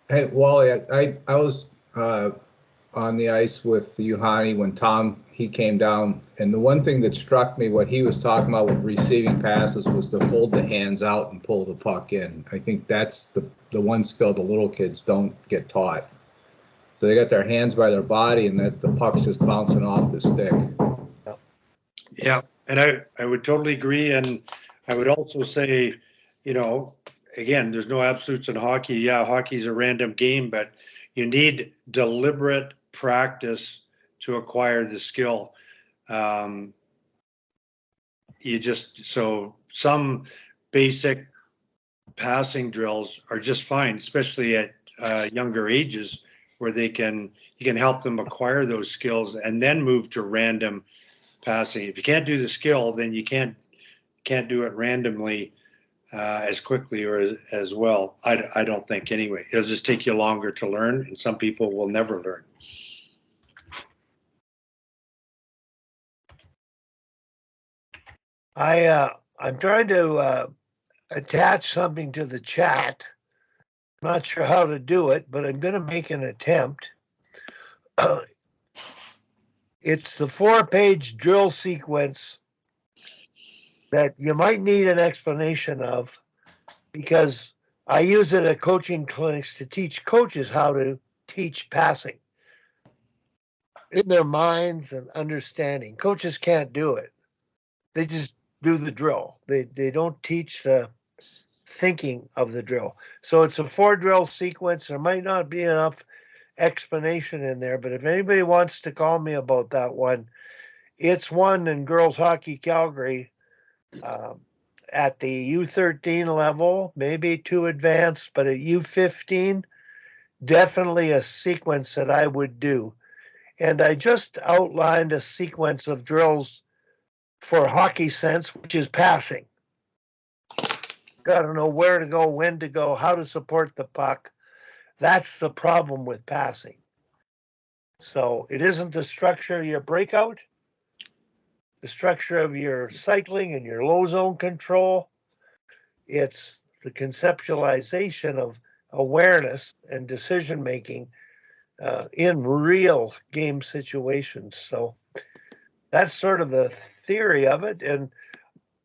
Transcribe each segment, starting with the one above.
Hey, Wally, I was on the ice with Juhani when he came down, and the one thing that struck me, what he was talking about with receiving passes, was to hold the hands out and pull the puck in. I think that's the one skill the little kids don't get taught. So they got their hands by their body, and that the puck's just bouncing off the stick. Yeah, and I would totally agree, and I would also say, again, there's no absolutes in hockey. Yeah, hockey's a random game, but you need deliberate practice to acquire the skill. So some basic passing drills are just fine, especially at younger ages, where you can help them acquire those skills and then move to random passing. If you can't do the skill, then you can't do it randomly as quickly or as well. I don't think anyway. It'll just take you longer to learn, and some people will never learn. I'm trying to attach something to the chat. I'm not sure how to do it, but I'm going to make an attempt. It's the 4-page drill sequence that you might need an explanation of, because I use it at coaching clinics to teach coaches how to teach passing in their minds and understanding. Coaches can't do it. They just do the drill. They don't teach the thinking of the drill. So it's a 4-drill sequence. There might not be enough explanation in there, but if anybody wants to call me about that one, it's one in girls hockey Calgary at the U13 level, maybe too advanced, but at U15, definitely a sequence that I would do. And I just outlined a sequence of drills for hockey sense, which is passing. Got to know where to go, when to go, how to support the puck. That's the problem with passing. So it isn't the structure of your breakout, the structure of your cycling and your low zone control. It's the conceptualization of awareness and decision making in real game situations. So that's sort of the theory of it. And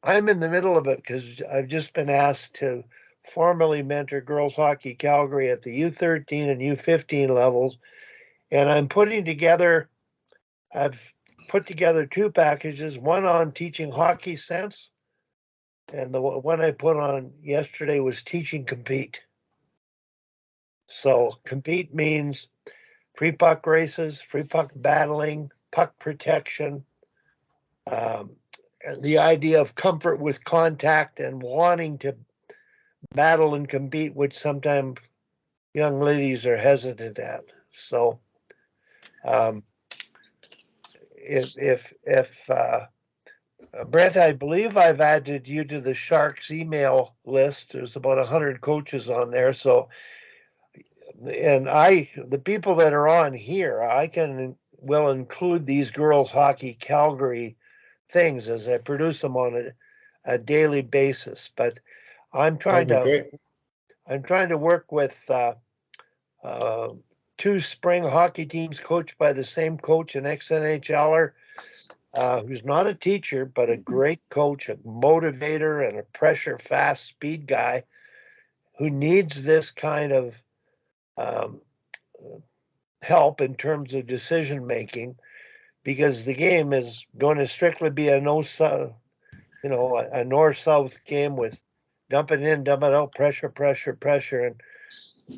I'm in the middle of it because I've just been asked to formally mentor girls hockey Calgary at the U13 and U15 levels. And I've put together 2 packages, one on teaching hockey sense, and the one I put on yesterday was teaching compete. So compete means free puck races, free puck battling, puck protection, and the idea of comfort with contact and wanting to battle and compete, which sometimes young ladies are hesitant at. So if Brent, I believe I've added you to the Sharks email list. There's about 100 coaches on there. So, and the people that are on here, will include these girls hockey Calgary things as I produce them on a daily basis. But I'm trying to work with 2 spring hockey teams coached by the same coach, an ex-NHLer, who's not a teacher, but a great coach, a motivator, and a pressure fast speed guy who needs this kind of help in terms of decision making, because the game is going to strictly be a north-south game with dumping in, dumping out, pressure, and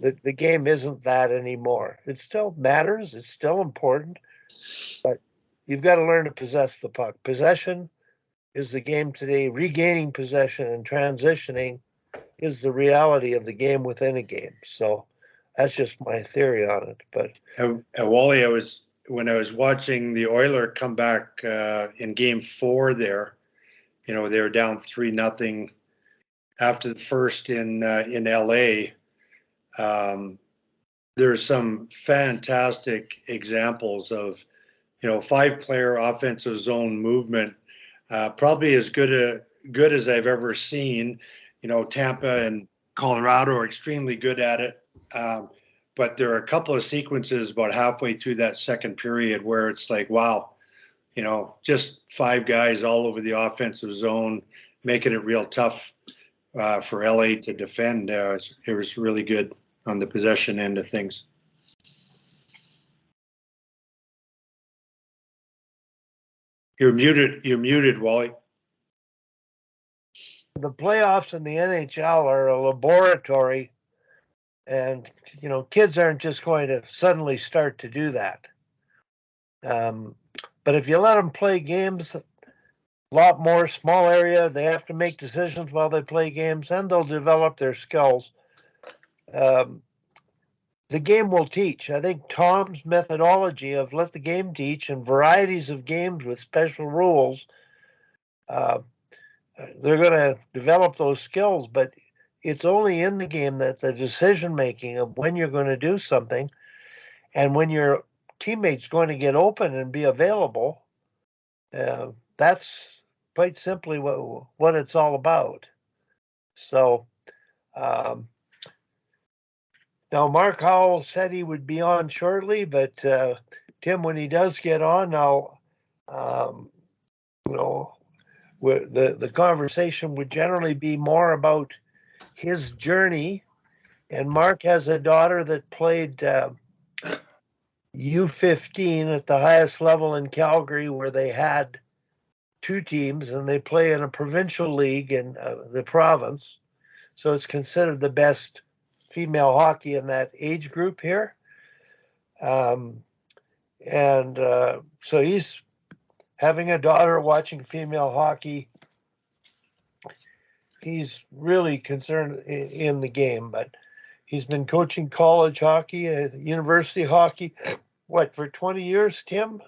the game isn't that anymore. It still matters. It's still important, but you've got to learn to possess the puck. Possession is the game today. Regaining possession and transitioning is the reality of the game within a game. So that's just my theory on it. But Wally, when I was watching the Oilers come back in Game 4 there, they were down 3-0 after the first in LA. There's some fantastic examples of 5-player offensive zone movement, probably as good as I've ever seen. Tampa and Colorado are extremely good at it. But there are a couple of sequences about halfway through that second period where it's like, wow, just 5 guys all over the offensive zone, making it real tough for LA to defend. It was really good on the possession end of things. You're muted, Wally. The playoffs in the NHL are a laboratory, and kids aren't just going to suddenly start to do that. But if you let them play games, a lot more small area, they have to make decisions while they play games, and they'll develop their skills. The game will teach. I think Tom's methodology of let the game teach and varieties of games with special rules, they're going to develop those skills, but it's only in the game that the decision making of when you're going to do something and when your teammate's going to get open and be available, that's quite simply what it's all about. So now Mark Howell said he would be on shortly, but Tim, when he does get on, now the conversation would generally be more about his journey. And Mark has a daughter that played U15 at the highest level in Calgary, where they had 2 teams, and they play in a provincial league in the province. So it's considered the best female hockey in that age group here. So he's having a daughter watching female hockey. He's really concerned in the game, but he's been coaching college hockey, university hockey, for 20 years, Tim?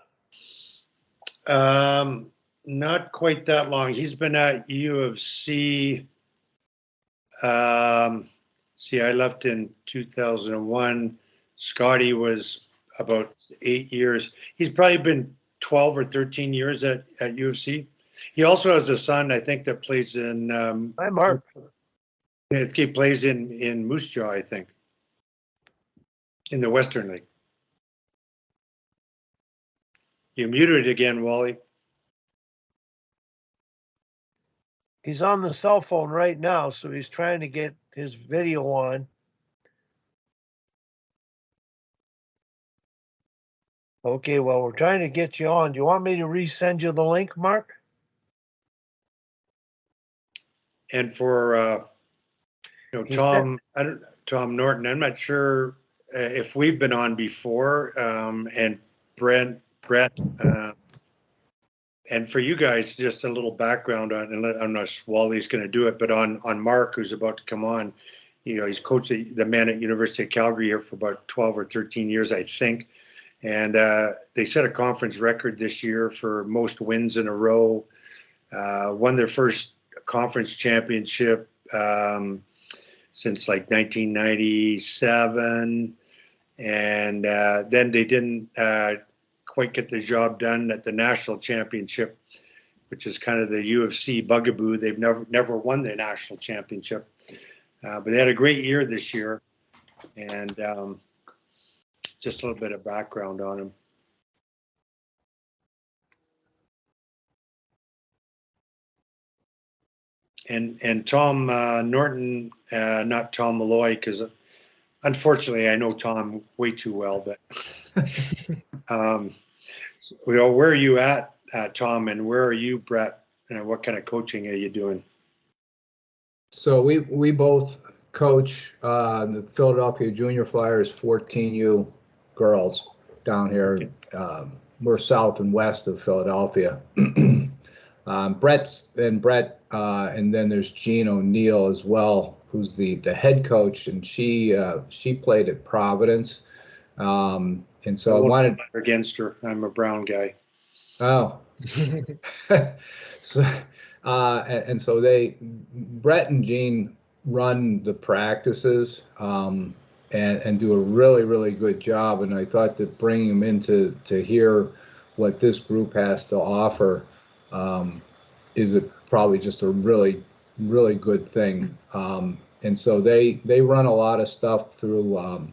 Not quite that long. He's been at U of C. I left in 2001. Scotty was about 8 years. He's probably been 12 or 13 years at U of C. He also has a son, I think, that plays in. Hi, Mark. He plays in Moose Jaw, I think, in the Western League. You muted again, Wally. He's on the cell phone right now, so he's trying to get his video on. Okay, well, we're trying to get you on. Do you want me to resend you the link, Mark? And for Tom Norton, I'm not sure if we've been on before, and Brett, and for you guys, just a little background on, and I'm not sure Wally's going to do it, but on Mark, who's about to come on. He's coached the men at University of Calgary here for about 12 or 13 years, I think. And they set a conference record this year for most wins in a row. Won their first conference championship since like 1997. And then they didn't quite get the job done at the national championship, which is kind of the U of C bugaboo. They've never won the national championship. But they had a great year this year. And just a little bit of background on him. And Tom Norton, not Tom Malloy, because unfortunately I know Tom way too well. But where are you at, Tom, and where are you, Brett? And what kind of coaching are you doing? So we both coach the Philadelphia Junior Flyers 14U girls down here. We're south and west of Philadelphia. Brett, and then there's Jean O'Neill as well, who's the head coach, and she played at Providence. And so I wanted against her. I'm a Brown guy. Oh, so and so Brett and Jean run the practices and do a really, really good job. And I thought that bringing them in to hear what this group has to offer is probably just a really, really good thing. And so they run a lot of stuff through,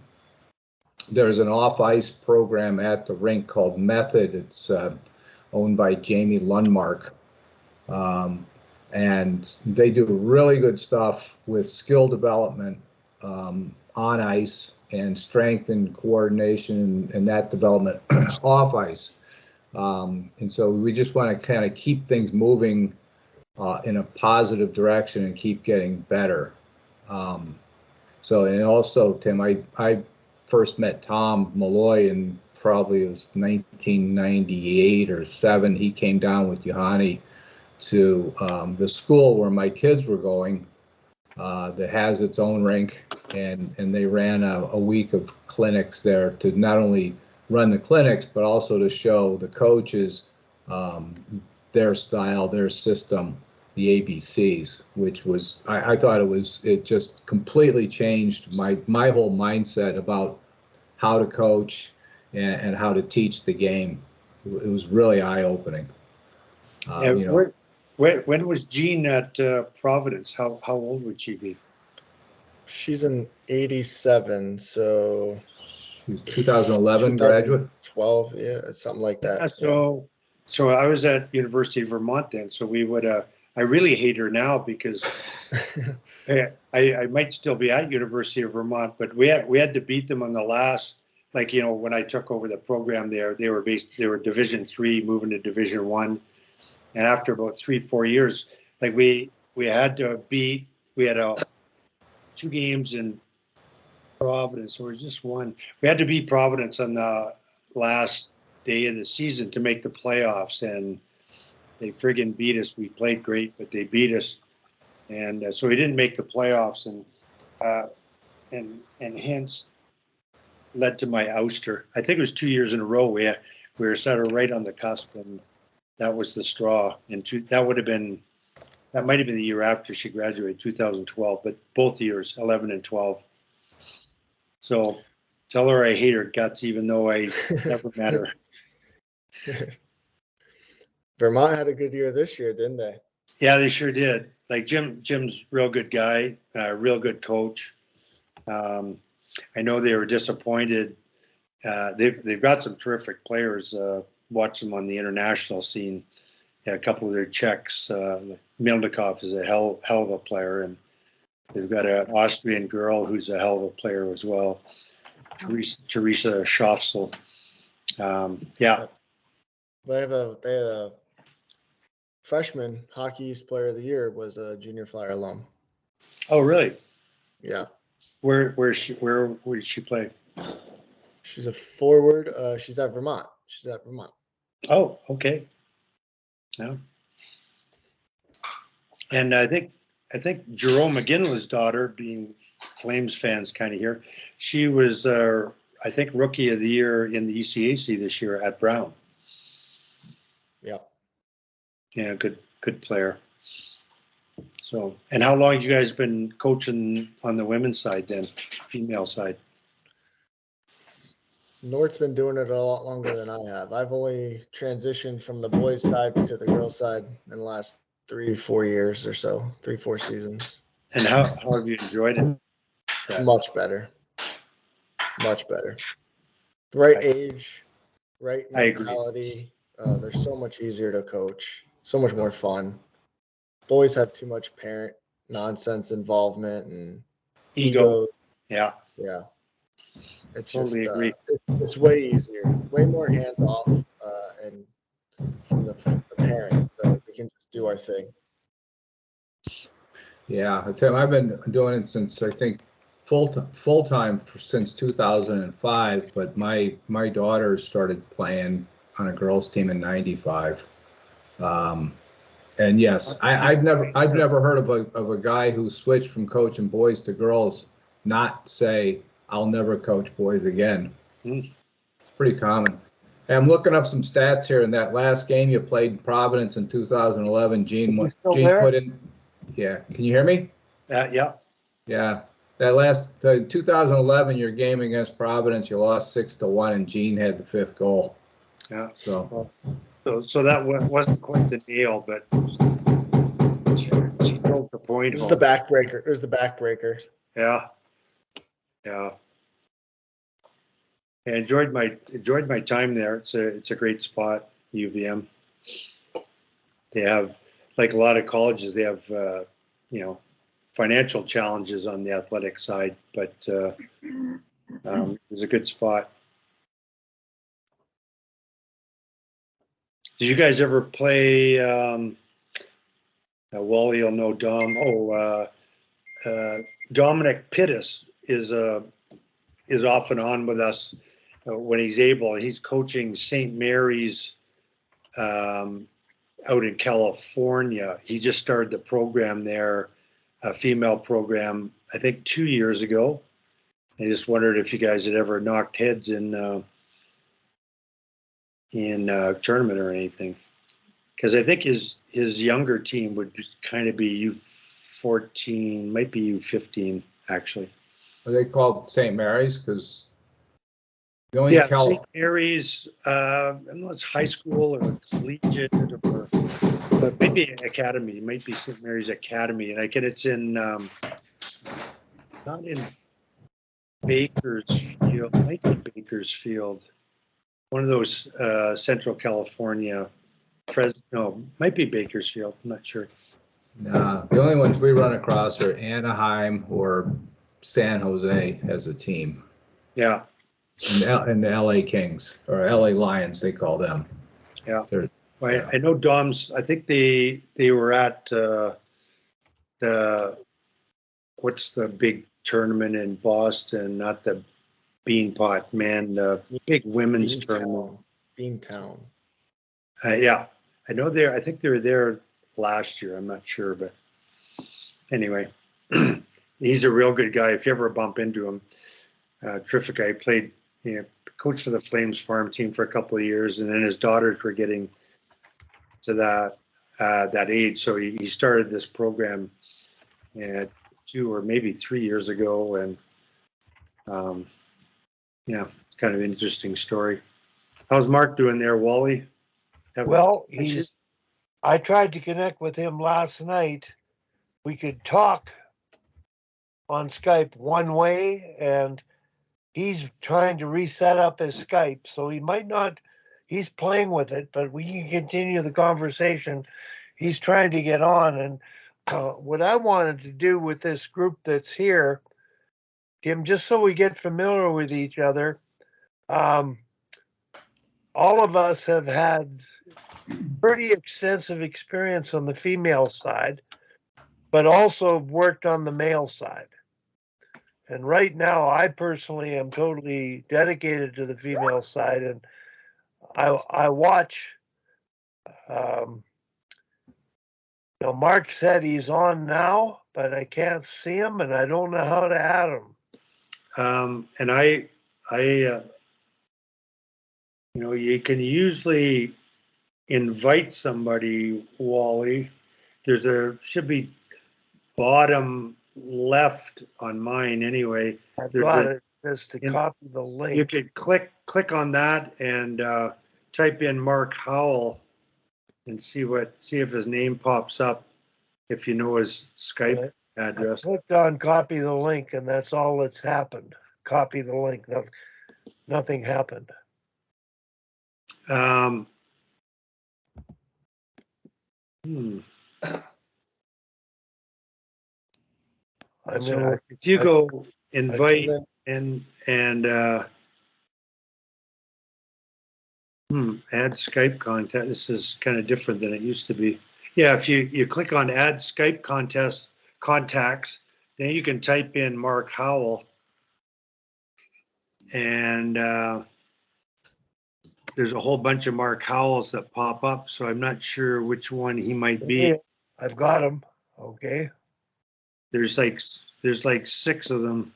there's an off-ice program at the rink called Method. It's owned by Jamie Lundmark. And they do really good stuff with skill development on ice and strength and coordination and that development off ice. And so we just want to kind of keep things moving in a positive direction and keep getting better. So, and also, Tim, I first met Tom Malloy in probably it was 1998 or 7. He came down with Yohani to the school where my kids were going that has its own rink, and they ran a week of clinics there to not only run the clinics, but also to show the coaches their style, their system, the ABCs, which was, I thought it just completely changed my whole mindset about how to coach and how to teach the game. It was really eye-opening. You know, when was Jean at Providence? How old would she be? She's an 87, so she was 2011 graduate. 12, yeah, something like that. Yeah, so I was at University of Vermont then. So we would. I really hate her now because I might still be at University of Vermont, but we had to beat them on the last. Like, you know, when I took over the program there, they were Division III, moving to Division I. And after about 3-4 years, like we had to beat, we had 2 games in Providence, or just one. We had to beat Providence on the last day of the season to make the playoffs, and they friggin' beat us. We played great, but they beat us, and so we didn't make the playoffs, and hence led to my ouster. I think it was 2 years in a row. We were sort of right on the cusp, and that was the straw. And that might have been the year after she graduated, 2012, but both years, 11 and 12. So tell her I hate her guts, even though I never met her. Vermont had a good year this year, didn't they? Yeah, they sure did. Like Jim's a real good guy, real good coach. I know they were disappointed. They've got some terrific players. Watch them on the international scene. Yeah, a couple of their Czechs. Milnikov is a hell of a player, and they've got an Austrian girl who's a hell of a player as well, Teresa Schaffsel. Yeah. They had a freshman Hockey East Player of the Year was a Junior Flyer alum. Oh, really? Yeah. Where did she play? She's a forward. She's at Vermont. Oh, okay. Yeah. And I think Jerome McGinley's daughter, being Flames fans kind of here, she was I think Rookie of the Year in the ECAC this year at Brown. Yeah. Yeah, good player. So, and how long you guys been coaching on the women's side then, female side? Nort's been doing it a lot longer than I have. I've only transitioned from the boys' side to the girls' side in the last 3-4 years or so, 3-4 seasons. And how have you enjoyed it? Much better. Much better. Right age, right mentality. They're so much easier to coach, so much more fun. Boys have too much parent nonsense involvement and Ego. Yeah. Yeah. It's totally just agree. it's way easier, way more hands off, and from the parents, so we can just do our thing. Yeah, Tim, I've been doing it since I think full time since 2005. But my daughter started playing on a girls' team in '95. And yes, I've never heard of a guy who switched from coaching boys to girls not say, "I'll never coach boys again." It's pretty common. Hey, I'm looking up some stats here. In that last game you played in Providence in 2011, Gene put in. Yeah, can you hear me? Yeah. Yeah, that last 2011, your game against Providence, you lost 6-1, and Gene had the 5th goal. Yeah. So that wasn't quite the nail, but He drove the point This is home. the backbreaker. It was the backbreaker. Yeah. Yeah. I enjoyed my time there. It's a great spot, UVM. They have, like a lot of colleges, they have financial challenges on the athletic side, but it was a good spot. Did you guys ever play? Wally, you'll know Dom. Dominic Pittis is off and on with us when he's able. He's coaching St. Mary's out in California. He just started the program there, a female program, I think 2 years ago. I just wondered if you guys had ever knocked heads in tournament or anything, because I think his younger team would kind of be U14, might be U15 actually. Are they called St. Mary's? Because the only St. Mary's, I don't know, it's high school or collegiate or but maybe academy. It might be St. Mary's Academy, and I get it's in not in Bakersfield, might be Bakersfield, one of those Central California. No, might be Bakersfield. I'm not sure. Nah, the only ones we run across are Anaheim or San Jose as a team. Yeah. And the LA Kings or LA Lions, they call them. Yeah. I know Dom's. I think they were at what's the big tournament in Boston? Not the Beanpot, man. The big women's tournament. Beantown. Yeah, I know I think they were there last year. I'm not sure, but anyway, he's a real good guy. If you ever bump into him, terrific guy. Played, coached for the Flames farm team for a couple of years, and then his daughters were getting to that age, so he started this program 2 or maybe 3 years ago, and it's kind of an interesting story. How's Mark doing there, Wally? Well, I tried to connect with him last night. We could talk on Skype one way, and he's trying to reset up his Skype, so he might not. He's playing with it, but we can continue the conversation. He's trying to get on, and what I wanted to do with this group that's here, Tim, just so we get familiar with each other, all of us have had pretty extensive experience on the female side, but also worked on the male side. And right now, I personally am totally dedicated to the female side, and I watch. Mark said he's on now, but I can't see him, and I don't know how to add him. And I you can usually invite somebody, Wally. Should be bottom left on mine anyway. I've got it just to copy the link. You could click on that and type in Mark Howell and see if his name pops up, if you know his Skype address. I clicked on copy the link, and that's all that's happened. Copy the link. Nothing happened. So if you go invite and add Skype contact, this is kind of different than it used to be. Yeah, if you click on add Skype contacts, then you can type in Mark Howell, and there's a whole bunch of Mark Howells that pop up, so I'm not sure which one he might be. I've got him. Okay. There's like 6 of them.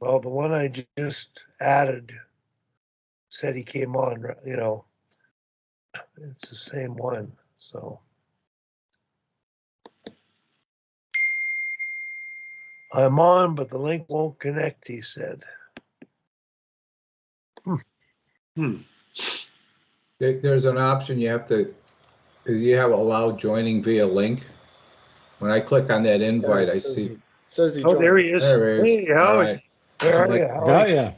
Well, the one I just added said he came on, it's the same one, so. I'm on, but the link won't connect, he said. There's an option you have to you have allowed joining via link? When I click on that invite, it I says see. he Oh, there joined. he is. There it is. Hey, All Howard. right. Where are Like- you, Got Howie? ya.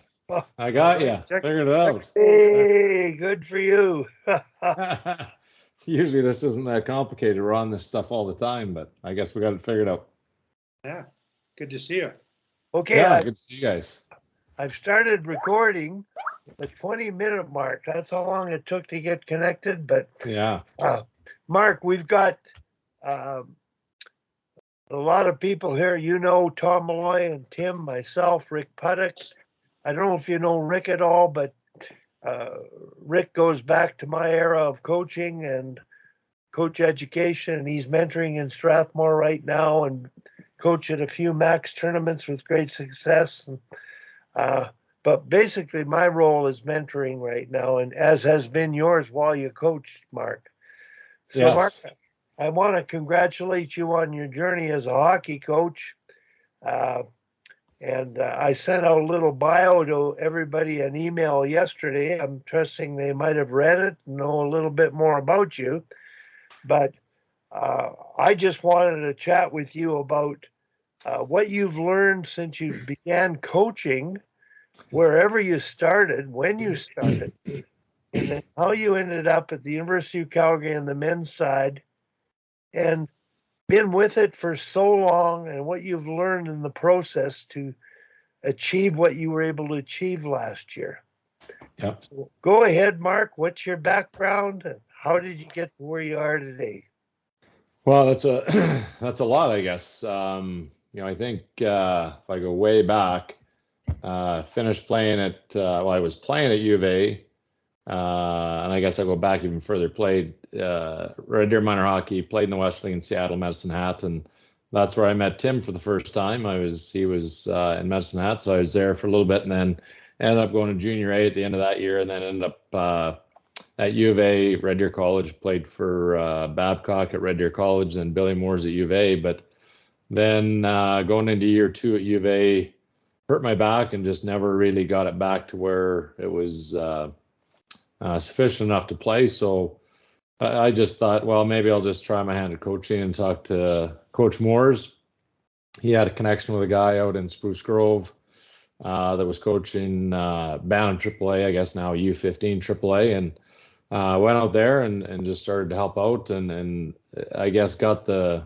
I got ya. Check- Figured it out. Hey, good for you. Usually this isn't that complicated. We're on this stuff all the time, but I guess we got it figured out. Yeah, good to see you. Okay, Yeah, good to see you guys. I've started recording the 20-minute mark. That's how long it took to get connected. But Yeah. Mark, we've got um, a lot of people here. You know Tom Malloy and Tim, myself, Rick Puttock. I don't know if you know Rick at all, but Rick goes back to my era of coaching and coach education, and he's mentoring in Strathmore right now and coach at a few max tournaments with great success. But basically, my role is mentoring right now, and as has been yours while you coached, Mark. So, Yes. Mark, I want to congratulate you on your journey as a hockey coach. And I sent out a little bio to everybody an email yesterday. I'm trusting they might have read it and know a little bit more about you. But I just wanted to chat with you about what you've learned since you began coaching, wherever you started, when you started, and then how you ended up at the University of Calgary on the men's side and been with it for so long, and what you've learned in the process to achieve what you were able to achieve last year. Yeah. So go ahead, Mark. What's your background and how did you get to where you are today? Well, that's a that's a lot, I guess. I think if I go way back, finished playing at I was playing at U of A, and I guess I go back even further. Played Red Deer minor hockey, played in the West League in Seattle, Medicine Hat, and that's where I met Tim for the first time. He was in Medicine Hat, so I was there for a little bit, and then ended up going to junior A at the end of that year, and then ended up at U of A, Red Deer College. Played for Babcock at Red Deer College, and Billy Moore's at U of A. But then going into year 2 at U of A, hurt my back and just never really got it back to where it was sufficient enough to play. So I just thought, well, maybe I'll just try my hand at coaching and talk to Coach Moores. He had a connection with a guy out in Spruce Grove that was coaching Bantam AAA, I guess now U15 AAA, and went out there and just started to help out, and I guess got the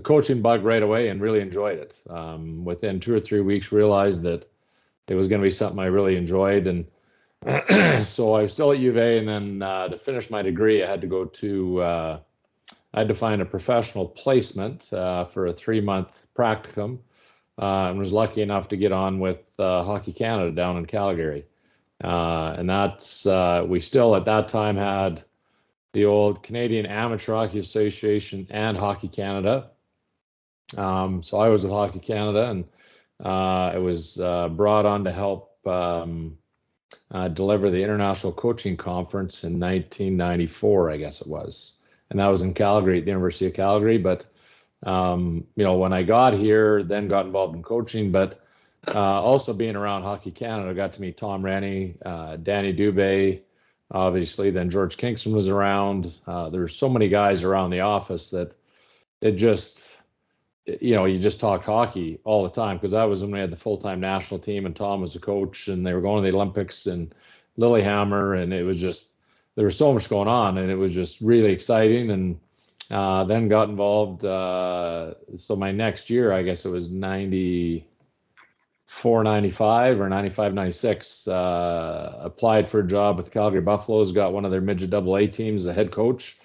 coaching bug right away and really enjoyed it. Within 2 or 3 weeks, realized that it was going to be something I really enjoyed, and so I was still at U of A, and then to finish my degree, I had to go to I had to find a professional placement for a 3-month practicum, and was lucky enough to get on with Hockey Canada down in Calgary. And that's we still at that time had the old Canadian Amateur Hockey Association and Hockey Canada. So I was with Hockey Canada, and it was brought on to help deliver the International Coaching Conference in 1994, I guess it was. And that was in Calgary, at the University of Calgary. But, when I got here, then got involved in coaching, but also being around Hockey Canada, I got to meet Tom Rennie, Danny Dubé, obviously. Then George Kingston was around. There's so many guys around the office that it just, you just talked hockey all the time, because that was when we had the full-time national team and Tom was the coach, and they were going to the Olympics in Lillehammer, and it was just, there was so much going on, and it was just really exciting. And then got involved. So my next year, I guess it was 94, 95 or 95, 96, applied for a job with the Calgary Buffaloes, got one of their midget AA teams as a head coach.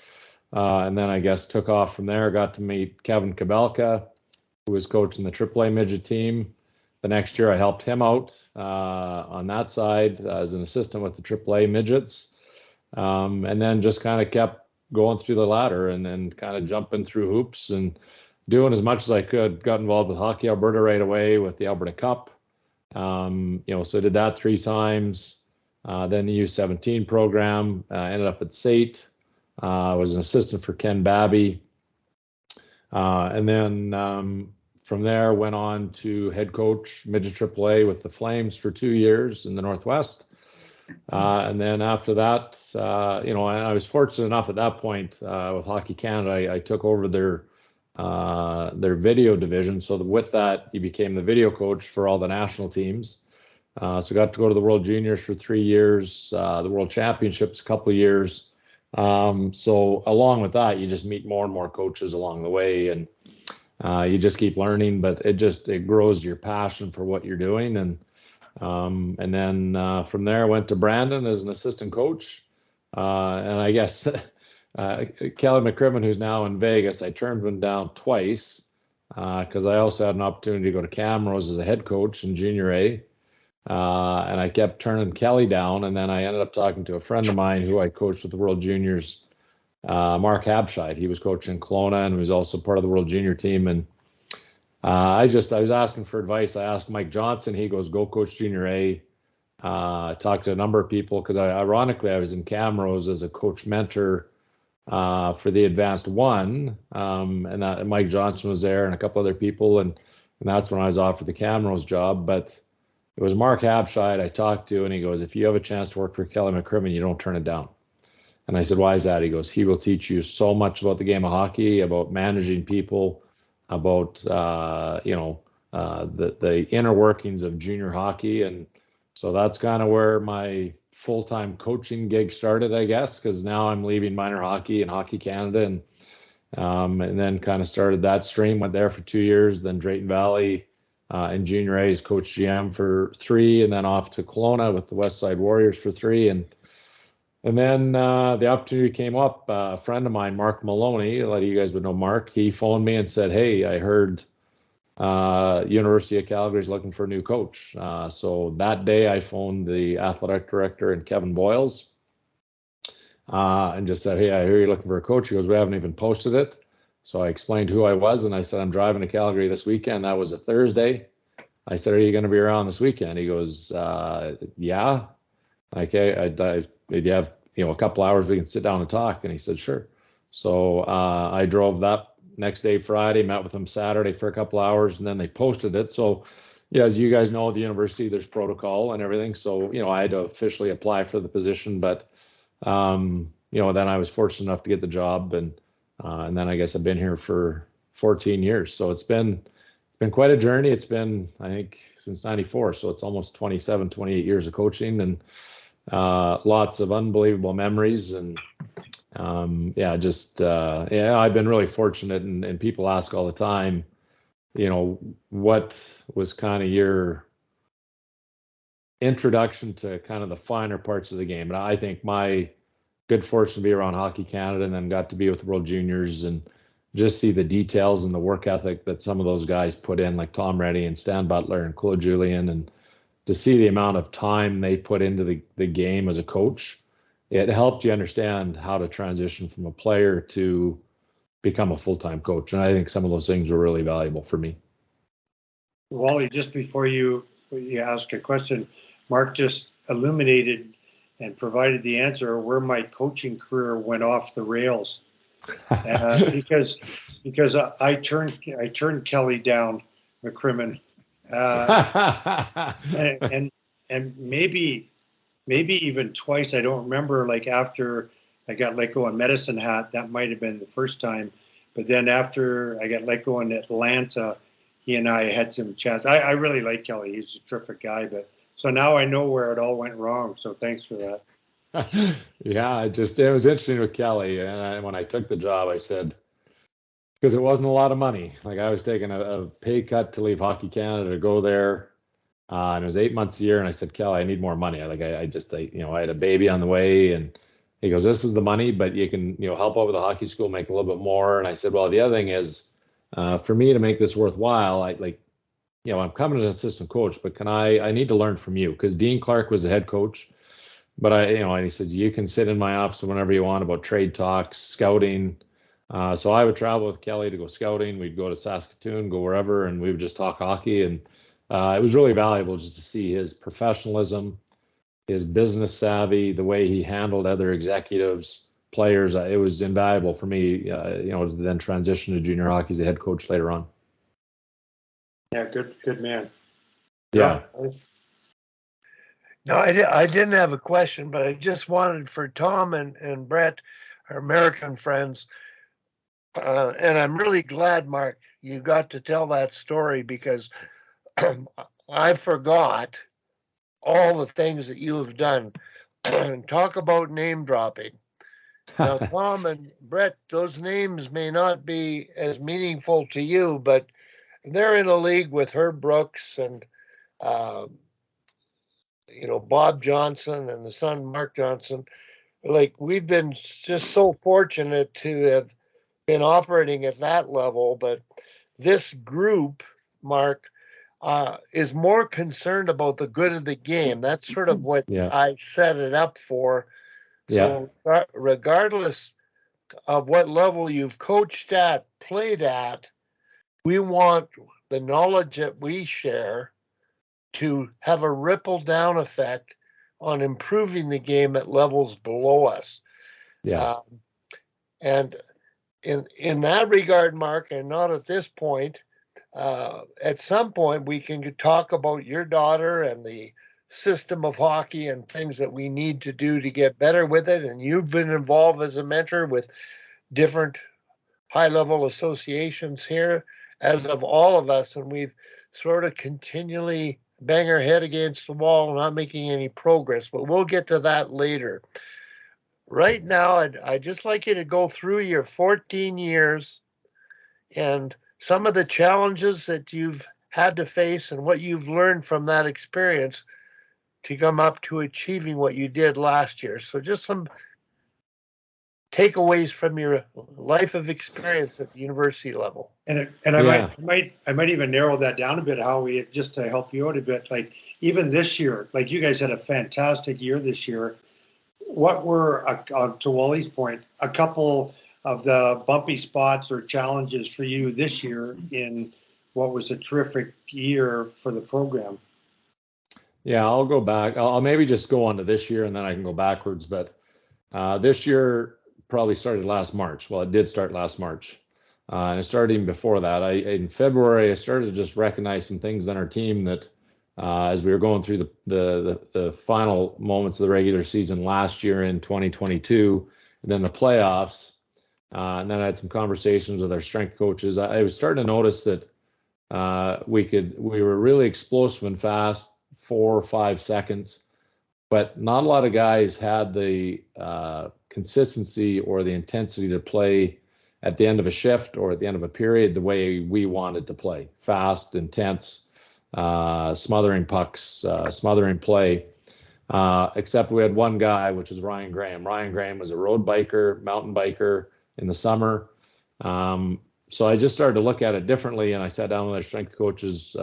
And then I guess took off from there, got to meet Kevin Kabelka, who was coaching the AAA midget team. The next year I helped him out on that side as an assistant with the AAA midgets. And then just kind of kept going through the ladder and kind of jumping through hoops and doing as much as I could. Got involved with Hockey Alberta right away with the Alberta Cup. So did that 3 times. Then the U17 program, ended up at SAIT. Was an assistant for Ken Babby. And then from there went on to head coach midget AAA with the Flames for 2 years in the Northwest. And then after that, and I was fortunate enough at that point with Hockey Canada, I took over their video division. So with that, you became the video coach for all the national teams. So got to go to the World Juniors for 3 years, the World Championships a couple of years. So along with that, you just meet more and more coaches along the way, and you just keep learning. But it grows your passion for what you're doing, and then from there, I went to Brandon as an assistant coach, and I guess Kelly McCrimmon, who's now in Vegas, I turned him down twice because I also had an opportunity to go to Camrose as a head coach in Junior A. And I kept turning Kelly down, and then I ended up talking to a friend of mine who I coached with the World Juniors, Mark Habscheid. He was coaching Kelowna and was also part of the World Junior team. And I was asking for advice. I asked Mike Johnson. He goes, "Go coach Junior A." I talked to a number of people because ironically I was in Camrose as a coach mentor for the Advanced One, and Mike Johnson was there and a couple other people, and that's when I was offered the Camrose job. But it was Mark Habscheid I talked to, and he goes, "If you have a chance to work for Kelly McCrimmon, you don't turn it down." And I said, "Why is that?" He goes, "He will teach you so much about the game of hockey, about managing people, about the inner workings of junior hockey." And so that's kind of where my full-time coaching gig started, I guess, because now I'm leaving minor hockey and Hockey Canada, and then kind of started that stream. Went there for 2 years, then Drayton Valley in Junior A as coach GM for 3, and then off to Kelowna with the West Side Warriors for 3. And then the opportunity came up. A friend of mine, Mark Maloney, a lot of you guys would know Mark, he phoned me and said, "Hey, I heard University of Calgary is looking for a new coach." So that day I phoned the athletic director and Kevin Boyles and just said, "Hey, I hear you're looking for a coach." He goes, "We haven't even posted it." So I explained who I was, and I said, "I'm driving to Calgary this weekend." That was a Thursday. I said, "Are you going to be around this weekend?" He goes, "Yeah." Okay, maybe you have a couple hours we can sit down and talk. And he said, "Sure." So I drove that next day, Friday, met with them Saturday for a couple hours, and then they posted it. So yeah, as you guys know, at the university, there's protocol and everything. So I had to officially apply for the position, but then I was fortunate enough to get the job, and then I guess I've been here for 14 years. So it's been quite a journey. It's been, I think, since 94. So it's almost 27, 28 years of coaching, and lots of unbelievable memories. And I've been really fortunate, and people ask all the time, what was kind of your introduction to kind of the finer parts of the game? And I think my good fortune to be around Hockey Canada, and then got to be with the World Juniors and just see the details and the work ethic that some of those guys put in, like Tom Reddy and Stan Butler and Claude Julien, and to see the amount of time they put into the game as a coach. It helped you understand how to transition from a player to become a full-time coach. And I think some of those things were really valuable for me. Wally, just before you ask a question, Mark just illuminated and provided the answer where my coaching career went off the rails. Because I turned Kelly down, McCrimmon, and maybe even twice. I don't remember. Like after I got let go on Medicine Hat, that might have been the first time. But then after I got let go in Atlanta, he and I had some chats. I really like Kelly. He's a terrific guy. But so now I know where it all went wrong. So thanks for that. Yeah, it was interesting with Kelly. And when I took the job, I said, because it wasn't a lot of money. Like I was taking a pay cut to leave Hockey Canada to go there. And it was 8 months a year. And I said, "Kelly, I need more money. I had a baby on the way." And he goes, "This is the money, but you can, help out with the hockey school, make a little bit more." And I said, "Well, the other thing is, for me to make this worthwhile, I'm coming as an assistant coach, but I need to learn from you." Because Dean Clark was the head coach. But and he said, "You can sit in my office whenever you want about trade talks, scouting." So I would travel with Kelly to go scouting. We'd go to Saskatoon, go wherever, and we would just talk hockey. And it was really valuable just to see his professionalism, his business savvy, the way he handled other executives, players. It was invaluable for me, to then transition to junior hockey as a head coach later on. Yeah, good man. Yeah. No, I didn't have a question, but I just wanted for Tom and Brett, our American friends, and I'm really glad, Mark, you got to tell that story because I forgot all the things that you have done. Talk about name dropping. Now, Tom and Brett, those names may not be as meaningful to you, but they're in a league with Herb Brooks and uh, Bob Johnson and the son Mark Johnson. Like we've been just so fortunate to have been operating at that level, but this group, Mark, is more concerned about the good of the game. That's sort of what Yeah. I set it up for. Yeah. So, regardless of what level you've coached at, played at, we want the knowledge that we share to have a ripple down effect on improving the game at levels below us. Yeah. And in that regard, Mark, and not at this point, at some point we can talk about your daughter and the system of hockey and things that we need to do to get better with it. And you've been involved as a mentor with different high-level associations here, as of all of us, and we've sort of continually bang our head against the wall, not making any progress. But we'll get to that later. Right now, I'd just like you to go through your 14 years and some of the challenges that you've had to face and what you've learned from that experience to come up to achieving what you did last year. So just some takeaways from your life of experience at the university level. And Yeah. I might even narrow that down a bit, Howie, just to help you out a bit. Like even this year, like you guys had a fantastic year this year. What were, to Wally's point, a couple of the bumpy spots or challenges for you this year in what was a terrific year for the program? Yeah, I'll go back. I'll maybe just go on to this year and then I can go backwards. But this year probably started last March. Well, it did start last March. And it started even before that. In February, I started to just recognize some things on our team that as we were going through the final moments of the regular season last year in 2022, and then the playoffs, and then I had some conversations with our strength coaches. I was starting to notice that we were really explosive and fast, 4 or 5 seconds, but not a lot of guys had the consistency or the intensity to play at the end of a shift or at the end of a period the way we wanted to play, fast, intense, smothering pucks, smothering play, except we had one guy, which is Ryan Graham. Ryan Graham was a road biker, mountain biker in the summer. So I just started to look at it differently, and I sat down with our strength coaches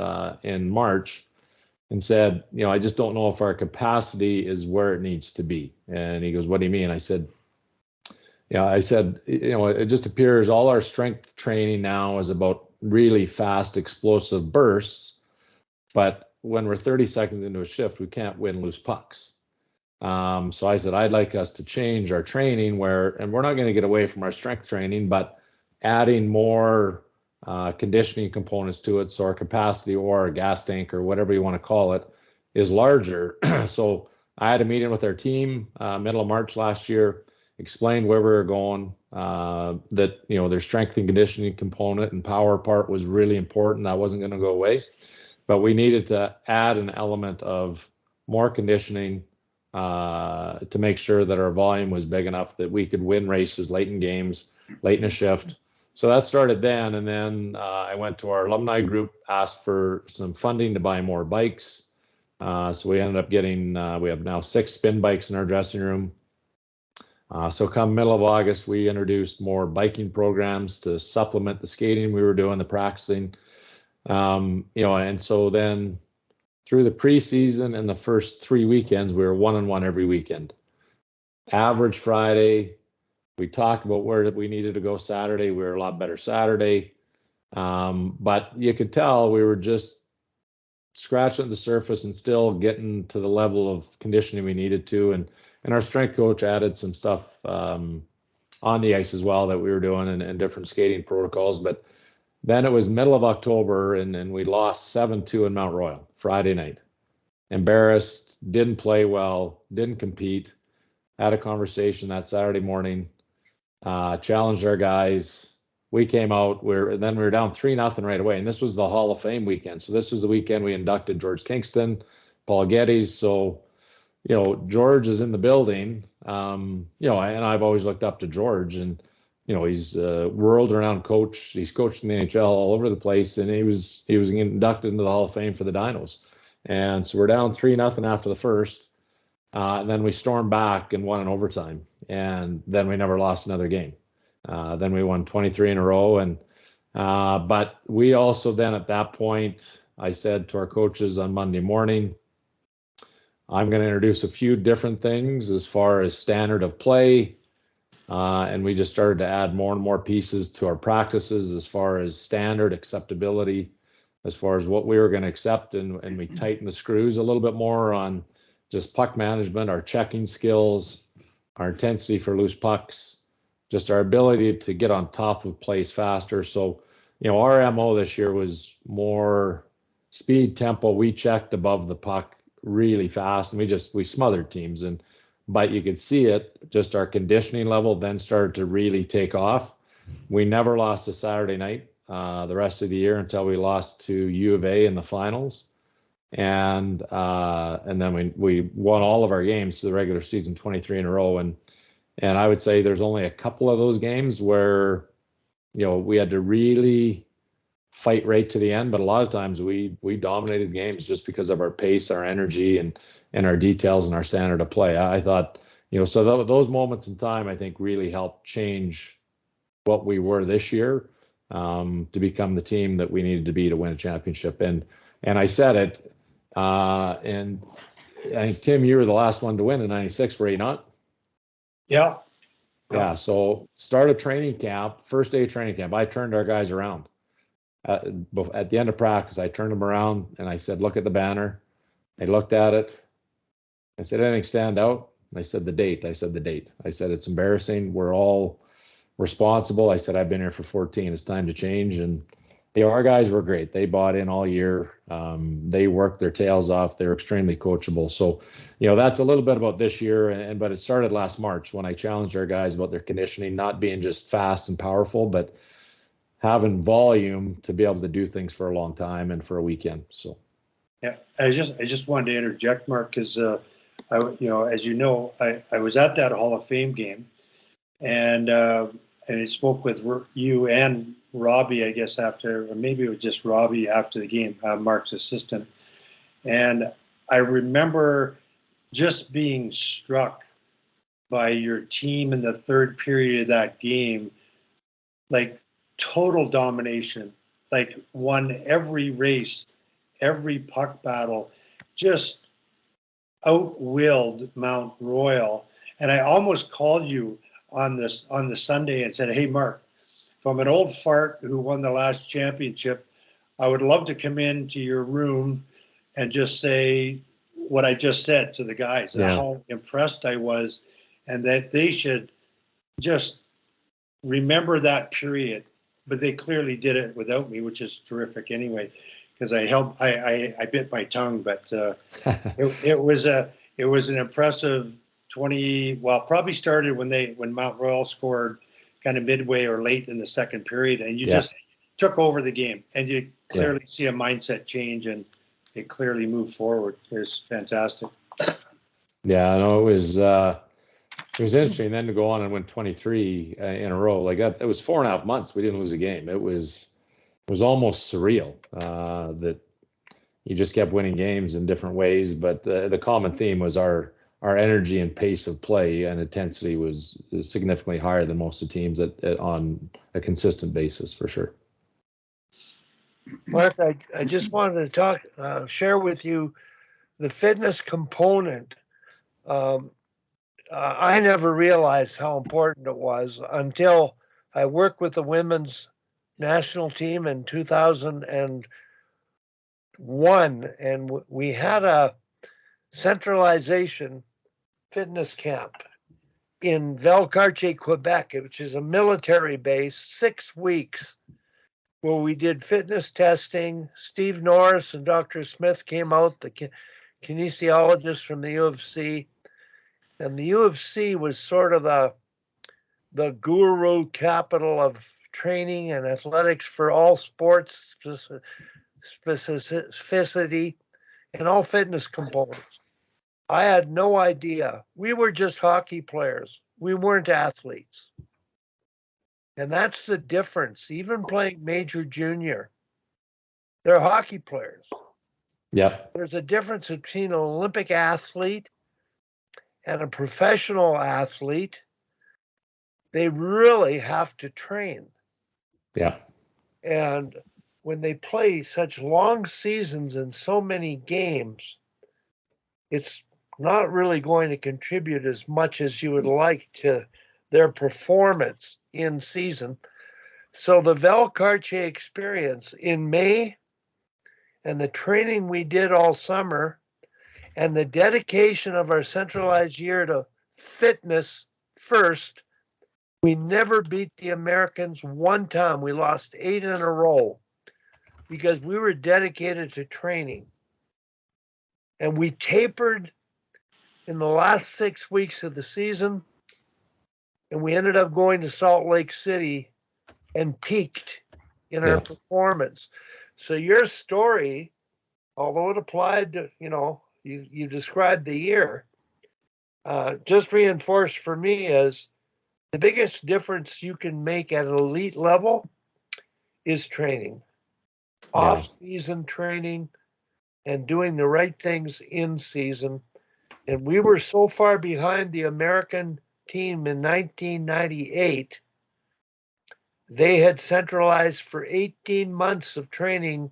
in March and said, I just don't know if our capacity is where it needs to be. And he goes, what do you mean? I said, it just appears all our strength training now is about really fast, explosive bursts. But when we're 30 seconds into a shift, we can't win loose pucks. So I said, I'd like us to change our training and we're not going to get away from our strength training, but adding more conditioning components to it. So our capacity or our gas tank or whatever you want to call it is larger. So I had a meeting with our team middle of March last year, explained where we were going, that, their strength and conditioning component and power part was really important. That wasn't going to go away, but we needed to add an element of more conditioning to make sure that our volume was big enough that we could win races late in games, late in a shift. So that started then. And then I went to our alumni group, asked for some funding to buy more bikes. So we ended up getting, we have now 6 spin bikes in our dressing room. So come middle of August, we introduced more biking programs to supplement the skating we were doing, the practicing. And so then through the preseason and the first 3 weekends, we were 1-on-1 every weekend. Average Friday, we talked about where we needed to go Saturday. We were a lot better Saturday. But you could tell we were just scratching at the surface and still getting to the level of conditioning we needed to. And our strength coach added some stuff on the ice as well that we were doing and different skating protocols. But then it was middle of October and we lost 7-2 in Mount Royal Friday night. embarrassed, didn't play well, didn't compete. Had a conversation that Saturday morning, challenged our guys. We came out, we were down 3-0 right away. And this was the Hall of Fame weekend. So this was the weekend we inducted George Kingston, Paul Geddes. So, George is in the building. And I've always looked up to George, and, he's a world-renowned coach. He's coached in the NHL all over the place, and he was inducted into the Hall of Fame for the Dinos. And so we're down 3-0 after the first. And then we stormed back and won in overtime. And then we never lost another game. Then we won 23 in a row. And but we also then at that point, I said to our coaches on Monday morning, I'm going to introduce a few different things as far as standard of play. And we just started to add more and more pieces to our practices as far as standard acceptability, as far as what we were going to accept. And we tightened the screws a little bit more on just puck management, our checking skills, our intensity for loose pucks, just our ability to get on top of plays faster. So, our MO this year was more speed, tempo. We checked above the puck really fast, and we smothered teams. But you could see it, just our conditioning level then started to really take off. We never lost a Saturday night the rest of the year until we lost to U of A in the finals. And then we won all of our games to the regular season, 23 in a row. And I would say there's only a couple of those games where, we had to really fight right to the end. But a lot of times we dominated games just because of our pace, our energy, and our details and our standard of play. I thought, so those moments in time, I think really helped change what we were this year to become the team that we needed to be to win a championship. And I said it, and I think, Tim, you were the last one to win in '96, were you not? Yeah. Yeah. So start of training camp, first day of training camp, I turned our guys around. At the end of practice, I turned them around and I said, look at the banner. They looked at it. I said, anything stand out? And I said, the date. I said, it's embarrassing. We're all responsible. I said, I've been here for 14. It's time to change. And our guys were great. They bought in all year. They worked their tails off. They're extremely coachable. So, that's a little bit about this year. But it started last March when I challenged our guys about their conditioning, not being just fast and powerful, but having volume to be able to do things for a long time and for a weekend. So, yeah, I just wanted to interject, Mark, because as you know, I was at that Hall of Fame game, and I spoke with you and Robbie, I guess, after, or maybe it was just Robbie after the game, Mark's assistant. And I remember just being struck by your team in the third period of that game, like total domination, like won every race, every puck battle, just outwilled Mount Royal. And I almost called you on the Sunday and said, hey, Mark, from an old fart who won the last championship, I would love to come into your room and just say what I just said to the guys, how impressed I was, and that they should just remember that period. But they clearly did it without me, which is terrific anyway, because I bit my tongue, but it was an impressive 20. Well, probably started when Mount Royal scored kind of midway or late in the second period, and you just took over the game, and you clearly see a mindset change, and it clearly moved forward. It was fantastic. Yeah, no, it was interesting then to go on and win 23 in a row like that. It was 4.5 months we didn't lose a game. It was almost surreal that you just kept winning games in different ways. But the common theme was our energy and pace of play and intensity was significantly higher than most of the teams on a consistent basis, for sure. Mark, I just wanted to share with you the fitness component. I never realized how important it was until I worked with the women's national team in 2001, and we had a centralization fitness camp in Valcartier, Quebec, which is a military base, 6 weeks, where we did fitness testing. Steve Norris and Dr. Smith came out. The kinesiologist from the U of C. And the U of C was sort of the guru capital of training and athletics for all sports specificity and all fitness components. I had no idea. We were just hockey players. We weren't athletes. And that's the difference. Even playing major junior, they're hockey players. Yep. There's a difference between an Olympic athlete and a professional athlete. They really have to train. Yeah. And when they play such long seasons and so many games, it's not really going to contribute as much as you would like to their performance in season. So the Valcartier experience in May and the training we did all summer and the dedication of our centralized year to fitness first, we never beat the Americans one time. We lost 8 in a row because we were dedicated to training. And we tapered in the last 6 weeks of the season, and we ended up going to Salt Lake City and peaked in our performance. So your story, although it applied to, you described the year, just reinforced for me is the biggest difference you can make at an elite level is training, off-season training, and doing the right things in season. And we were so far behind the American team in 1998. They had centralized for 18 months of training.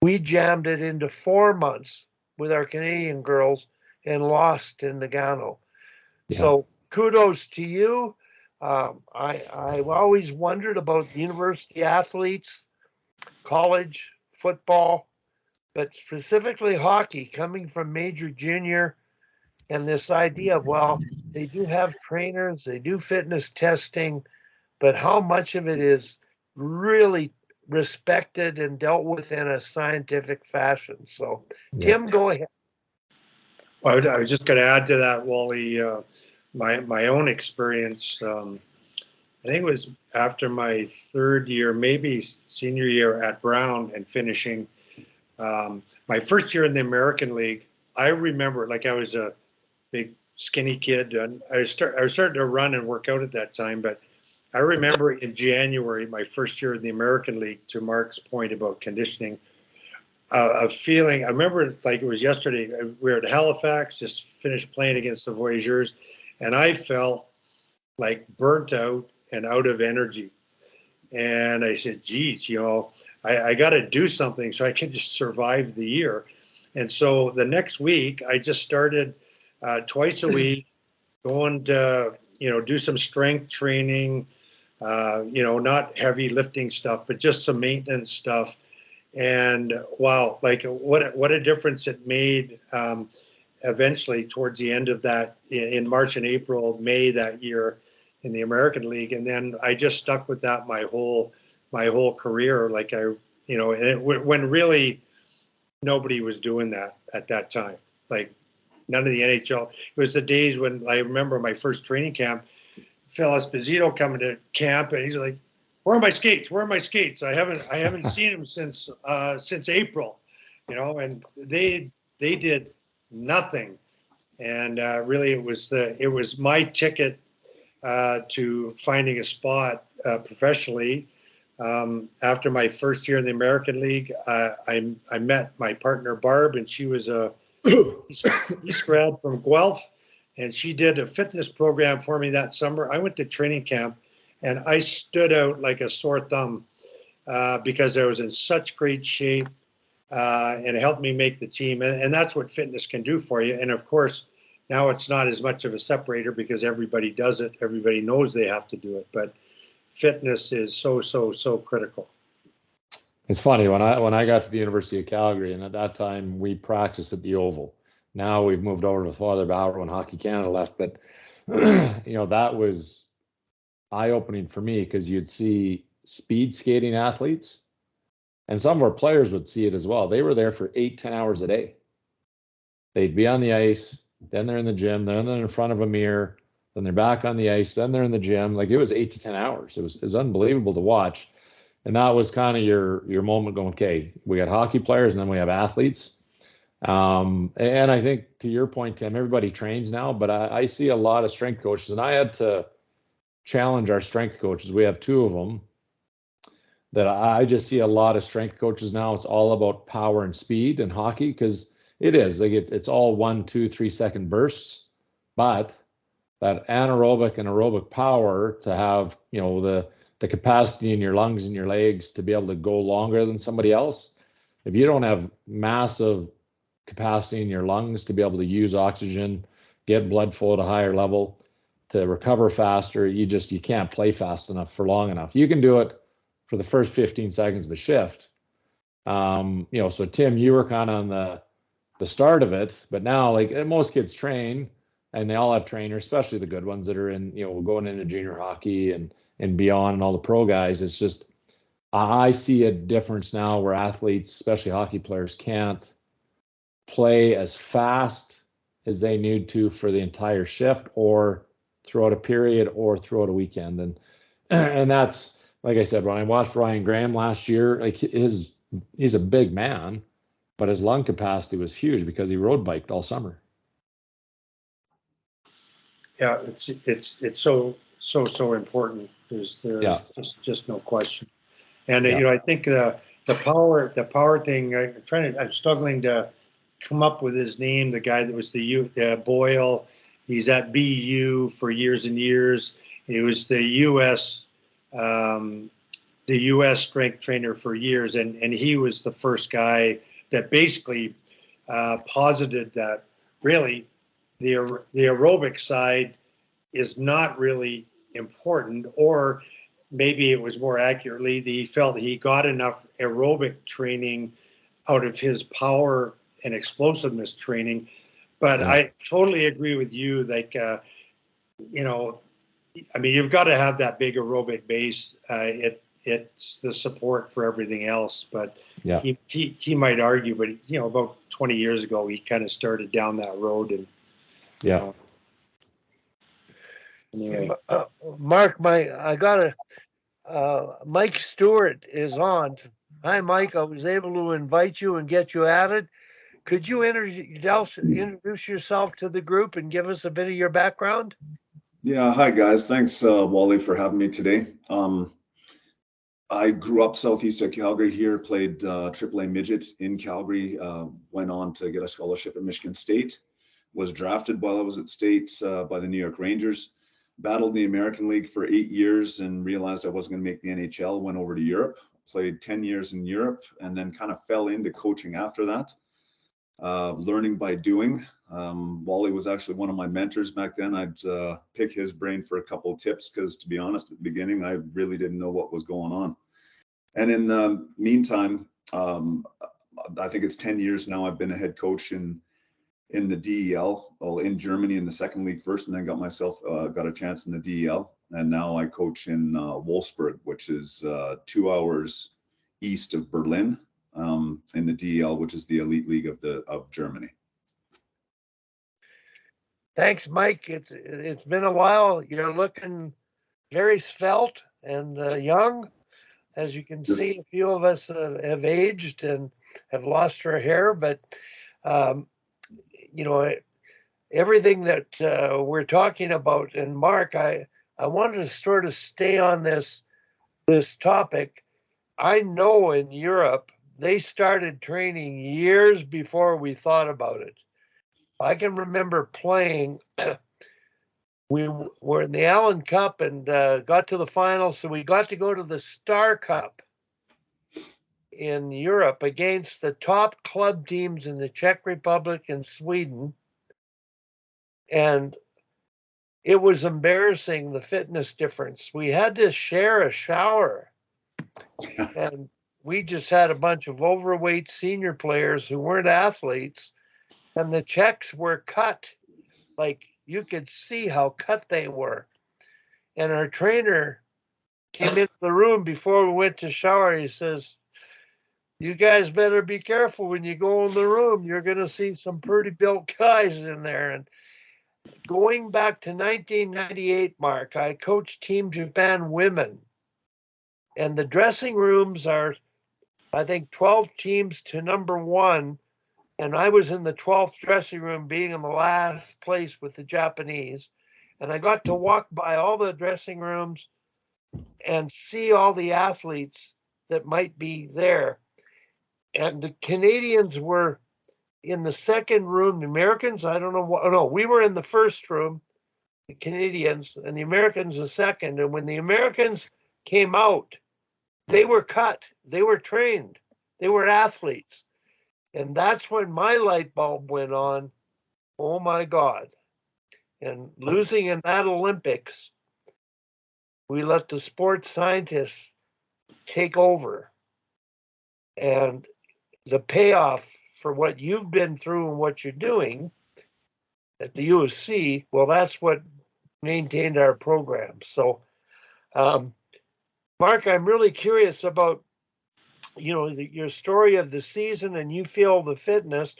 We jammed it into 4 months with our Canadian girls and lost in Nagano. Yeah. So kudos to you. I've always wondered about university athletes, college football, but specifically hockey, coming from major junior, and this idea of, well, they do have trainers, they do fitness testing, but how much of it is really respected and dealt with in a scientific fashion? So, Tim, go ahead. Well, I was just going to add to that, Wally. My own experience. I think it was after my third year, maybe senior year at Brown, and finishing my first year in the American League. I remember, like, I was a big skinny kid, and I was starting to run and work out at that time. But I remember in January, my first year in the American League, to Mark's point about conditioning, a feeling. I remember like it was yesterday. We were at Halifax, just finished playing against the Voyageurs, and I felt like burnt out and out of energy. And I said, geez, I got to do something so I can just survive the year. And so the next week, I just started twice a week, going to, do some strength training, not heavy lifting stuff, but just some maintenance stuff. And wow, like what a difference it made eventually towards the end of that, in March and April, May that year in the American League. And then I just stuck with that my whole career. Like when really nobody was doing that at that time, like none of the NHL. It was the days when I remember my first training camp, Phil Esposito coming to camp, and he's like, "Where are my skates? Where are my skates? I haven't seen them since April," and they did nothing. And really, it was my ticket to finding a spot professionally. After my first year in the American League, I met my partner Barb, and she was a East grad from Guelph, and she did a fitness program for me that summer. I went to training camp, and I stood out like a sore thumb because I was in such great shape, and it helped me make the team. And that's what fitness can do for you. And of course, now it's not as much of a separator because everybody does it. Everybody knows they have to do it. But fitness is so critical. It's funny, when I got to the University of Calgary, and at that time we practiced at the Oval. Now we've moved over to Father Bauer when Hockey Canada left, but that was eye-opening for me because you'd see speed skating athletes, and some of our players would see it as well. They were there for 8-10 hours a day. they'd be on the ice, then they're in the gym, then they're in front of a mirror, then they're back on the ice, then they're in the gym. Like, it was 8 to 10 hours. It was unbelievable to watch. And that was kind of your moment going, okay, we got hockey players and then we have athletes. And I think, to your point, Tim, everybody trains now, but I see a lot of strength coaches, and I had to challenge our strength coaches. We have 2 of them that I just see a lot of strength coaches now. It's all about power and speed in hockey, because it is like it's all 1, 2, 3 second bursts, but that anaerobic and aerobic power to have, the capacity in your lungs and your legs to be able to go longer than somebody else. If you don't have massive capacity in your lungs to be able to use oxygen, get blood flow at a higher level, to recover faster, you can't play fast enough for long enough. You can do it for the first 15 seconds of a shift. So Tim, you were kind of on the start of it, but now, like, most kids train, and they all have trainers, especially the good ones that are in, going into junior hockey and beyond, and all the pro guys. It's just, I see a difference now where athletes, especially hockey players, can't play as fast as they need to for the entire shift, or throughout a period, or throughout a weekend. And that's, like I said, when I watched Ryan Graham last year, like, he's a big man, but his lung capacity was huge because he road biked all summer. Yeah, it's so important. There's just no question. And I think the power thing. I'm struggling to come up with his name. The guy that was the Boyle. He's at BU for years and years. He was the U.S. Strength trainer for years, and he was the first guy that basically posited that really the aerobic side is not really important, or maybe it was more accurately, he felt he got enough aerobic training out of his power and explosiveness training. But I totally agree with you. Like, you've got to have that big aerobic base. It's the support for everything else. But he might argue, but about 20 years ago, he kind of started down that road. And anyway, Mark, Mike Stewart is on. Hi, Mike. I was able to invite you and get you added. Could you introduce yourself to the group and give us a bit of your background? Yeah, hi guys. Thanks, Wally, for having me today. I grew up southeast of Calgary here, played AAA midget in Calgary, went on to get a scholarship at Michigan State, was drafted while I was at State by the New York Rangers, battled in the American League for 8 years and realized I wasn't going to make the NHL, went over to Europe, played 10 years in Europe, and then kind of fell into coaching after that. Learning by doing. Wally was actually one of my mentors back then. I'd pick his brain for a couple of tips because, to be honest, at the beginning, I really didn't know what was going on. And in the meantime, I think it's 10 years now I've been a head coach in the DEL, in Germany in the second league first, and then got a chance in the DEL. And now I coach in Wolfsburg, which is 2 hours east of Berlin. In the DEL, which is the elite league of Germany. Thanks, Mike. It's been a while. You're looking very svelte and young. As you can see, a few of us have aged and have lost our hair, but everything that we're talking about. And Mark, I wanted to sort of stay on this topic. I know in Europe, they started training years before we thought about it. I can remember playing. We were in the Allen Cup and got to the finals, so we got to go to the Star Cup in Europe against the top club teams in the Czech Republic and Sweden. And it was embarrassing, the fitness difference. We had to share a shower. And we just had a bunch of overweight senior players who weren't athletes, and the Czechs were cut. Like, you could see how cut they were. And our trainer came into the room before we went to shower. He says, You guys better be careful when you go in the room. You're going to see some pretty built guys in there. And going back to 1998, Mark, I coached Team Japan women. And the dressing rooms are, I think, 12 teams to number 1. And I was in the 12th dressing room, being in the last place with the Japanese. And I got to walk by all the dressing rooms and see all the athletes that might be there. And the Canadians were in the second room. The Americans, I don't know what, no, we were in the first room, the Canadians, and the Americans the second. And when the Americans came out, they were cut, they were trained, they were athletes. And that's when my light bulb went on. Oh my God. And losing in that Olympics, we let the sports scientists take over. And the payoff for what you've been through and what you're doing at the USC, well, that's what maintained our program. So, Mark, I'm really curious about, your story of the season, and you feel the fitness.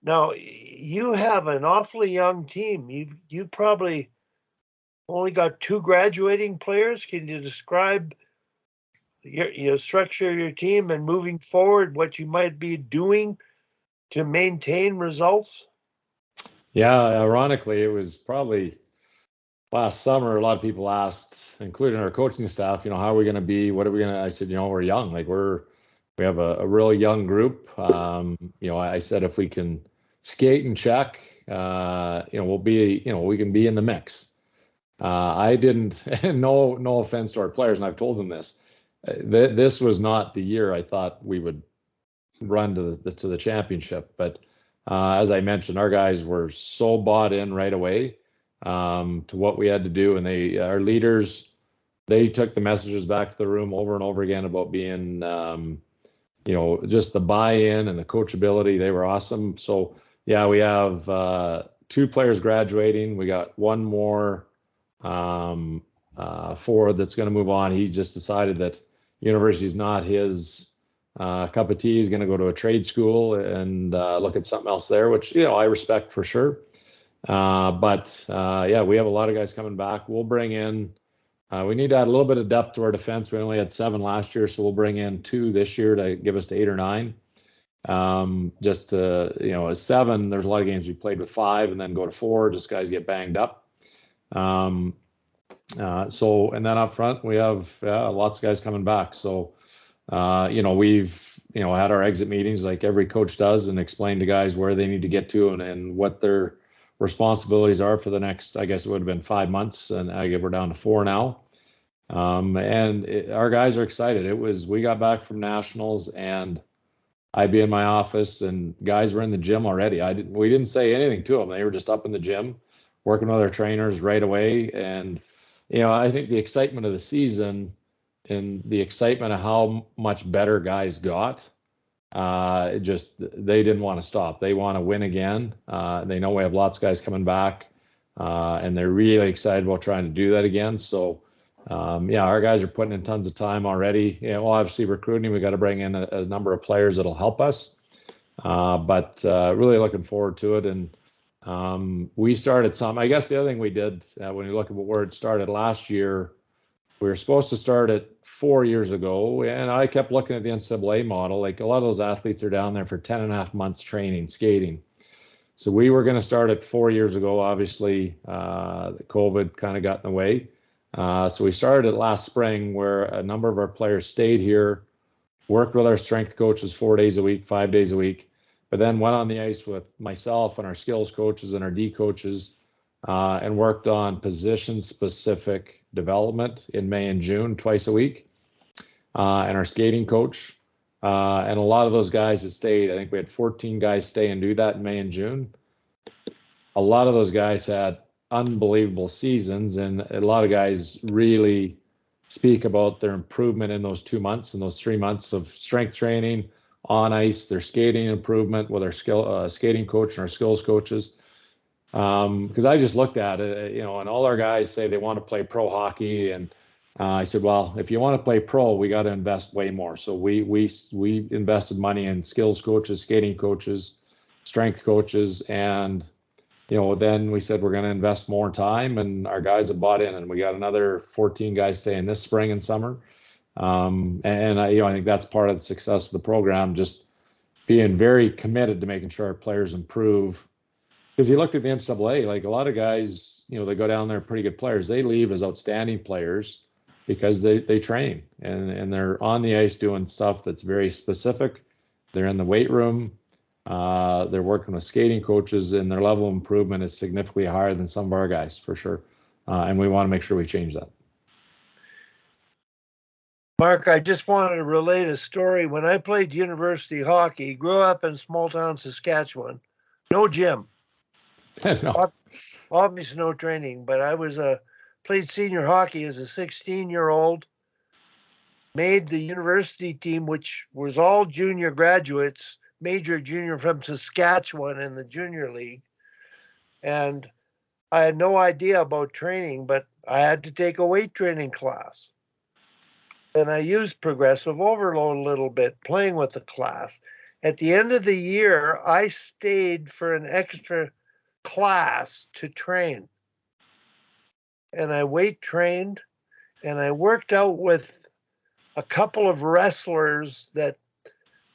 Now, you have an awfully young team. You've probably only got 2 graduating players. Can you describe your structure of your team and moving forward, what you might be doing to maintain results? Yeah, ironically, it was probably last summer. A lot of people asked, including our coaching staff, how are we going to be? What are we going to? I said, we're young. Like we have a real young group. I said if we can skate and check, we'll be, we can be in the mix. I didn't, and no offense to our players, and I've told them this. This was not the year I thought we would run to the championship. But as I mentioned, our guys were so bought in right away to what we had to do, and our leaders, they took the messages back to the room over and over again about being, just the buy-in and the coachability. They were awesome. So yeah, we have 2 players graduating. We got 1 more forward that's going to move on. He just decided that university is not his cup of tea. He's going to go to a trade school and look at something else there, which I respect for sure. But we have a lot of guys coming back. We'll bring in. We need to add a little bit of depth to our defense. We only had 7 last year, so we'll bring in 2 this year to give us to 8 or 9. Just to, 7, there's a lot of games we played with 5 and then go to 4. Just guys get banged up. And then up front we have lots of guys coming back. So we've had our exit meetings like every coach does and explain to guys where they need to get to and what their responsibilities are for the next, I guess it would have been 5 months, and we're down to 4 now. Our guys are excited. We got back from nationals and I'd be in my office and guys were in the gym already. We didn't say anything to them. They were just up in the gym working with our trainers right away. And, I think the excitement of the season and the excitement of how much better guys got, they didn't want to stop. They want to win again. They know we have lots of guys coming back, and they're really excited about trying to do that again. So, our guys are putting in tons of time already. Obviously recruiting, we got to bring in a number of players that'll help us, but really looking forward to it. And we started some. I guess the other thing we did when you look at where it started last year, we were supposed to start it 4 years ago, and I kept looking at the NCAA model. Like a lot of those athletes are down there for 10.5 months training, skating. So we were going to start it 4 years ago. Obviously, the COVID kind of got in the way. So we started it last spring, where a number of our players stayed here, worked with our strength coaches 4 days a week, 5 days a week, but then went on the ice with myself and our skills coaches and our D coaches, and worked on position-specific development in May and June, twice a week, and our skating coach. And a lot of those guys that stayed, I think we had 14 guys stay and do that in May and June. A lot of those guys had unbelievable seasons, and a lot of guys really speak about their improvement in those 2 months and those 3 months of strength training on ice, their skating improvement with our skating coach and our skills coaches. Because I just looked at it, and all our guys say they want to play pro hockey, and I said, well, if you want to play pro, we got to invest way more. So we invested money in skills coaches, skating coaches, strength coaches, and then we said we're going to invest more time, and our guys have bought in, and we got another 14 guys staying this spring and summer. And I think that's part of the success of the program, just being very committed to making sure our players improve. Because you look at the NCAA, like a lot of guys, they go down there pretty good players. They leave as outstanding players because they train and they're on the ice doing stuff that's very specific. They're in the weight room. They're working with skating coaches, and their level of improvement is significantly higher than some of our guys, for sure. And we want to make sure we change that. Mark, I just wanted to relate a story. When I played university hockey, grew up in small town Saskatchewan, no gym. No. Obviously no training, but I played senior hockey as a 16-year-old, made the university team, which was all junior graduates, major junior from Saskatchewan in the junior league. And I had no idea about training, but I had to take a weight training class. And I used progressive overload a little bit, playing with the class. At the end of the year, I stayed for an extra class to train. And I weight trained, and I worked out with a couple of wrestlers that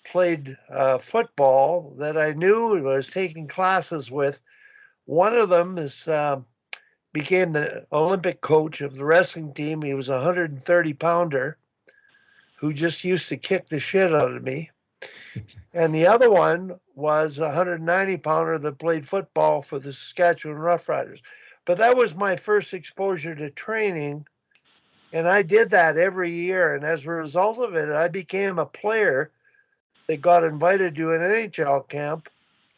played football that I knew and was taking classes with. One of them became the Olympic coach of the wrestling team. He was a 130-pounder who just used to kick the shit out of me. And the other one was a 190-pounder that played football for the Saskatchewan Roughriders. But that was my first exposure to training, and I did that every year. And as a result of it, I became a player that got invited to an NHL camp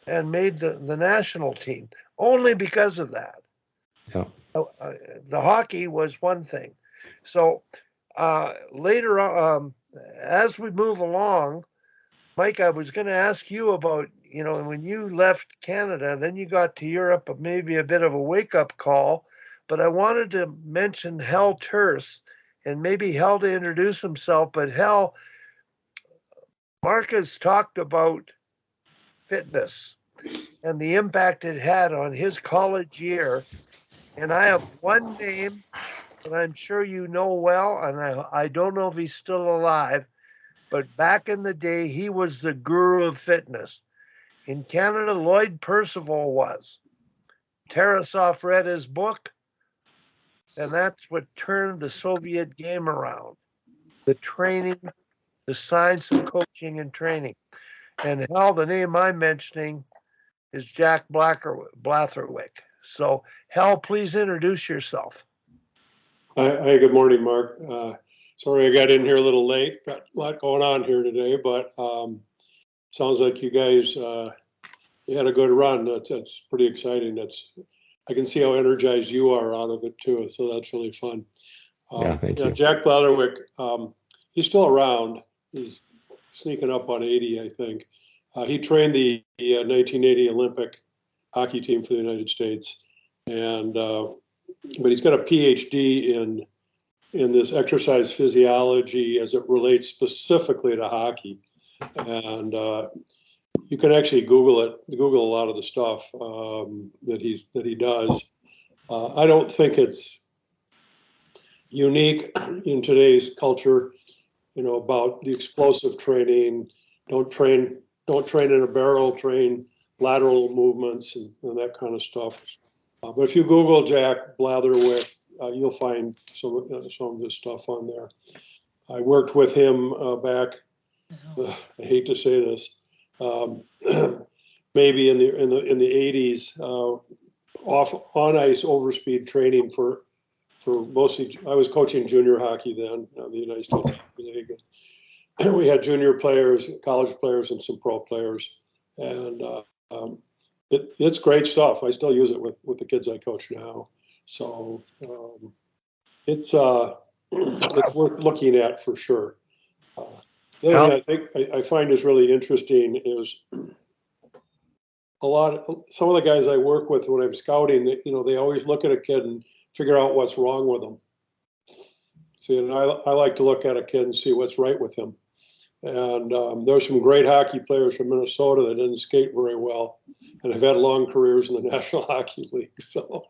and made the national team, only because of that. Yeah. The hockey was one thing. So later on, as we move along, Mike, I was going to ask you about, when you left Canada, then you got to Europe, maybe a bit of a wake-up call, but I wanted to mention Howell Terse, and maybe Howell to introduce himself. But Howell, Mark has talked about fitness and the impact it had on his college year, and I have one name that I'm sure you know well, and I don't know if he's still alive, but back in the day, he was the guru of fitness. In Canada, Lloyd Percival was. Tarasov read his book, and that's what turned the Soviet game around. The training, the science of coaching and training. And Hal, the name I'm mentioning is Jack Blatherwick. So, Hal, please introduce yourself. Hi, good morning, Mark. Sorry I got in here a little late. Got a lot going on here today, but sounds like you guys you had a good run. That's pretty exciting. I can see how energized you are out of it too. So that's really fun. Yeah, thank you. Jack Blatherwick, he's still around. He's sneaking up on 80, I think. He trained the 1980 Olympic hockey team for the United States, and but he's got a PhD in this exercise physiology as it relates specifically to hockey. And you can actually Google a lot of the stuff that he does. I don't think it's unique in today's culture, about the explosive training. Don't train in a barrel, train lateral movements and that kind of stuff. But if you Google Jack Blatherwick, you'll find some of this stuff on there. I worked with him back. I hate to say this, maybe in the 80s, on ice overspeed training for mostly. I was coaching junior hockey then, the United States League. We had junior players, college players, and some pro players, and it's great stuff. I still use it with the kids I coach now. So it's worth looking at for sure. The other thing I find is really interesting is some of the guys I work with when I'm scouting, they always look at a kid and figure out what's wrong with them. See, and I like to look at a kid and see what's right with him. And there's some great hockey players from Minnesota that didn't skate very well and have had long careers in the National Hockey League. So,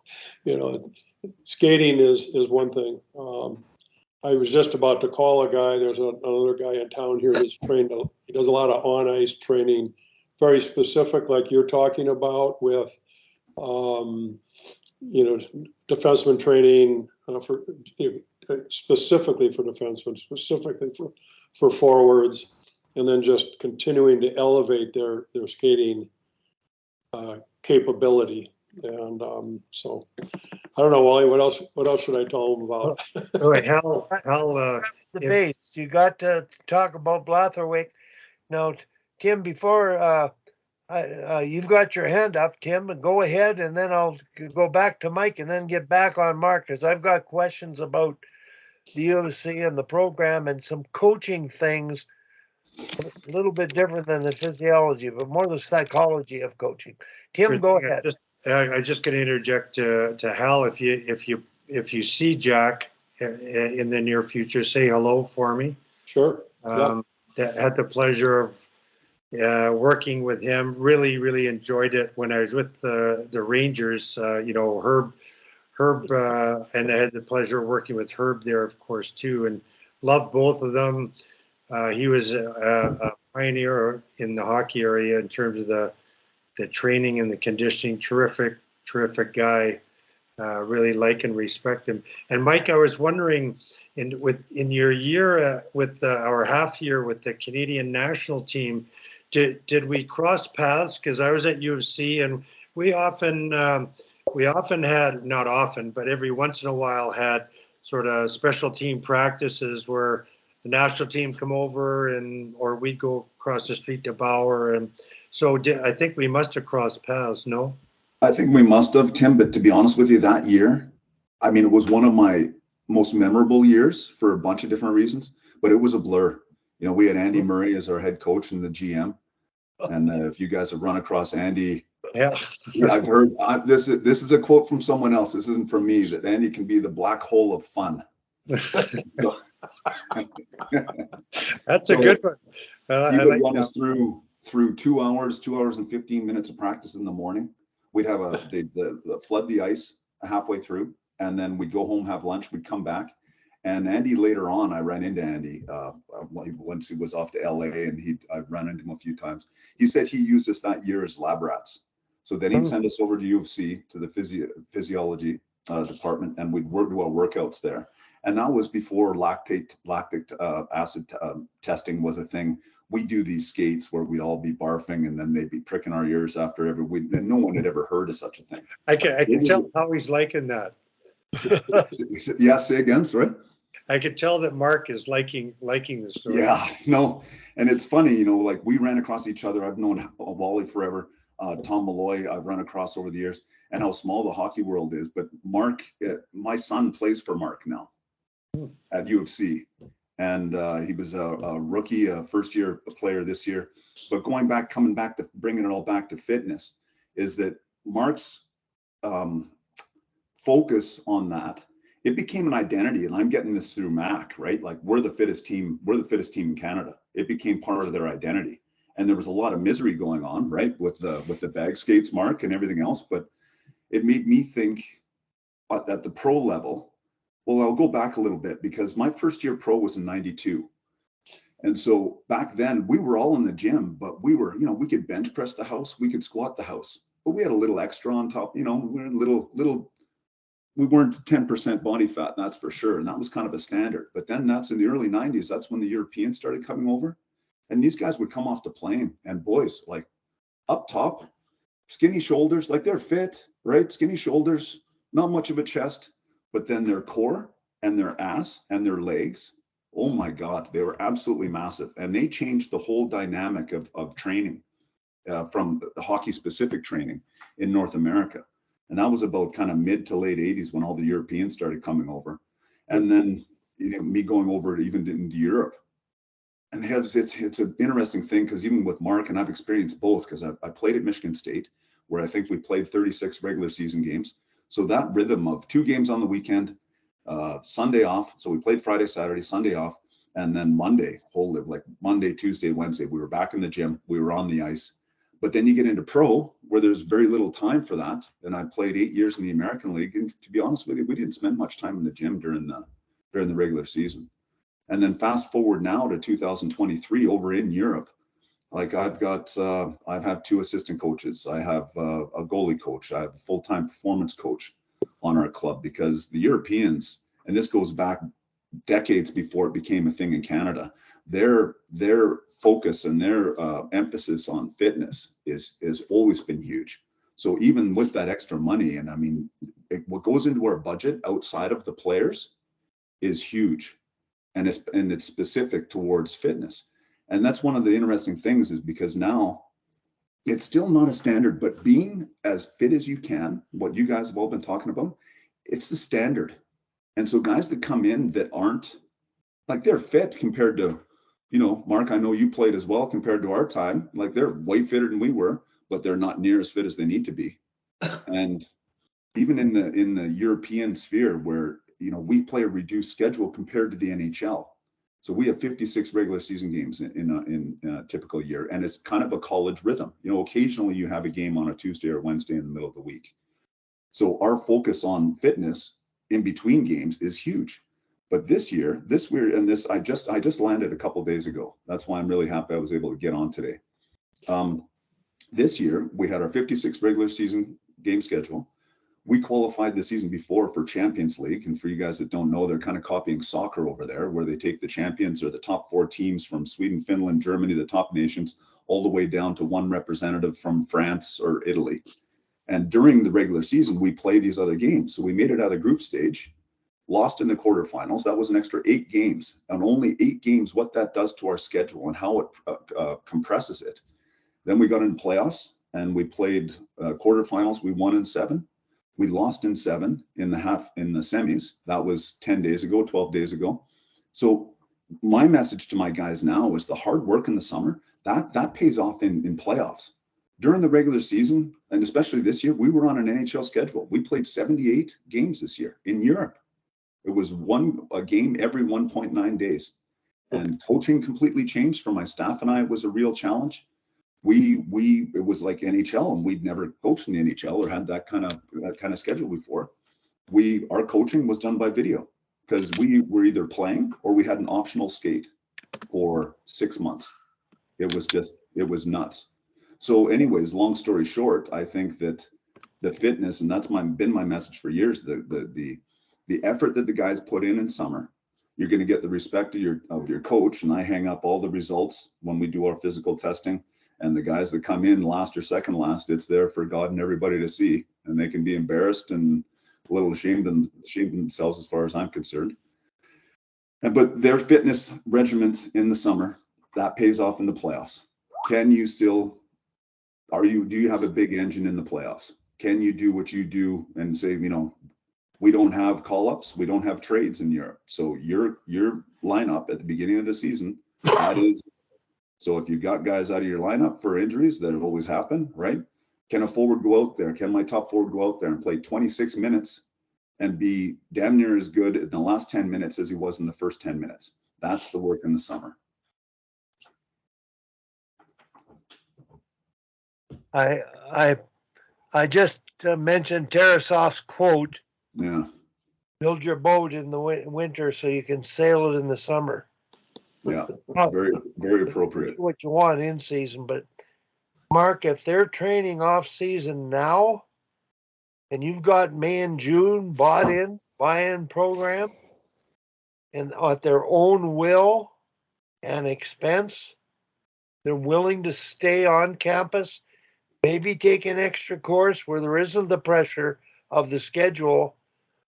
skating is one thing. I was just about to call a guy. There's another guy in town here that's trained. He does a lot of on-ice training, very specific, like you're talking about with, defenseman training specifically for defensemen, specifically for forwards, and then just continuing to elevate their skating capability. And so I don't know, Wally, what else should I tell them about? Oh, Hal, The base. You got to talk about Blatherwick. Now, Tim, before you've got your hand up, Tim, and go ahead, and then I'll go back to Mike and then get back on Mark, because I've got questions about the U of C and the program and some coaching things, a little bit different than the physiology, but more the psychology of coaching. Tim, go ahead. I'm just going to interject to Hal. If you see Jack in the near future, say hello for me. Sure. Had the pleasure of working with him. Really enjoyed it when I was with the Rangers. Herb, and I had the pleasure of working with Herb there, of course, too, and loved both of them. He was a pioneer in the hockey area in terms of the training and the conditioning. Terrific guy. Really like and respect him. And Mike, I was wondering, in your year with our half year with the Canadian national team, did we cross paths? Because I was at U of C, and we often had, not often, but every once in a while had sort of special team practices where the national team come over or we'd go across the street to Bauer. And so I think we must have crossed paths, no? I think we must have, Tim, but to be honest with you, that year, I mean, it was one of my most memorable years for a bunch of different reasons, but it was a blur. We had Andy Murray as our head coach and the GM. And if you guys have run across Andy, yeah, I've heard this is a quote from someone else. This isn't from me, that Andy can be the black hole of fun. That's a good one. He would run us through 2 hours and 15 minutes of practice in the morning. We'd have the flood the ice halfway through, and then we'd go home, have lunch, we'd come back. And Andy, later on, I ran into Andy once he was off to LA, and I ran into him a few times. He said he used us that year as lab rats. So then he'd send us over to U of C to the physiology department, and we'd do our workouts there. And that was before lactic acid testing was a thing. We do these skates where we'd all be barfing, and then they'd be pricking our ears after and no one had ever heard of such a thing. I can tell how he's liking that. Yeah, say again, sorry. I could tell that Mark is liking the story. Yeah, no, and it's funny, like we ran across each other. I've known Wally forever. Tom Malloy, I've run across over the years, and how small the hockey world is. But Mark, my son plays for Mark now at U of C, and he was a rookie, first-year player this year. But coming back to bringing it all back to fitness, is that Mark's focus on that, it became an identity. And I'm getting this through Mac, right? Like we're the fittest team in Canada. It became part of their identity. And there was a lot of misery going on, right, with the bag skates, Mark, and everything else. But it made me think at the pro level. Well, I'll go back a little bit, because my first year pro was in '92. And so back then we were all in the gym, but we were, we could bench press the house, we could squat the house, but we had a little extra on top, we were we weren't 10% body fat, that's for sure. And that was kind of a standard. But then that's in the early 90s, that's when the Europeans started coming over. And these guys would come off the plane, and boys, like up top, skinny shoulders, like they're fit, right? Skinny shoulders, not much of a chest, but then their core and their ass and their legs, oh my God, they were absolutely massive. And they changed the whole dynamic of training from the hockey specific training in North America. And that was about kind of mid to late 80s when all the Europeans started coming over. And then me going over even into Europe. And it's an interesting thing, because even with Mark, and I've experienced both, because I played at Michigan State, where I think we played 36 regular season games. So that rhythm of 2 games on the weekend, Sunday off. So we played Friday, Saturday, Sunday off. And then Monday, like Monday, Tuesday, Wednesday, we were back in the gym. We were on the ice. But then you get into pro where there's very little time for that. And I played 8 years in the American League. And to be honest with you, we didn't spend much time in the gym during the regular season. And then fast forward now to 2023 over in Europe. Like I've had 2 assistant coaches. I have a goalie coach. I have a full-time performance coach on our club, because the Europeans, and this goes back decades before it became a thing in Canada, their focus and their emphasis on fitness is always been huge. So even with that extra money, and I mean, what goes into our budget outside of the players is huge. And it's specific towards fitness. And that's one of the interesting things, is because now it's still not a standard, but being as fit as you can, what you guys have all been talking about, it's the standard. And so guys that come in that aren't, like, they're fit compared to, you know, Mark, I know you played as well, compared to our time, like they're way fitter than we were, but they're not near as fit as they need to be. And even in the European sphere, where, you know, we play a reduced schedule compared to the NHL. So we have 56 regular season games in a typical year, and it's kind of a college rhythm. You know, occasionally you have a game on a Tuesday or Wednesday in the middle of the week. So our focus on fitness in between games is huge. But this year, I just landed a couple of days ago. That's why I'm really happy I was able to get on today. This year, we had our 56 regular season game schedule. We qualified the season before for Champions League. And for you guys that don't know, they're kind of copying soccer over there, where they take the champions or the top 4 teams from Sweden, Finland, Germany, the top nations, all the way down to 1 representative from France or Italy. And during the regular season, we play these other games. So we made it out of group stage, lost in the quarterfinals. That was an extra 8 games, and only 8 games, what that does to our schedule and how it compresses it. Then we got into playoffs, and we played quarterfinals. We won in 7. We lost in 7 in the semis. That was 10 days ago, 12 days ago. So my message to my guys now is the hard work in the summer, that pays off in playoffs. During the regular season, and especially this year, we were on an NHL schedule. We played 78 games this year in Europe. It was a game every 1.9 days. And coaching completely changed for my staff and I. It was a real challenge. It was like NHL, and we'd never coached in the NHL or had that kind of schedule before. Our coaching was done by video, because we were either playing or we had an optional skate for 6 months. It was nuts. So anyways, long story short, I think that the fitness, and that's been my message for years, the effort that the guys put in summer, you're going to get the respect of your coach. And I hang up all the results when we do our physical testing. And the guys that come in last or second last, it's there for God and everybody to see. And they can be embarrassed and a little ashamed themselves, as far as I'm concerned. But their fitness regiment in the summer, that pays off in the playoffs. Do you have a big engine in the playoffs? Can you do what you do and say, you know, we don't have call-ups, we don't have trades in Europe. So your lineup at the beginning of the season, that is. So if you've got guys out of your lineup for injuries that have always happened, right? Can a forward go out there? Can my top forward go out there and play 26 minutes and be damn near as good in the last 10 minutes as he was in the first 10 minutes? That's the work in the summer. I just mentioned Tarasov's quote. Yeah. Build your boat in the winter so you can sail it in the summer. Yeah, very, very appropriate. What you want in season, but Mark, if they're training off season now, and you've got May and June buy-in program, and at their own will and expense, they're willing to stay on campus, maybe take an extra course where there isn't the pressure of the schedule,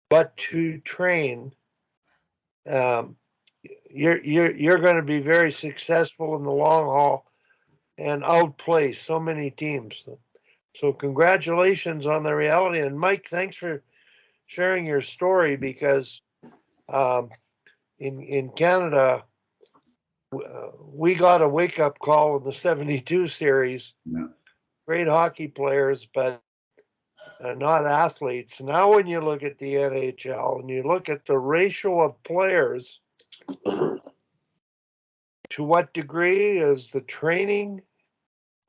but to train. You're going to be very successful in the long haul and outplay so many teams. So congratulations on the reality. And Mike, thanks for sharing your story, because in Canada, we got a wake-up call in the 72 series. Yeah. Great hockey players, but not athletes. Now, when you look at the NHL and you look at the ratio of players, to what degree is the training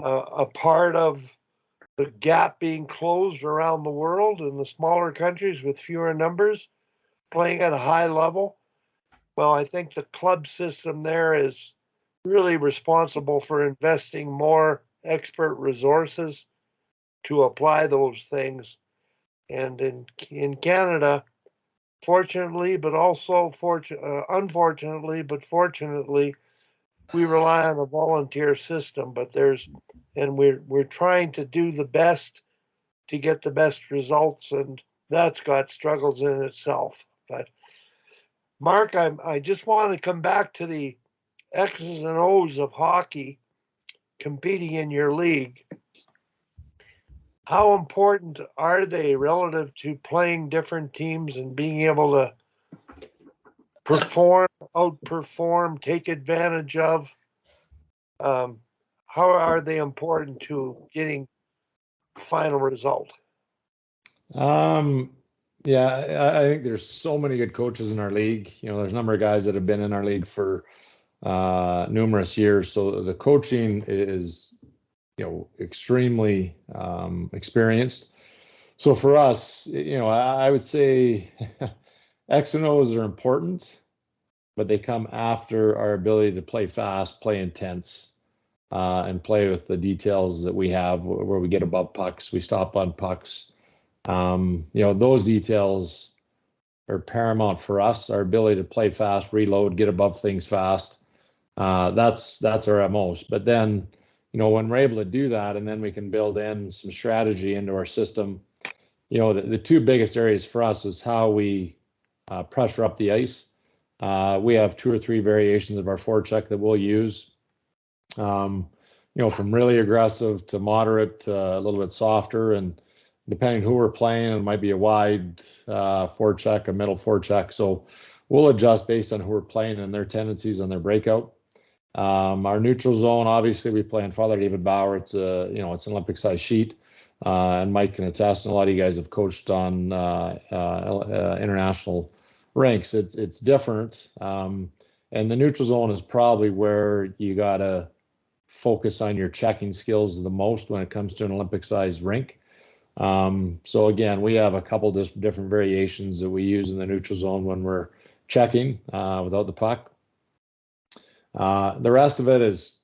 a part of the gap being closed around the world in the smaller countries with fewer numbers playing at a high level? Well, I think the club system there is really responsible for investing more expert resources to apply those things. And in Canada, fortunately, but also unfortunately, but fortunately, we rely on a volunteer system. But we're trying to do the best to get the best results, and that's got struggles in itself. But Mark, I just want to come back to the X's and O's of hockey competing in your league. How important are they relative to playing different teams and being able to perform, outperform, take advantage of? How are they important to getting final result? Yeah, I think there's so many good coaches in our league. There's a number of guys that have been in our league for numerous years. So the coaching is, extremely experienced. So for us, I would say X and O's are important, but they come after our ability to play fast, play intense, and play with the details that we have where we get above pucks, we stop on pucks. Those details are paramount for us. Our ability to play fast, reload, get above things fast. That's our most. But then, when we're able to do that, and then we can build in some strategy into our system. The two biggest areas for us is how we pressure up the ice. We have 2 or 3 variations of our forecheck that we'll use. From really aggressive to moderate to a little bit softer, and depending who we're playing, it might be a wide forecheck, a middle forecheck. So we'll adjust based on who we're playing and their tendencies on their breakout. Our neutral zone, obviously, we play in Father David Bauer. It's an Olympic size sheet, and Mike can attest. And a lot of you guys have coached on international ranks. It's different, and the neutral zone is probably where you gotta focus on your checking skills the most when it comes to an Olympic sized rink. So again, we have a couple different variations that we use in the neutral zone when we're checking without the puck. The rest of it is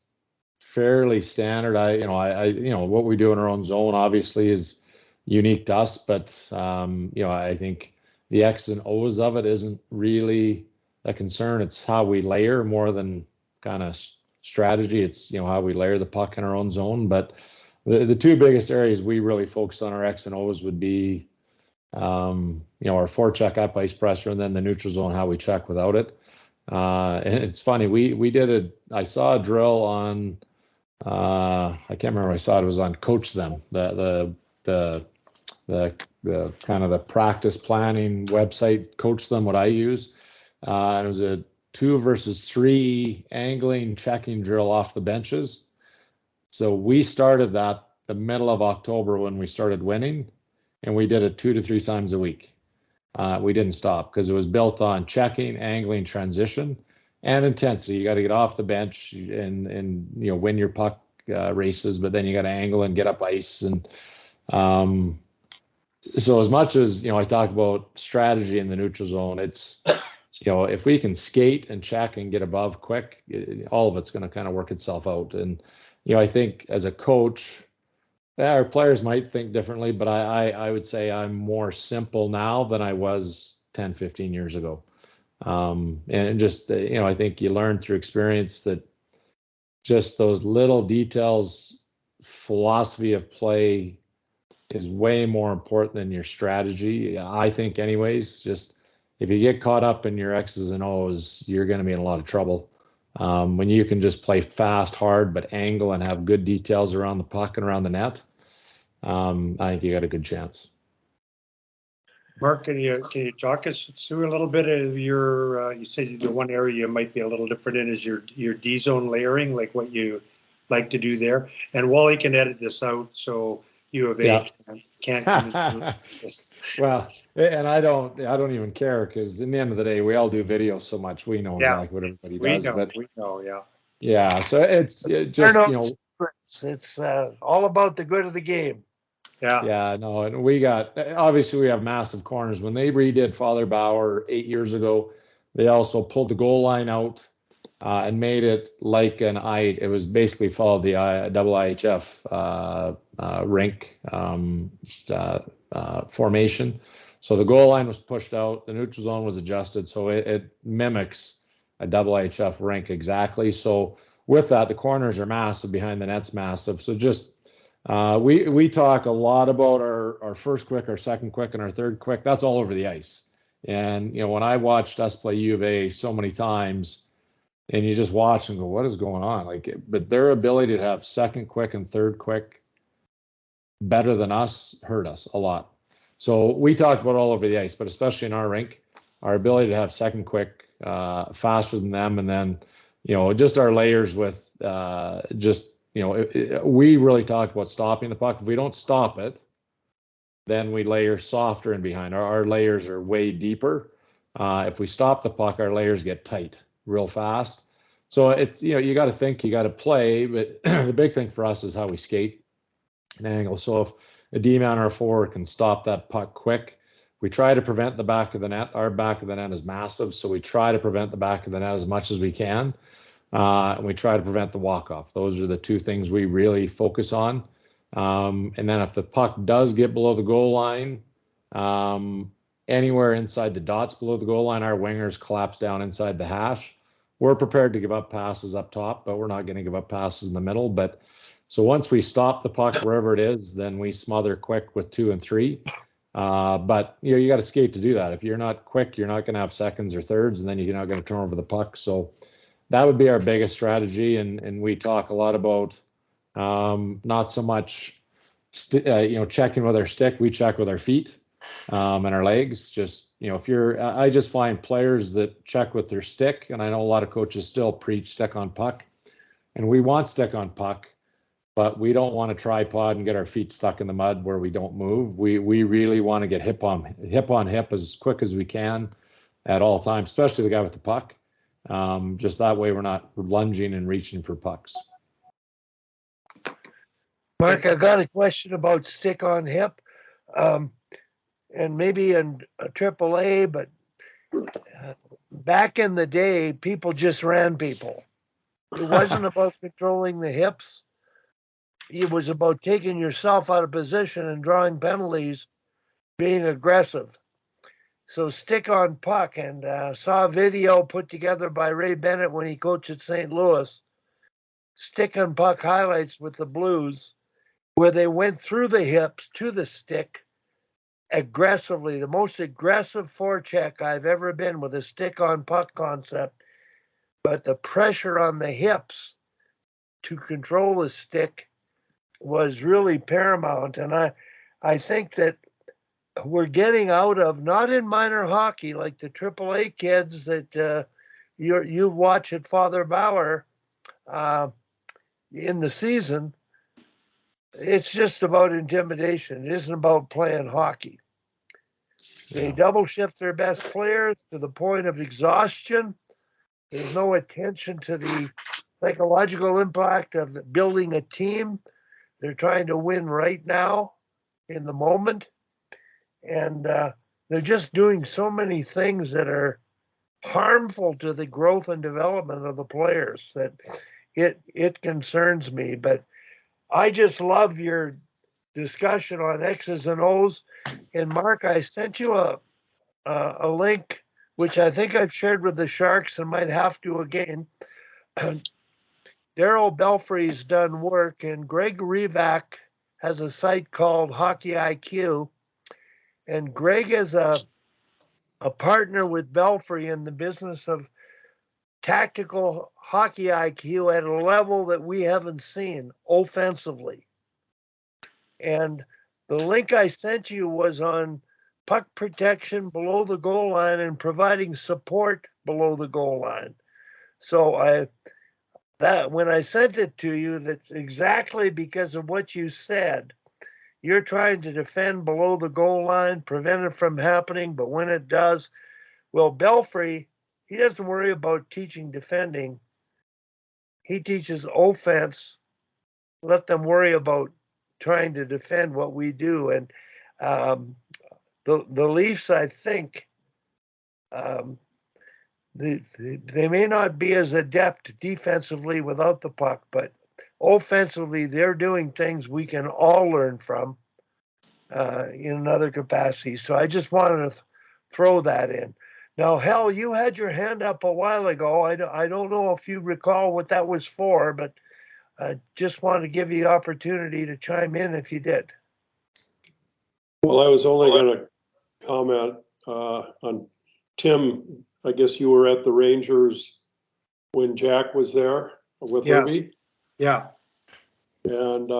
fairly standard. What we do in our own zone obviously is unique to us, but I think the X's and O's of it isn't really a concern. It's how we layer more than kind of strategy. It's how we layer the puck in our own zone. But the two biggest areas we really focus on our X and O's would be our forecheck up ice pressure, and then the neutral zone, how we check without it. And it's funny, I saw a drill on I can't remember, I saw it was on Coach Them, the kind of the practice planning website, Coach Them, what I use. And it was a 2 versus 3 angling checking drill off the benches. So we started that the middle of October when we started winning, and we did it 2 to 3 times a week. We didn't stop because it was built on checking, angling, transition, and intensity. You got to get off the bench and win your puck races, but then you got to angle and get up ice. And so as much as I talk about strategy in the neutral zone, it's if we can skate and check and get above quick, all of it's going to kind of work itself out. And I think as a coach, our players might think differently, but I would say I'm more simple now than I was 10, 15 years ago. And just, I think you learn through experience that just those little details, philosophy of play is way more important than your strategy. I think anyways, just if you get caught up in your X's and O's, you're going to be in a lot of trouble. When you can just play fast, hard, but angle and have good details around the puck and around the net, I think you got a good chance. Mark, can you talk us through a little bit of your? You said the one area you might be a little different in is your D zone layering, like what you like to do there. And Wally can edit this out, so U of A Yeah. can't come in. Well, and I don't even care because in the end of the day, we all do video so much. We know Yeah. exactly what everybody We does. know, But yeah. yeah, so it's They're just, no secrets. It's all about the good of the game. Yeah. yeah, no, and we got, obviously we have massive corners. When they redid Father Bauer 8 years ago, they also pulled the goal line out and made it like it was basically followed the double IHF rink formation. So the goal line was pushed out, the neutral zone was adjusted, so it mimics a double IHF rink exactly. So with that, the corners are massive, behind the net's massive. So just we talk a lot about our first quick, our second quick, and our third quick. That's all over the ice. And when I watched us play U of A so many times, and you just watch and go, what is going on? But their ability to have second quick and third quick better than us hurt us a lot. So we talk about all over the ice, but especially in our rink, our ability to have second quick faster than them, and then just our layers with we really talk about stopping the puck. If we don't stop it, then we layer softer in behind. Our layers are way deeper. If we stop the puck, our layers get tight real fast. So it's you got to think, you got to play, but the big thing for us is how we skate and angle. So if a D-man or a forward can stop that puck quick, we try to prevent the back of the net. Our back of the net is massive, so we try to prevent the back of the net as much as we can. And we try to prevent the walk-off. Those are the two things we really focus on. And then if the puck does get below the goal line, anywhere inside the dots below the goal line, our wingers collapse down inside the hash. We're prepared to give up passes up top, but we're not going to give up passes in the middle. But so once we stop the puck wherever it is, then we smother quick with 2 and 3. But you got to skate to do that. If you're not quick, you're not going to have seconds or thirds, and then you're not going to turn over the puck. So that would be our biggest strategy. And we talk a lot about not so much checking with our stick. We check with our feet and our legs. Just I just find players that check with their stick, and I know a lot of coaches still preach stick on puck, and we want stick on puck, but we don't want to tripod and get our feet stuck in the mud where we don't move. We really want to get hip on hip as quick as we can at all times, especially the guy with the puck. Just that way we're not lunging and reaching for pucks. Mark, I got a question about stick on hip, and maybe in AAA, but back in the day, people just ran people. It wasn't about controlling the hips. It was about taking yourself out of position and drawing penalties, being aggressive. So stick on puck, and saw a video put together by Ray Bennett when he coached at St. Louis, stick on puck highlights with the Blues, where they went through the hips to the stick aggressively, the most aggressive forecheck I've ever been with a stick on puck concept. But the pressure on the hips to control the stick was really paramount. And I think that we're getting out of, not in minor hockey like the AAA kids that you watch at Father Bauer in the season. It's just about intimidation. It isn't about playing hockey. They double shift their best players to the point of exhaustion. There's no attention to the psychological impact of building a team. They're trying to win right now in the moment. And they're just doing so many things that are harmful to the growth and development of the players that it concerns me. But I just love your discussion on X's and O's. And Mark, I sent you a link, which I think I've shared with the Sharks and might have to again. Daryl Belfry's done work, and Greg Revak has a site called Hockey IQ. And Greg is a partner with Belfry in the business of tactical hockey IQ at a level that we haven't seen offensively. And the link I sent you was on puck protection below the goal line and providing support below the goal line. So when I sent it to you, that's exactly because of what you said. you're trying to defend below the goal line, prevent it from happening, but when it does, well, Belfry, he doesn't worry about teaching defending. He teaches offense. Let them worry about trying to defend what we do. And the Leafs, I think, they may not be as adept defensively without the puck, but offensively, they're doing things we can all learn from in another capacity. So I just wanted to throw that in. Now, Hal, you had your hand up a while ago. I don't know if you recall what that was for, but I just wanted to give you the opportunity to chime in if you did. Well, I was only going to comment on Tim. I guess you were at the Rangers when Jack was there with Herbie. Yeah. And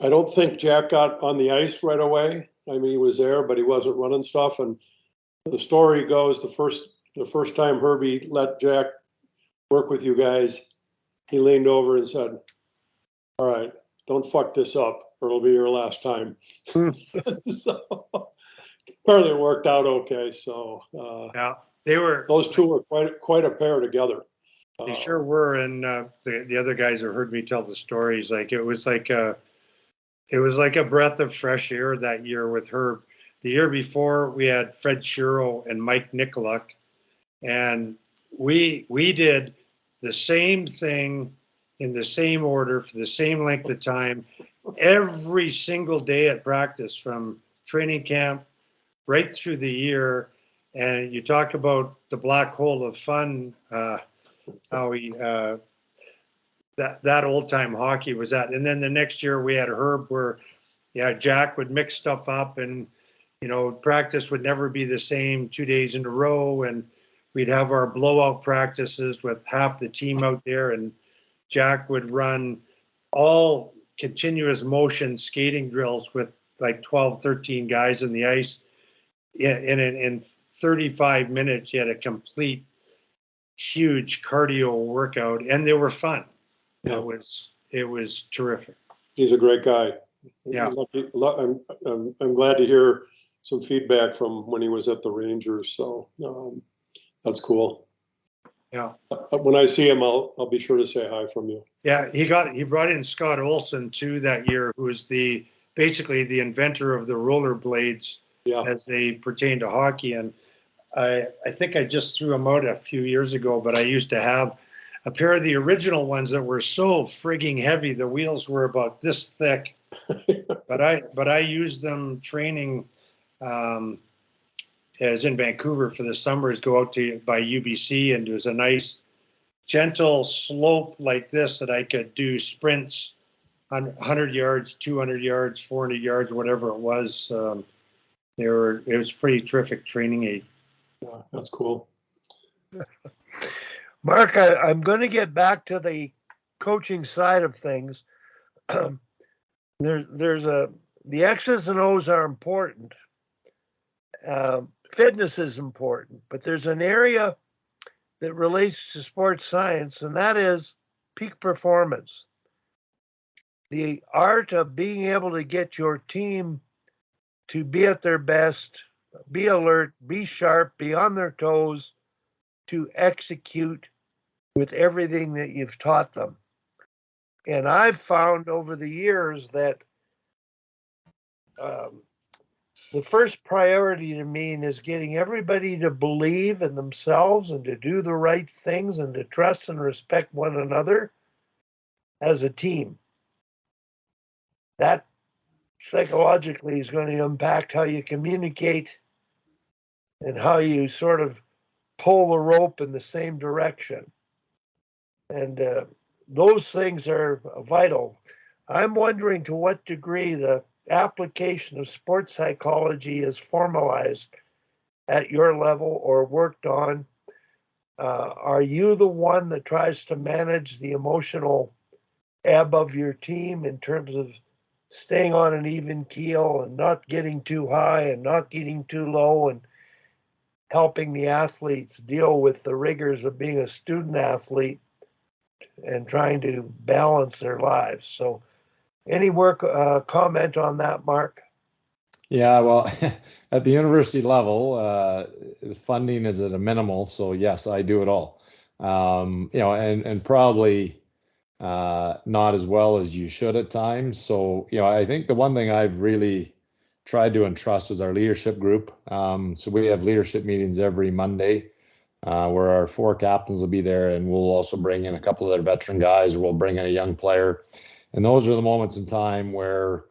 I don't think Jack got on the ice right away. I mean, he was there, but he wasn't running stuff. And the story goes, the first time Herbie let Jack work with you guys, he leaned over and said, "All right, don't fuck this up or it'll be your last time." So apparently it worked out okay. So Yeah, those two were quite a pair together. They sure were. And the other guys have heard me tell the stories. Like it was like a breath of fresh air that year with Herb. The year before we had Fred Shiro and Mike Nicoluk, and we did the same thing in the same order for the same length of time every single day at practice, from training camp right through the year. And you talk about the black hole of fun, how we that old time hockey was at. And then the next year we had Herb, where Jack would mix stuff up, and practice would never be the same 2 days in a row, and we'd have our blowout practices with half the team out there, and Jack would run all continuous motion skating drills with like 12, 13 guys in the ice. In 35 minutes, you had a complete, huge cardio workout, and they were fun. Yeah. It was terrific. He's a great guy. Yeah. I'm glad to hear some feedback from when he was at the Rangers. So that's cool. Yeah. When I see him, I'll be sure to say hi from you. Yeah, he brought in Scott Olson too that year, who was basically the inventor of the rollerblades as they pertain to hockey. And I think I just threw them out a few years ago, but I used to have a pair of the original ones that were so frigging heavy. The wheels were about this thick, but I used them training as in Vancouver for the summers, go out by UBC, and there's a nice gentle slope like this that I could do sprints on 100 yards, 200 yards, 400 yards, whatever it was. It was pretty terrific training aid. Yeah, that's cool. Mark, I'm going to get back to the coaching side of things. The X's and O's are important. Fitness is important, but there's an area that relates to sports science, and that is peak performance. The art of being able to get your team to be at their best, be alert, be sharp, be on their toes, to execute with everything that you've taught them. And I've found over the years that the first priority to me is getting everybody to believe in themselves and to do the right things and to trust and respect one another as a team. That psychologically is going to impact how you communicate and how you sort of pull the rope in the same direction. And those things are vital. I'm wondering to what degree the application of sports psychology is formalized at your level or worked on. Are you the one that tries to manage the emotional ebb of your team in terms of staying on an even keel and not getting too high and not getting too low, and helping the athletes deal with the rigors of being a student athlete and trying to balance their lives? So Any comment on that, Mark? Yeah, well, at the university level, the funding is at a minimal, so yes, I do it all. And probably not as well as you should at times. So, I think the one thing I've really tried to entrust is our leadership group. So we have leadership meetings every Monday, where our 4 captains will be there, and we'll also bring in a couple of other veteran guys, or we'll bring in a young player. And those are the moments in time where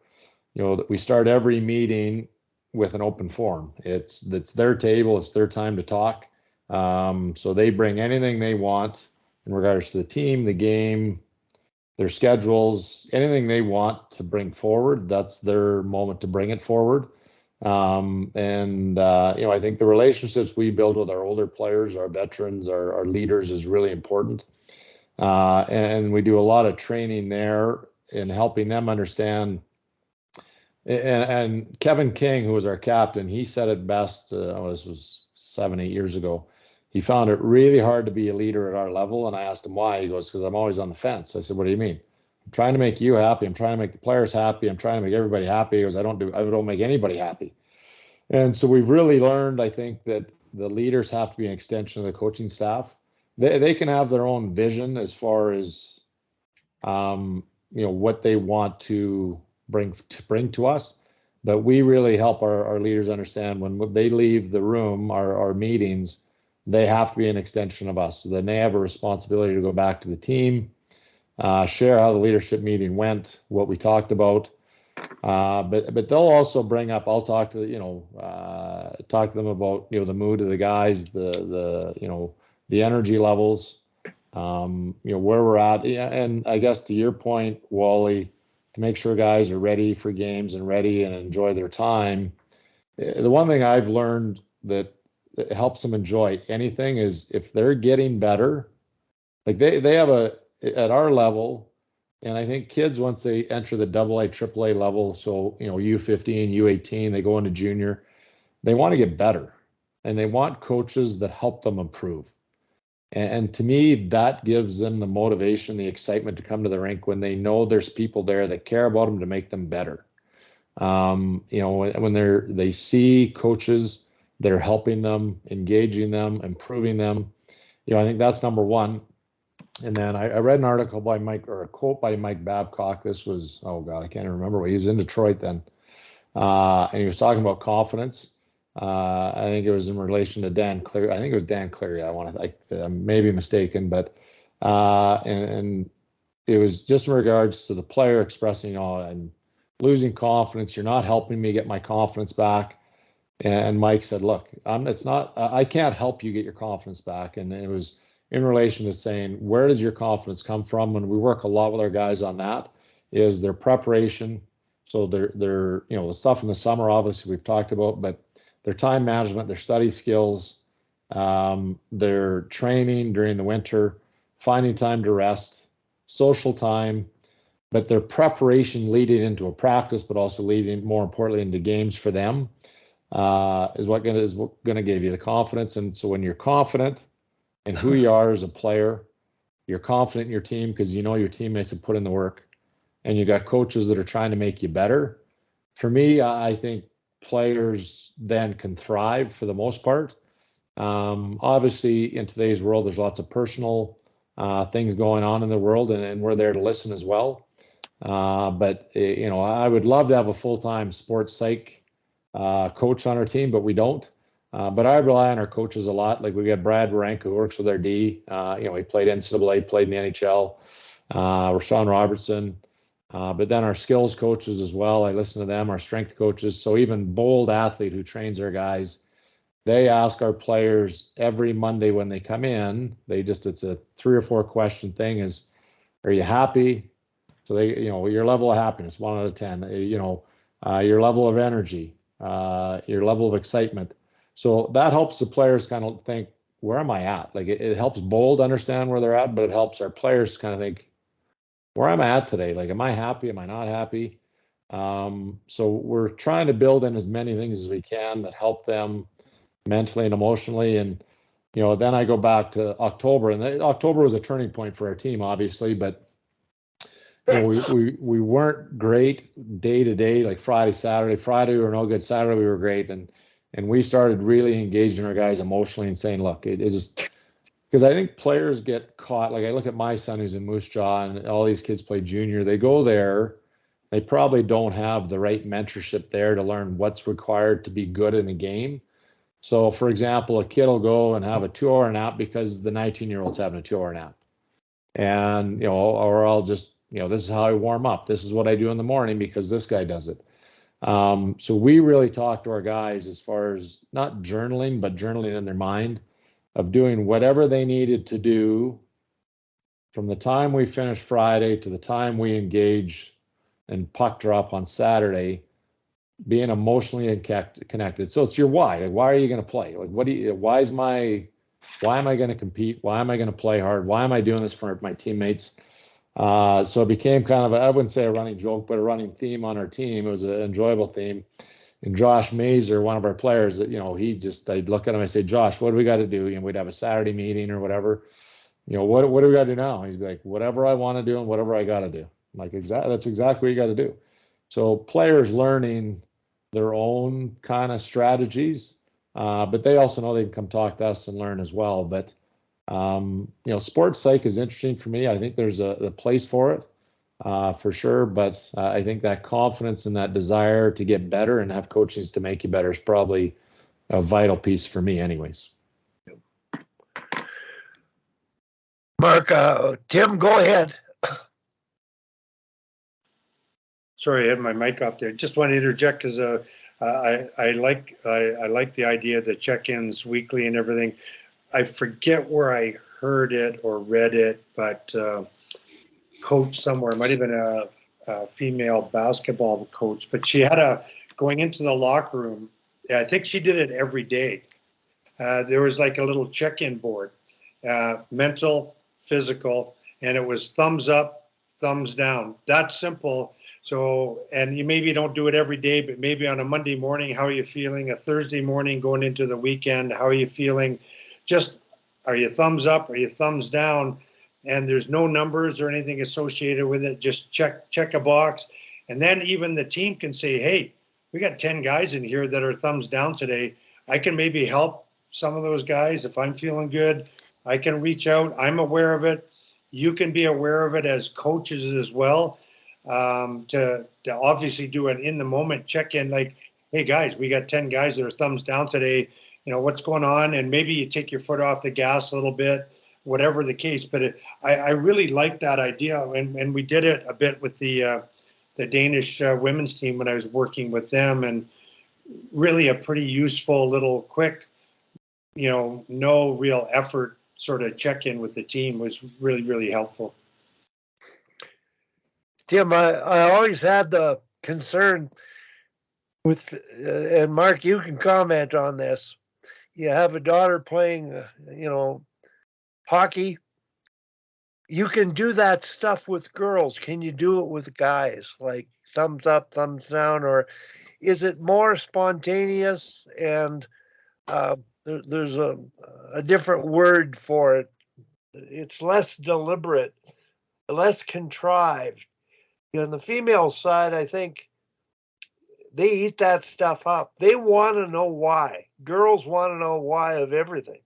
we start every meeting with an open forum. It's their table, it's their time to talk. So they bring anything they want in regards to the team, the game, their schedules, anything they want to bring forward. That's their moment to bring it forward. I think the relationships we build with our older players, our veterans, our leaders is really important. And we do a lot of training there in helping them understand. And Kevin King, who was our captain, he said it best. This was 7-8 years ago. He found it really hard to be a leader at our level, and I asked him why. He goes, "Because I'm always on the fence." I said, "What do you mean?" "I'm trying to make you happy. I'm trying to make the players happy. I'm trying to make everybody happy." He goes, I don't make anybody happy." And so we've really learned, I think, that the leaders have to be an extension of the coaching staff. They can have their own vision as far as what they want to bring to us, but we really help our leaders understand when they leave the room, our meetings, they have to be an extension of us. So then they have a responsibility to go back to the team, share how the leadership meeting went, what we talked about. But they'll also bring up, I'll talk to talk to them about the mood of the guys, the energy levels, where we're at. Yeah, and I guess to your point, Wally, to make sure guys are ready for games and ready and enjoy their time. The one thing I've learned that helps them enjoy anything is if they're getting better, like they have at our level, and I think kids, once they enter the AA, AAA level, so U15, U18, they go into junior, they want to get better, and they want coaches that help them improve. And to me, that gives them the motivation, the excitement to come to the rink when they know there's people there that care about them to make them better. When they see coaches that are helping them, engaging them, improving them, I think that's number one. And then I read an article by Mike, or a quote by Mike Babcock. This was, oh God, I can't remember. He was in Detroit then. And he was talking about confidence. I think it was in relation to Dan Cleary. I think it was Dan Cleary. I may be mistaken, but and it was just in regards to the player expressing, and losing confidence. You're not helping me get my confidence back. And Mike said, "Look, I can't help you get your confidence back." And it was in relation to saying, where does your confidence come from? And we work a lot with our guys on that, is their preparation. So they're the stuff in the summer, obviously we've talked about, but their time management, their study skills, their training during the winter, finding time to rest, social time, but their preparation leading into a practice, but also leading, more importantly, into games for them, is what going to give you the confidence. And so when you're confident in who you are as a player, you're confident in your team because your teammates have put in the work, and you got coaches that are trying to make you better. For me, I think players then can thrive for the most part. Obviously, in today's world, there's lots of personal things going on in the world, and we're there to listen as well. But I would love to have a full-time sports psych coach on our team, but we don't. But I rely on our coaches a lot. Like we got Brad Warenka, who works with our D. He played NCAA, played in the NHL. Rashawn Robertson. But then our skills coaches as well. I listen to them, our strength coaches. So even Bold Athlete, who trains our guys, they ask our players every Monday when they come in. It's a 3 or 4 question thing: is, are you happy? So they, your level of happiness, 1 out of 10. Your level of energy, your level of excitement. So that helps the players kind of think, where am I at? Like it helps Bold understand where they're at, but it helps our players kind of think, where am I at today? Like, am I happy? Am I not happy? So we're trying to build in as many things as we can that help them mentally and emotionally. And, then I go back to October, and October was a turning point for our team, obviously, but, we weren't great day to day, like Friday, Saturday. Friday we were no good. Saturday we were great, and we started really engaging our guys emotionally and saying, look, it just because I think players get caught. Like I look at my son who's in Moose Jaw, and all these kids play junior. They go there, they probably don't have the right mentorship there to learn what's required to be good in a game. So, for example, a kid will go and have a 2-hour nap because the 19-year-old's having a 2-hour nap. And, or I'll just, this is how I warm up. This is what I do in the morning because this guy does it. So we really talk to our guys as far as not journaling, but journaling in their mind of doing whatever they needed to do from the time we finish Friday to the time we engage and puck drop on Saturday, being emotionally connected. So it's your why. Like, why are you going to play? Like, why am I going to compete? Why am I going to play hard? Why am I doing this for my teammates? So it became kind of I wouldn't say a running joke, but a running theme on our team. It was an enjoyable theme. And Josh Mazer, one of our players, that I'd look at him and say, Josh, what do we got to do? We'd have a Saturday meeting or whatever. What do we got to do now? He'd be like, whatever I want to do and whatever I got to do. I'm like, that's exactly what you got to do. So players learning their own kind of strategies, but they also know they can come talk to us and learn as well. But sports psych is interesting for me. I think there's a place for it, for sure. But I think that confidence and that desire to get better and have coaches to make you better is probably a vital piece for me, anyways. Mark, Tim, go ahead. Sorry, I had my mic off there. Just want to interject because I like the idea of the check-ins weekly and everything. I forget where I heard it or read it, but coach somewhere, it might have been a female basketball coach, but she had going into the locker room. I think she did it every day. There was like a little check-in board, mental, physical, and it was thumbs up, thumbs down. That's simple. So, and you maybe don't do it every day, but maybe on a Monday morning, how are you feeling? A Thursday morning going into the weekend, how are you feeling? Just, are you thumbs up? Are you thumbs down? And there's no numbers or anything associated with it. Just check a box. And then even the team can say, hey, we got 10 guys in here that are thumbs down today. I can maybe help some of those guys. If I'm feeling good, I can reach out. I'm aware of it. You can be aware of it as coaches as well. To obviously do an in the moment check in, like, hey guys, we got 10 guys that are thumbs down today. What's going on? And maybe you take your foot off the gas a little bit, whatever the case. But I really like that idea, and we did it a bit with the Danish women's team when I was working with them, and really a pretty useful little quick, no real effort sort of check in with the team was really, really helpful. Tim, I always had the concern with, and Mark, you can comment on this. You have a daughter playing, hockey. You can do that stuff with girls. Can you do it with guys? Like thumbs up, thumbs down, or is it more spontaneous? And there's a different word for it. It's less deliberate, less contrived. On the female side, I think they eat that stuff up. They want to know why. Girls want to know why of everything.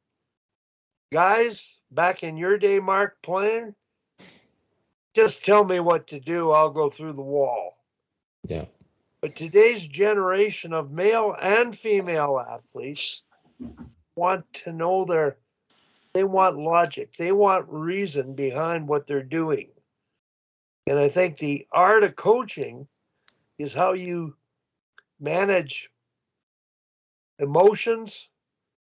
Guys, back in your day, Mark, playing, just tell me what to do. I'll go through the wall. Yeah. But today's generation of male and female athletes want to know they want logic. They want reason behind what they're doing. And I think the art of coaching is how you manage emotions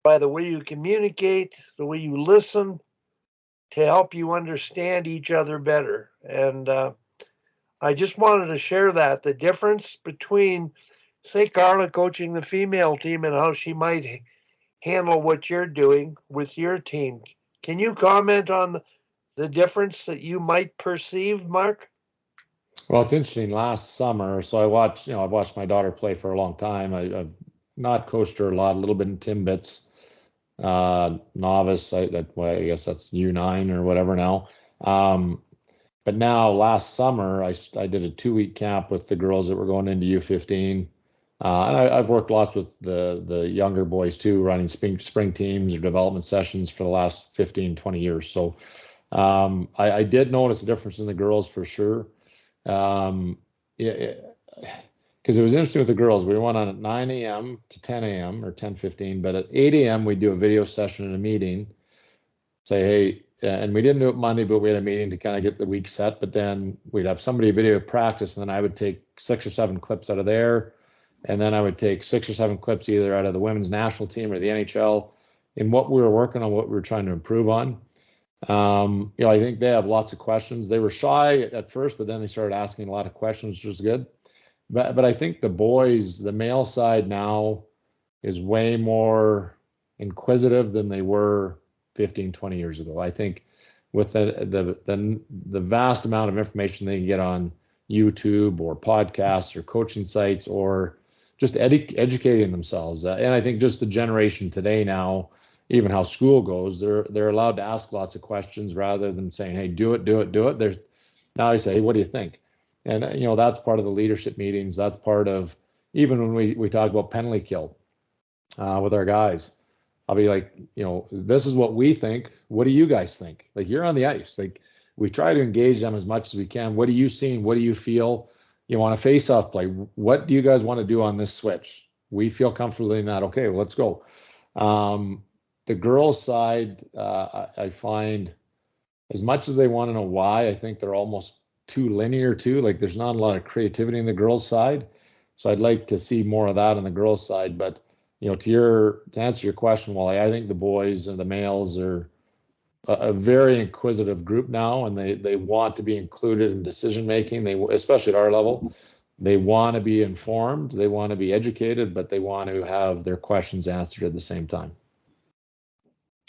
by the way you communicate, the way you listen, to help you understand each other better. And I just wanted to share the difference between, say, Carla coaching the female team and how she might handle what you're doing with your team. Can you comment on the difference that you might perceive, Mark? Well, it's interesting. Last summer, so I've watched my daughter play for a long time. I've not coached her a lot, a little bit in Timbits, novice. I guess that's U9 or whatever now. But now last summer, I did a 2-week camp with the girls that were going into U15. And I've worked lots with the younger boys too, running spring teams or development sessions for the last 15, 20 years. So I did notice a difference in the girls for sure. Because it was interesting with the girls. We went on at 9 a.m. to 10 a.m. or 10:15, but at 8 a.m. we do a video session and a meeting. Say, hey, and we didn't do it Monday, but we had a meeting to kind of get the week set. But then we'd have somebody video practice, and then I would take 6 or 7 clips out of there. And then I would take 6 or 7 clips either out of the women's national team or the NHL in what we were working on, what we were trying to improve on. I think they have lots of questions. They were shy at first, but then they started asking a lot of questions, which was good. But I think the boys, the male side now is way more inquisitive than they were 15, 20 years ago. I think with the vast amount of information they can get on YouTube or podcasts or coaching sites or just educating themselves. And I think just the generation today now, even how school goes, they're allowed to ask lots of questions rather than saying, hey, do it. There's now you say, hey, what do you think? And that's part of the leadership meetings. That's part of even when we talk about penalty kill with our guys. I'll be like, this is what we think. What do you guys think? Like, you're on the ice. Like, we try to engage them as much as we can. What are you seeing? What do you feel? You want a face-off play? What do you guys want to do on this switch? We feel comfortable in that. Okay, well, let's go. The girls' side, I find as much as they want to know why, I think they're almost too linear too. Like, there's not a lot of creativity in the girls' side. So I'd like to see more of that on the girls' side. But to answer your question, Wally, I think the boys and the males are a very inquisitive group now, and they want to be included in decision making. They, especially at our level, they want to be informed, they want to be educated, but they want to have their questions answered at the same time.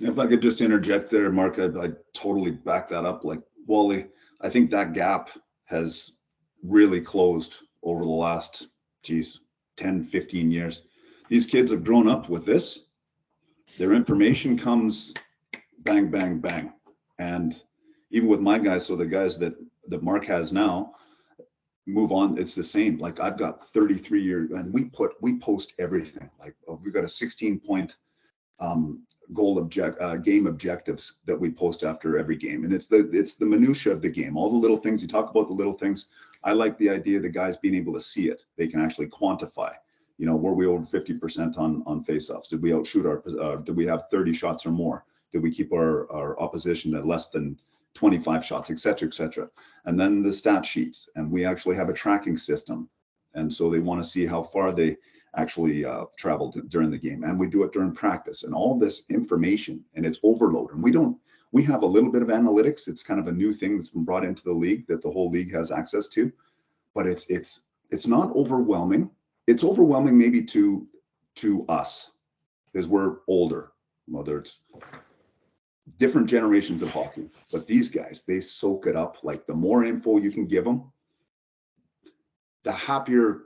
If I could just interject there, Mark, I'd totally back that up. Like, Wally, I think that gap has really closed over the last, 10, 15 years. These kids have grown up with this. Their information comes bang, bang, bang. And even with my guys, so the guys that Mark has now, move on, it's the same. Like, I've got 33 years, and we post everything. Like, we've got a 16-point game objectives that we post after every game, and it's the minutia of the game, all the little things. You talk about the little things. I like the idea of the guys being able to see it. They can actually quantify. Were we over 50% on faceoffs? Did we outshoot did we have 30 shots or more? Did we keep our opposition at less than 25 shots, et cetera, et cetera? And then the stat sheets, and we actually have a tracking system. And so they want to see how far they actually traveled during the game. And we do it during practice, and all this information, and it's overload. And we have a little bit of analytics. It's kind of a new thing that's been brought into the league that the whole league has access to, but it's not overwhelming. It's overwhelming maybe to us because we're older, whether it's different generations of hockey, but these guys, they soak it up. Like, the more info you can give them, the happier,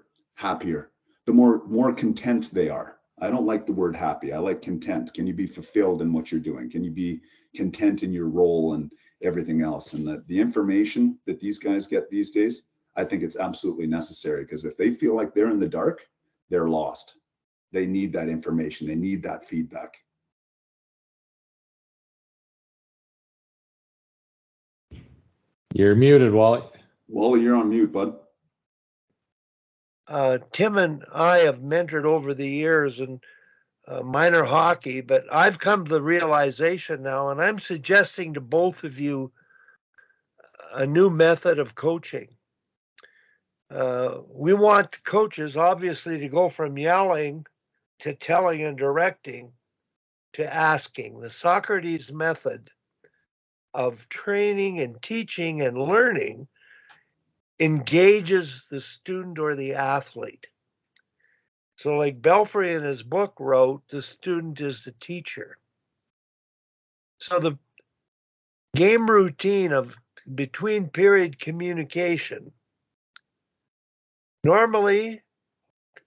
the more content they are. I don't like the word happy. I like content. Can you be fulfilled in what you're doing? Can you be content in your role and everything else? And the information that these guys get these days, I think it's absolutely necessary, because if they feel like they're in the dark, they're lost. They need that information. They need that feedback. You're muted, Wally. Wally, you're on mute, bud. Tim and I have mentored over the years in minor hockey, but I've come to the realization now, and I'm suggesting to both of you a new method of coaching. We want coaches, obviously, to go from yelling to telling and directing to asking. The Socrates method of training and teaching and learning engages the student or the athlete. So, like Belfry in his book wrote, the student is the teacher. So the game routine of between period communication, normally,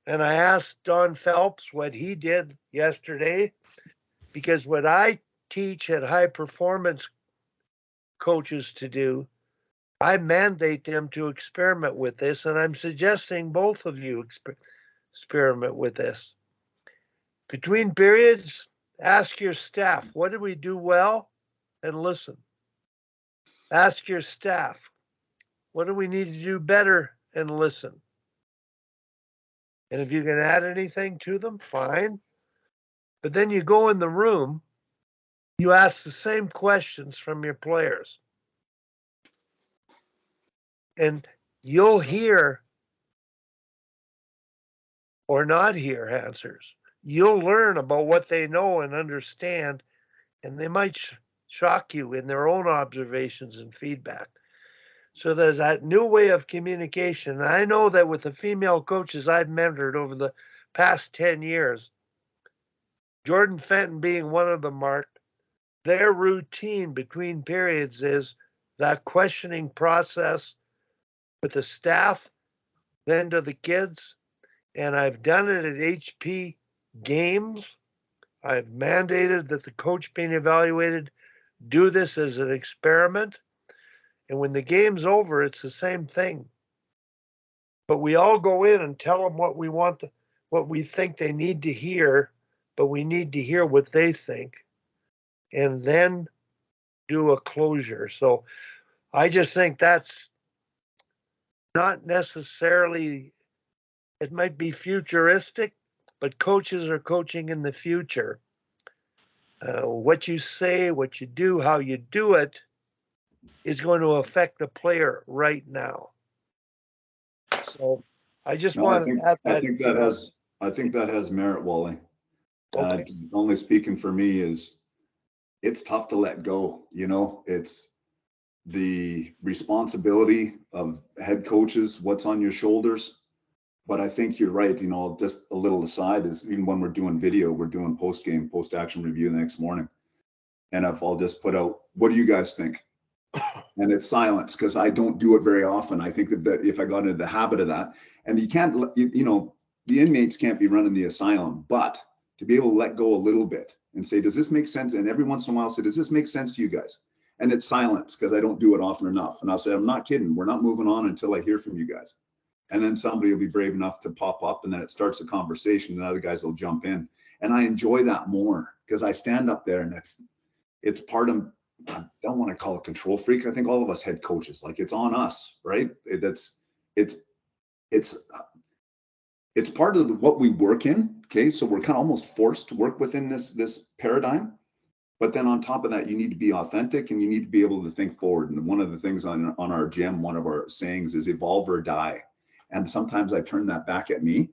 and I asked Don Phelps what he did yesterday, because what I teach at high performance coaches to do I mandate them to experiment with this, and I'm suggesting both of you experiment with this. Between periods, ask your staff, what did we do well? And listen. Ask your staff, what do we need to do better? And listen. And if you can add anything to them, fine. But then you go in the room, you ask the same questions from your players. And you'll hear or not hear answers. You'll learn about what they know and understand, and they might shock you in their own observations and feedback. So there's that new way of communication. And I know that with the female coaches I've mentored over the past 10 years, Jordan Fenton being one of them, Mark, their routine between periods is that questioning process with the staff, then to the kids. And I've done it at HP games. I've mandated that the coach being evaluated do this as an experiment. And when the game's over, it's the same thing. But we all go in and tell them what we want, what we think they need to hear, but we need to hear what they think, and then do a closure. So I just think that's not necessarily, it might be futuristic, but coaches are coaching in the future. What you say, what you do, how you do it is going to affect the player right now. So I just want to add that. I think that has merit, Wally. Okay. Only speaking for me is it's tough to let go. You know, it's the responsibility of head coaches, what's on your shoulders. But I think you're right. You know, just a little aside is even when we're doing video, we're doing post-game, post-action review the next morning. And if I'll just put out, what do you guys think? And it's silence because I don't do it very often. I think that if I got into the habit of that, and you can't, you know, the inmates can't be running the asylum, but to be able to let go a little bit and say, does this make sense? And every once in a while say, does this make sense to you guys? And it's silence because I don't do it often enough. And I'll say, I'm not kidding. We're not moving on until I hear from you guys. And then somebody will be brave enough to pop up and then it starts a conversation and other guys will jump in. And I enjoy that more because I stand up there and it's part of, I don't want to call it control freak. I think all of us head coaches, like it's on us, right? It's part of what we work in. Okay. So we're kind of almost forced to work within this paradigm. But then on top of that, you need to be authentic and you need to be able to think forward. And one of the things on our gym, one of our sayings is evolve or die. And sometimes I turn that back at me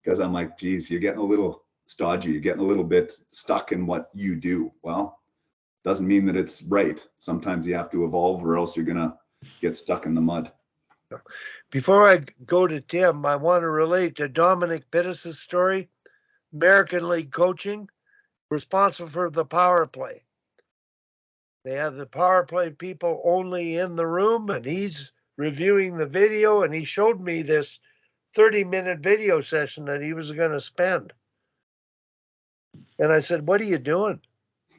because I'm like, geez, you're getting a little stodgy. You're getting a little bit stuck in what you do. Well, doesn't mean that it's right. Sometimes you have to evolve or else you're going to get stuck in the mud. Before I go to Tim, I want to relate to Dominic Pittis' story, American League coaching, responsible for the power play. They have the power play people only in the room, and he's reviewing the video, and he showed me this 30-minute video session that he was going to spend. And I said, what are you doing?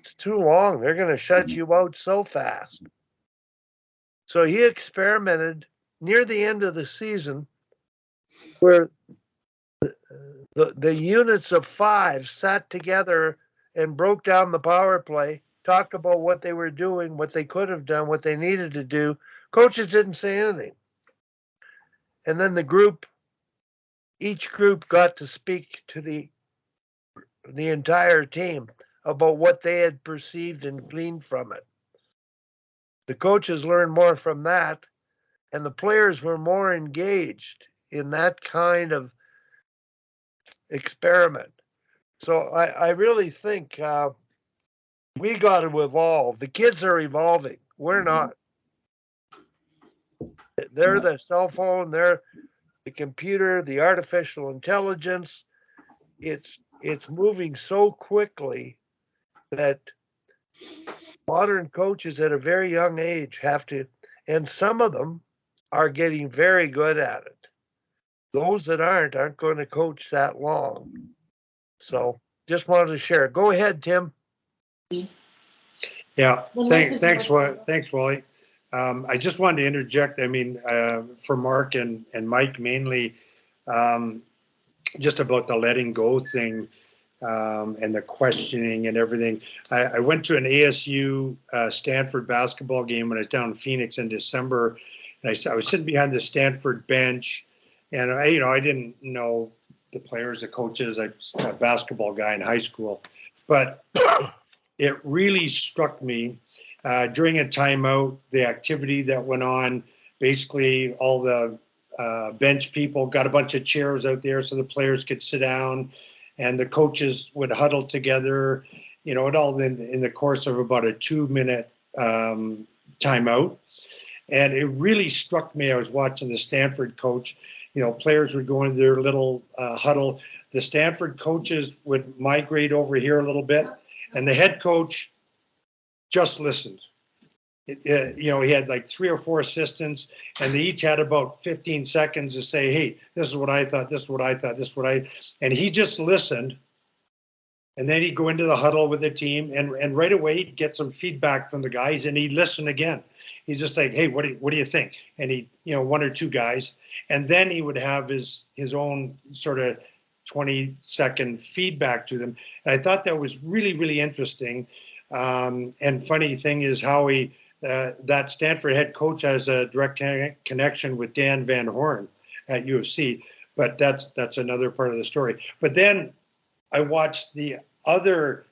It's too long. They're going to shut you out so fast. So he experimented near the end of the season where the units of 5 sat together and broke down the power play, talked about what they were doing, what they could have done, what they needed to do. Coaches didn't say anything. And then each group got to speak to the entire team about what they had perceived and gleaned from it. The coaches learned more from that, and the players were more engaged in that kind of experiment. So I really think we got to evolve. The kids are evolving. We're not. They're the cell phone, they're the computer, the artificial intelligence. It's moving so quickly that modern coaches at a very young age have to, and some of them are getting very good at it. Those that aren't going to coach that long. So just wanted to share. Go ahead, Tim. Yeah, thanks, Wally. I just wanted to interject. I mean, for Mark and Mike mainly, just about the letting go thing and the questioning and everything. I went to an ASU Stanford basketball game when I was down in Phoenix in December, and I was sitting behind the Stanford bench, and I didn't know the players, the coaches. I was a basketball guy in high school, but it really struck me during a timeout, the activity that went on. Basically, all the bench people got a bunch of chairs out there so the players could sit down, and the coaches would huddle together. It all in the course of about a 2-minute timeout. And it really struck me. I was watching the Stanford coach. Players would go into their little huddle. The Stanford coaches would migrate over here a little bit, and the head coach just listened. He had like 3 or 4 assistants, and they each had about 15 seconds to say, hey, this is what I thought, this is what I thought, this is what and he just listened. And then he'd go into the huddle with the team, and right away he'd get some feedback from the guys, and he'd listen again. He's just like, hey, what do you think? And he, 1 or 2 guys, and then he would have his own sort of 20-second feedback to them. And I thought that was really, really interesting. And funny thing is how that Stanford head coach has a direct connection with Dan Van Horn at UFC, but that's another part of the story. But then I watched the other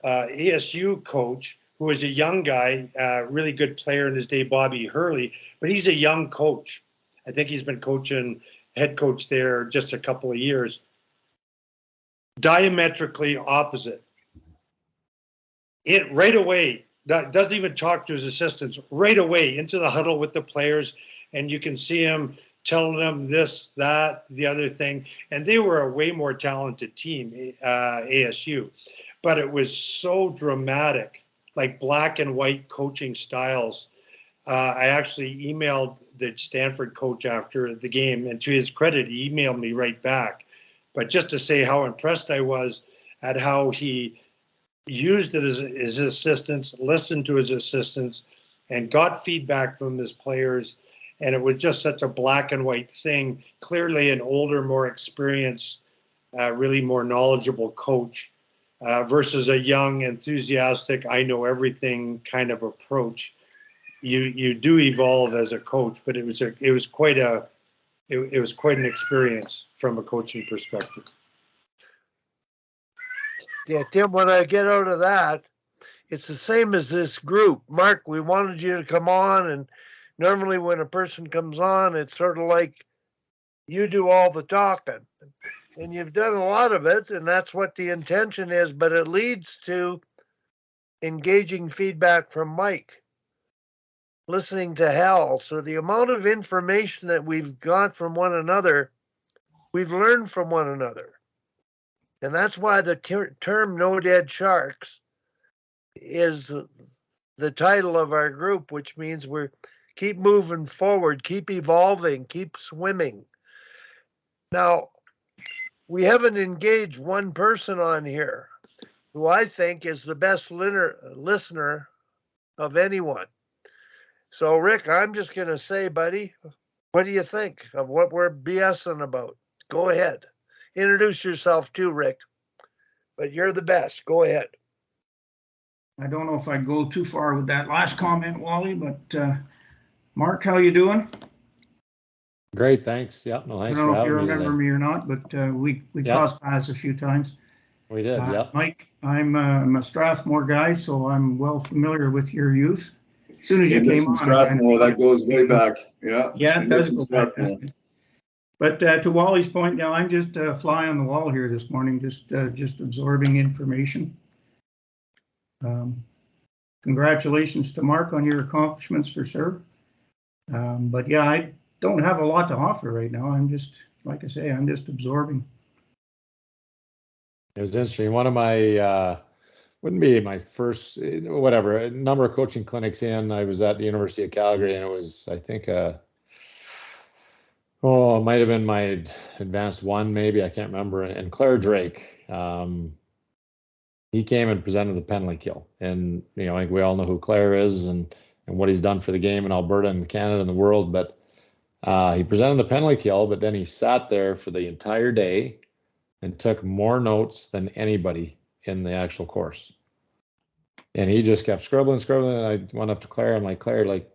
ASU coach, who was a young guy, really good player in his day, Bobby Hurley, but he's a young coach. I think he's been head coach there just a couple of years. Diametrically opposite. It right away, doesn't even talk to his assistants, right away into the huddle with the players, and you can see him telling them this, that, the other thing. And they were a way more talented team, ASU. But it was so dramatic, like black and white coaching styles. I actually emailed the Stanford coach after the game, and to his credit, he emailed me right back. But just to say how impressed I was at how he used it as his assistants, listened to his assistants, and got feedback from his players. And it was just such a black and white thing. Clearly an older, more experienced, really more knowledgeable coach versus a young, enthusiastic, I know everything kind of approach. You do evolve as a coach, but it was quite an experience from a coaching perspective. Yeah, Tim, when I get out of that, it's the same as this group. Mark, we wanted you to come on, and normally when a person comes on, it's sort of like you do all the talking. And you've done a lot of it, and that's what the intention is, but it leads to engaging feedback from Mike, listening to Howell. So the amount of information that we've got from one another, we've learned from one another. And that's why the term No Dead Sharks is the title of our group, which means we're keep moving forward, keep evolving, keep swimming. Now, we haven't engaged one person on here who I think is the best listener of anyone. So, Rick, I'm just going to say, buddy, what do you think of what we're BSing about? Go ahead. Introduce yourself too, Rick. But you're the best. Go ahead. I don't know if I'd go too far with that last comment, Wally, but Mark, how you doing? Great, thanks. Yeah, no, I thanks don't for know if you having me remember today. me or not, but we crossed paths a few times. We did, yeah. Mike, I'm a Strathmore guy, so I'm well familiar with your youth. As soon as you came on, Strathmore, that goes way back. Yeah. Yeah, it does go back. Strathmore. But to Wally's point, now I'm just a fly on the wall here this morning, just absorbing information. Congratulations to Mark on your accomplishments for sure. But yeah, I don't have a lot to offer right now. I'm just, like I say, I'm just absorbing. It was interesting. One of my, wouldn't be my first, whatever, a number of coaching clinics in. I was at the University of Calgary, and it was, I think, it might have been my advanced one, maybe, I can't remember. And Claire Drake, he came and presented the penalty kill. And, I think we all know who Claire is. And and what he's done for the game in Alberta and Canada and the world. But he presented the penalty kill, but then he sat there for the entire day and took more notes than anybody in the actual course. And he just kept scribbling. And I went up to Claire. I'm like, Claire, like,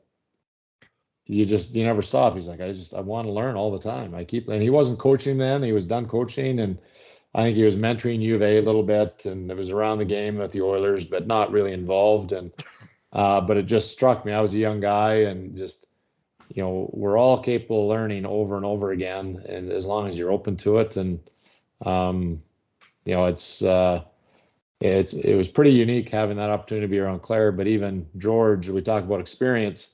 you never stop. He's like, I want to learn all the time. And he wasn't coaching then. He was done coaching. And I think he was mentoring U of A a little bit. And it was around the game with the Oilers, but not really involved. And, but it just struck me. I was a young guy, and just, we're all capable of learning over and over again. And as long as you're open to it. And, it was pretty unique having that opportunity to be around Claire. But even George, we talk about experience.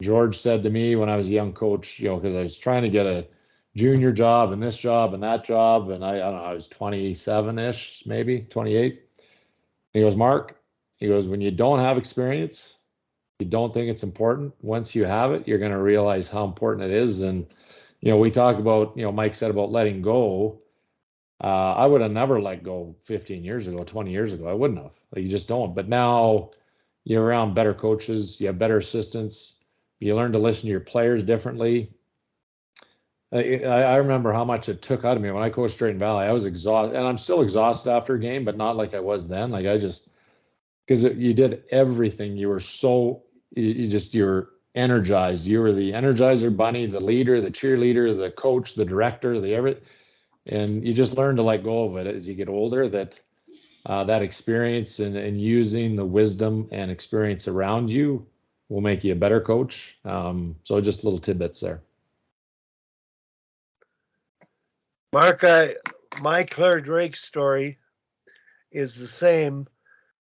George said to me when I was a young coach, because I was trying to get a junior job and this job and that job, and I don't know, I was 27-ish, maybe 28. He goes, Mark, he goes, when you don't have experience, you don't think it's important. Once you have it, you're going to realize how important it is. And, we talk about, Mike said about letting go. I would have never let go 15 years ago, 20 years ago. I wouldn't have. Like, you just don't. But now you're around better coaches, you have better assistants. You learn to listen to your players differently. I remember how much it took out of me when I coached Drayton Valley. I was exhausted, and I'm still exhausted after a game, but not like I was then. Like, because you did everything. You were you're energized. You were the Energizer Bunny, the leader, the cheerleader, the coach, the director, the everything. And you just learn to let go of it as you get older, that experience and using the wisdom and experience around you will make you a better coach. So just little tidbits there. Mark, my Claire Drake story is the same.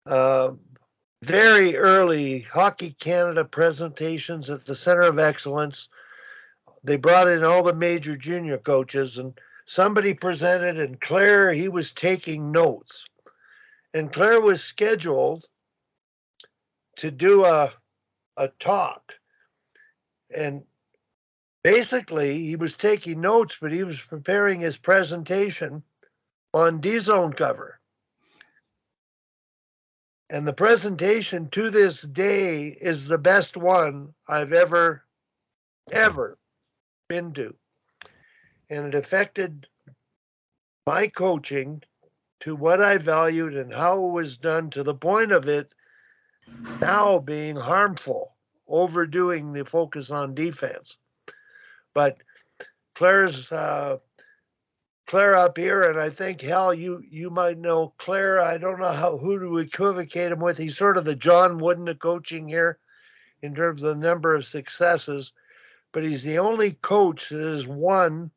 Very early Hockey Canada presentations at the Center of Excellence. They brought in all the major junior coaches, and somebody presented, and Claire, he was taking notes. And Claire was scheduled to do a talk. And basically, he was taking notes, but he was preparing his presentation on D-zone cover. And the presentation to this day is the best one I've ever been to. And it affected my coaching to what I valued and how it was done, to the point of it now being harmful, overdoing the focus on defense. But Claire up here, and I think, Hal, you might know Claire. I don't know who to equivocate him with. He's sort of the John Wooden of coaching here in terms of the number of successes, but he's the only coach that has won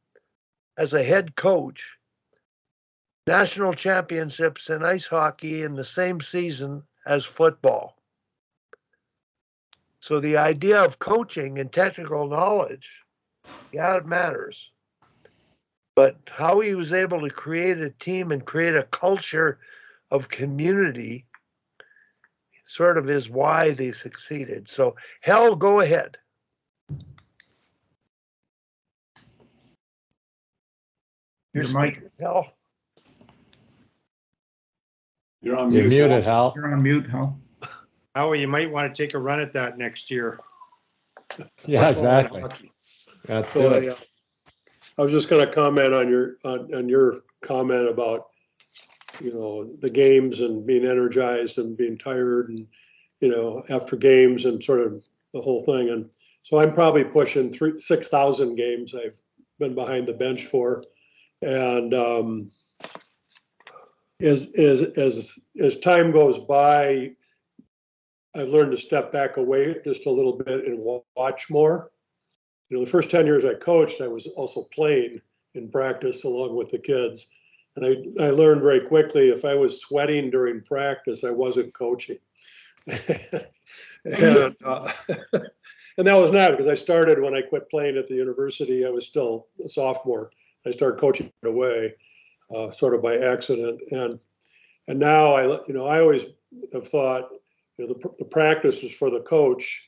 as a head coach national championships in ice hockey in the same season as football. So the idea of coaching and technical knowledge, yeah, it matters. But how he was able to create a team and create a culture of community sort of is why they succeeded. So, Hal, go ahead. Here's Mike. Hal. You're on You're mute. muted, Hal. You're on mute, Hal. Howie, you might want to take a run at that next year. Yeah, Football and exactly. hockey. That's So good. I was just going to comment on your comment about, the games and being energized and being tired and, after games and sort of the whole thing. And so I'm probably pushing 6,000 games I've been behind the bench for. And as time goes by, I've learned to step back away just a little bit and watch more. The first 10 years I coached, I was also playing in practice along with the kids. And I learned very quickly, if I was sweating during practice, I wasn't coaching. and that was not because I started when I quit playing at the university. I was still a sophomore. I started coaching right away, sort of by accident. And now I always have thought, the practice is for the coach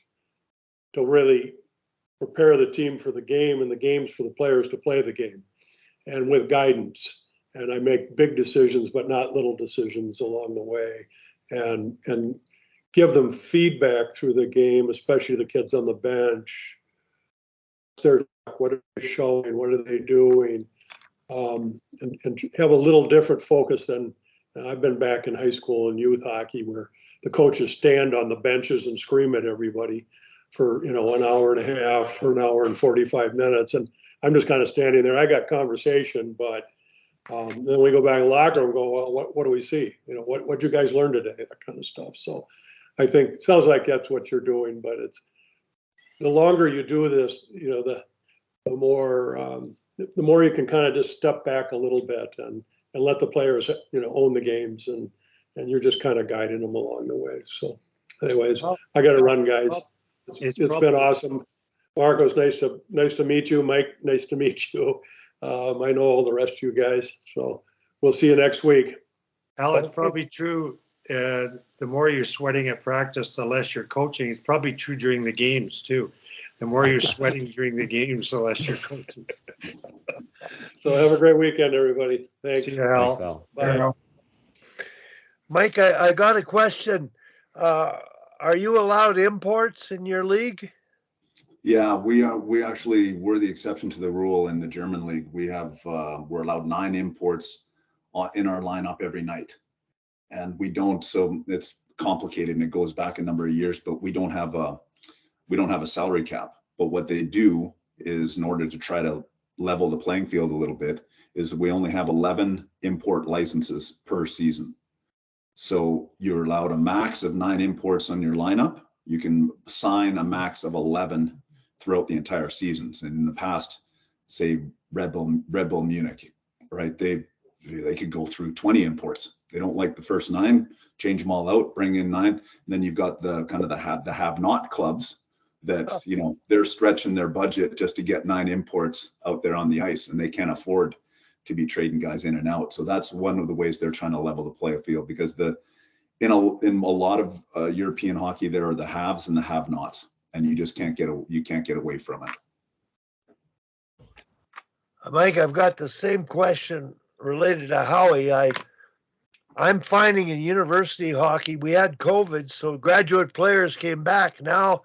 to really prepare the team for the game, and the game's for the players to play the game, and with guidance. And I make big decisions, but not little decisions along the way, and give them feedback through the game, especially the kids on the bench. What are they showing? What are they doing? And have a little different focus than I've been back in high school and youth hockey, where the coaches stand on the benches and scream at everybody for, an hour and a half or an hour and 45 minutes. And I'm just kind of standing there. I got conversation, but then we go back in the locker room and go, well, what do we see? What'd you guys learn today? That kind of stuff. So I think it sounds like that's what you're doing, but it's the longer you do this, the more you can kind of just step back a little bit and let the players, own the games, and you're just kind of guiding them along the way. So anyways, I got to run, guys. It's been awesome. Marcos, nice to meet you. Mike, nice to meet you. I know all the rest of you guys, so we'll see you next week. Hal, it's probably true. The more you're sweating at practice, the less you're coaching. It's probably true during the games too. The more you're sweating during the games, the less you're coaching. So have a great weekend, everybody. Thanks. See you, Hal. Thanks, Al. Bye. Mike, I got a question. Are you allowed imports in your league? Yeah, we're the exception to the rule in the German league. We're allowed 9 imports in our lineup every night, and we don't. So it's complicated and it goes back a number of years, but we don't have a salary cap. But what they do is, in order to try to level the playing field a little bit, is we only have 11 import licenses per season. So you're allowed a max of 9 imports on your lineup. You can sign a max of 11 throughout the entire seasons. And in the past, say Red Bull Munich, right? They could go through 20 imports. They don't like the first 9, change them all out, bring in 9. And then you've got the kind of the have-not clubs that, they're stretching their budget just to get 9 imports out there on the ice, and they can't afford to be trading guys in and out. So that's one of the ways they're trying to level the play field, because in a lot of European hockey, there are the haves and the have-nots, and you just can't get away from it. Mike, I've got the same question related to Howie. I'm finding in university hockey, we had COVID, so graduate players came back. Now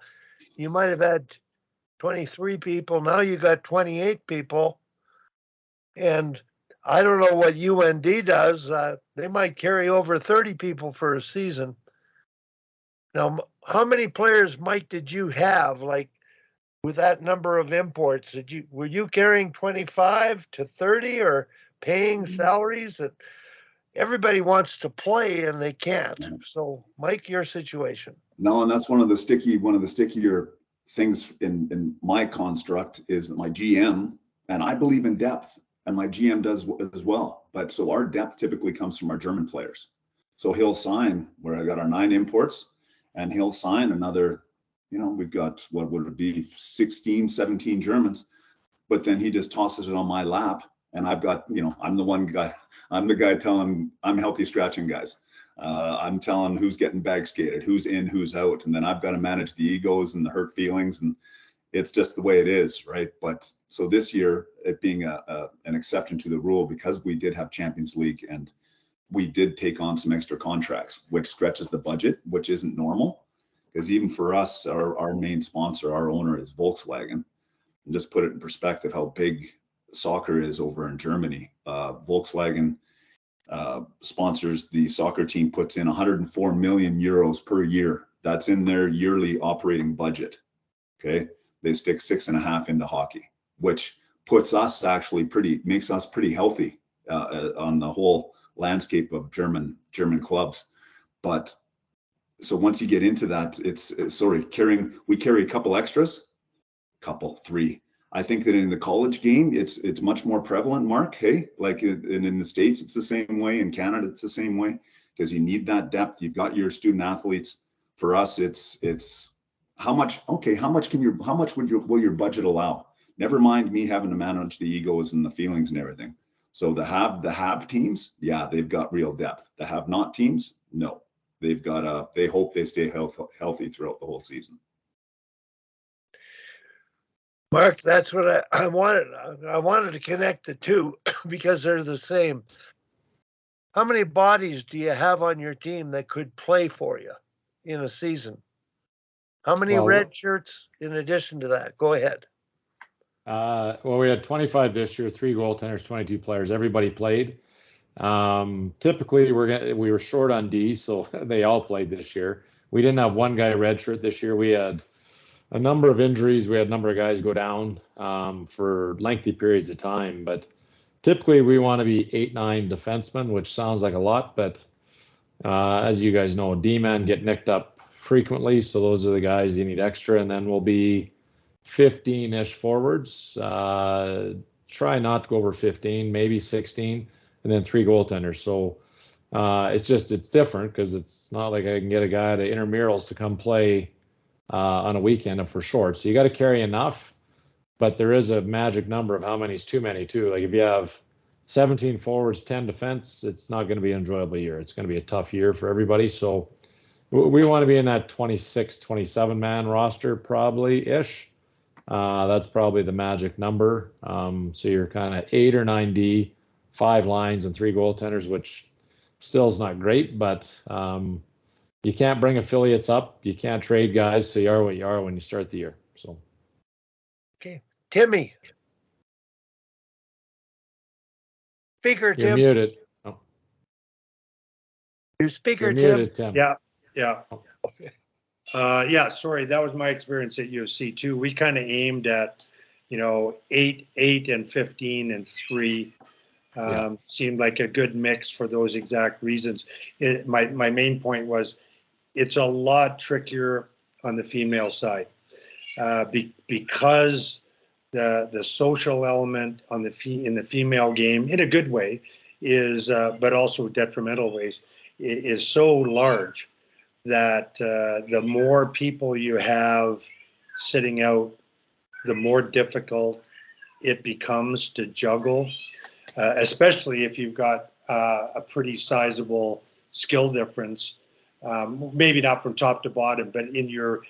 you might have had 23 people. Now you got 28 people. And I don't know what UND does. They might carry over 30 people for a season. Now, how many players, Mike, did you have? Like, with that number of imports, were you carrying 25 to 30 or paying salaries that everybody wants to play and they can't? So, Mike, your situation. No, and that's one of the stickier things in my construct is that my GM, and I believe in depth, and my GM does as well. But so our depth typically comes from our German players. So he'll sign, where I got our 9 imports, and he'll sign another, we've got, what would it be, 16, 17 Germans, but then he just tosses it on my lap, and I've got, I'm the guy telling, I'm healthy scratching guys. I'm telling who's getting bag skated, who's in, who's out, and then I've got to manage the egos and the hurt feelings, and it's just the way it is, right? But so this year, it being an exception to the rule, because we did have Champions League and we did take on some extra contracts, which stretches the budget, which isn't normal. Because even for us, our main sponsor, our owner is Volkswagen. And just put it in perspective how big soccer is over in Germany. Volkswagen sponsors the soccer team, puts in 104 million euros per year. That's in their yearly operating budget. Okay. They stick 6.5 into hockey, which puts us makes us pretty healthy on the whole landscape of German clubs. But so once you get into that, we carry a couple extras, 3. I think that in the college game, it's much more prevalent, Mark. Hey, like in the States, it's the same way. In Canada, it's the same way, because you need that depth. You've got your student athletes. For us, it's how much will your budget allow? Never mind me having to manage the egos and the feelings and everything. So the have teams, yeah, they've got real depth. The have not teams, no, they've got they hope they stay healthy throughout the whole season. Mark, that's what I wanted. I wanted to connect the two because they're the same. How many bodies do you have on your team that could play for you? in a season? How many Well, red shirts in addition to that? Go ahead. Well, we had 25 this year, 3 goaltenders, 22 players. Everybody played. Typically, we were short on D, so they all played this year. We didn't have one guy redshirt this year. We had a number of injuries. We had a number of guys go down for lengthy periods of time. But typically, we want to be 8-9 defensemen, which sounds like a lot, but as you guys know, D-men get nicked up frequently, so those are the guys you need extra. And then we'll be 15-ish forwards. Try not to go over 15, maybe 16, and then 3 goaltenders. So it's different because it's not like I can get a guy to intramurals to come play on a weekend if we're short. So you got to carry enough, but there is a magic number of how many is too many too. Like if you have 17 forwards, 10 defense, it's not going to be an enjoyable year. It's going to be a tough year for everybody. So we want to be in that 26, 27 man roster probably ish. That's probably the magic number. So you're kind of 8 or 9D, 5 lines and 3 goaltenders, which still is not great, but you can't bring affiliates up. You can't trade guys. So you are what you are when you start the year. So. Okay. Timmy. Speaker, You're Tim. muted. Oh. Your speaker, You're Tim. muted, Tim. Yeah. Yeah, sorry, that was my experience at UFC too. We kind of aimed at, 8 and 15 and 3. Seemed like a good mix for those exact reasons. My main point was it's a lot trickier on the female side because the social element on in the female game in a good way is, but also detrimental ways, is so large that the more people you have sitting out, the more difficult it becomes to juggle, especially if you've got a pretty sizable skill difference, maybe not from top to bottom, but in your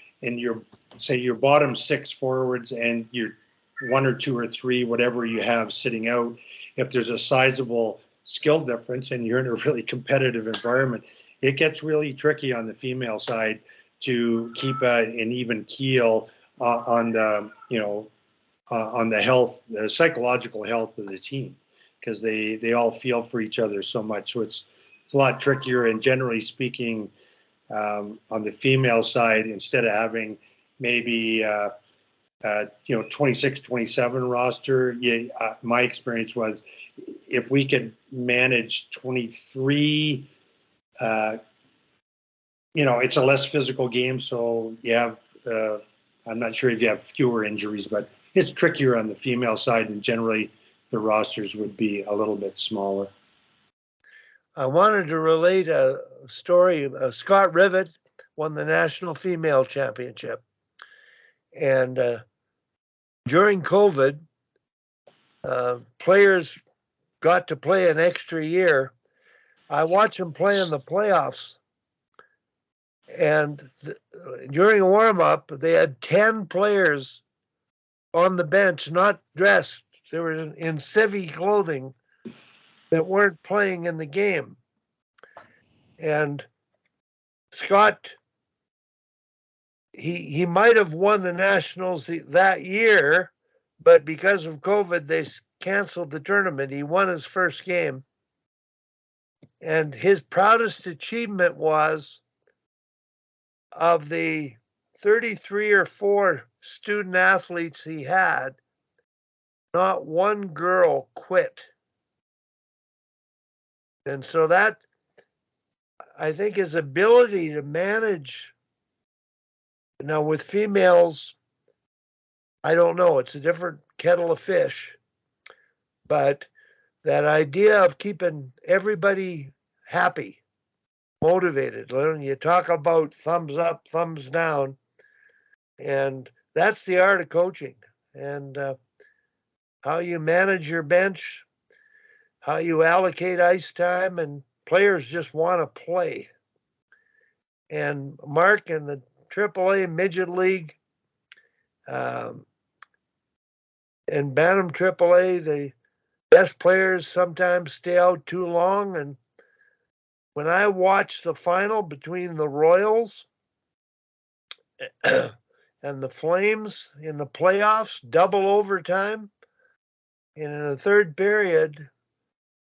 say your bottom 6 forwards and your 1 or 2 or 3, whatever you have sitting out, if there's a sizable skill difference and you're in a really competitive environment, it gets really tricky on the female side to keep an even keel on the on the health, the psychological health of the team, because they all feel for each other so much. So it's a lot trickier. And generally speaking, on the female side, instead of having maybe 26, 27 roster, my experience was if we could manage 23. It's a less physical game, so you have, I'm not sure if you have fewer injuries, but it's trickier on the female side, and generally the rosters would be a little bit smaller. I wanted to relate a story. Scott Rivet won the National Female Championship. And during COVID, players got to play an extra year. I watched them play in the playoffs. And during a warm-up, they had 10 players on the bench, not dressed. They were in civvy clothing that weren't playing in the game. And Scott, he might have won the Nationals that year, but because of COVID, they canceled the tournament. He won his first game. And his proudest achievement was, of the 33 or 4 student athletes he had, not one girl quit. And so that, I think, his ability to manage, with females, I don't know, it's a different kettle of fish. But that idea of keeping everybody happy, motivated. You talk about thumbs up, thumbs down, and that's the art of coaching. And how you manage your bench, how you allocate ice time, and players just want to play. And Mark, in the AAA Midget League and Bantam AAA, the best players sometimes stay out too long. And when I watched the final between the Royals And the Flames in the playoffs, double overtime. And in the third period,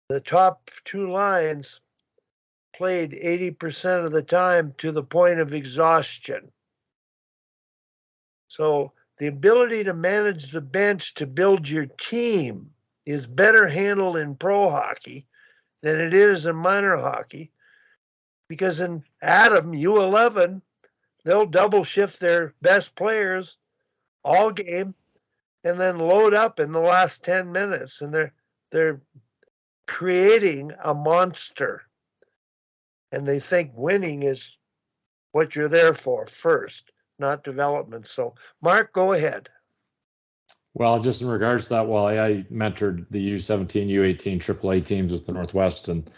the top two lines played 80% of the time to the point of exhaustion. So the ability to manage the bench to build your team is better handled in pro hockey than it is in minor hockey. Because in Adam, U11, they'll double shift their best players all game and then load up in the last 10 minutes. And they're creating a monster. And they think winning is what you're there for first, not development. So, Mark, go ahead. Well, just in regards to that, well, I mentored the U17, U18, AAA teams with the Northwest, and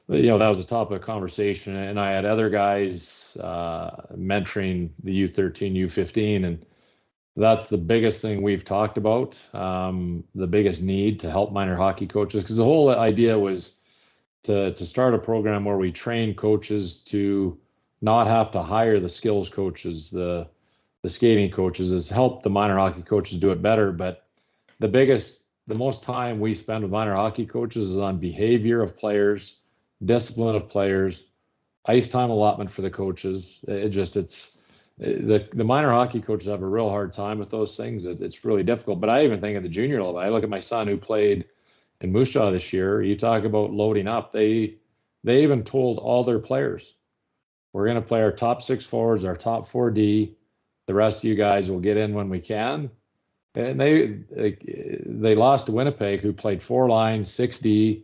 that was a topic of conversation. And I had other guys mentoring the U13, U15, and that's the biggest thing we've talked about. The biggest need to help minor hockey coaches, because the whole idea was to start a program where we train coaches to not have to hire the skills coaches, the skating coaches, is help the minor hockey coaches do it better. But the most time we spend with minor hockey coaches is on behavior of players, discipline of players, ice time allotment for the coaches. The minor hockey coaches have a real hard time with those things. It's really difficult. But I even think at the junior level, I look at my son who played in Moose Jaw this year. You talk about loading up. They even told all their players, we're going to play our top 6 forwards, our top 4D. The rest of you guys will get in when we can. And they lost to Winnipeg, who played 4 lines, 6D,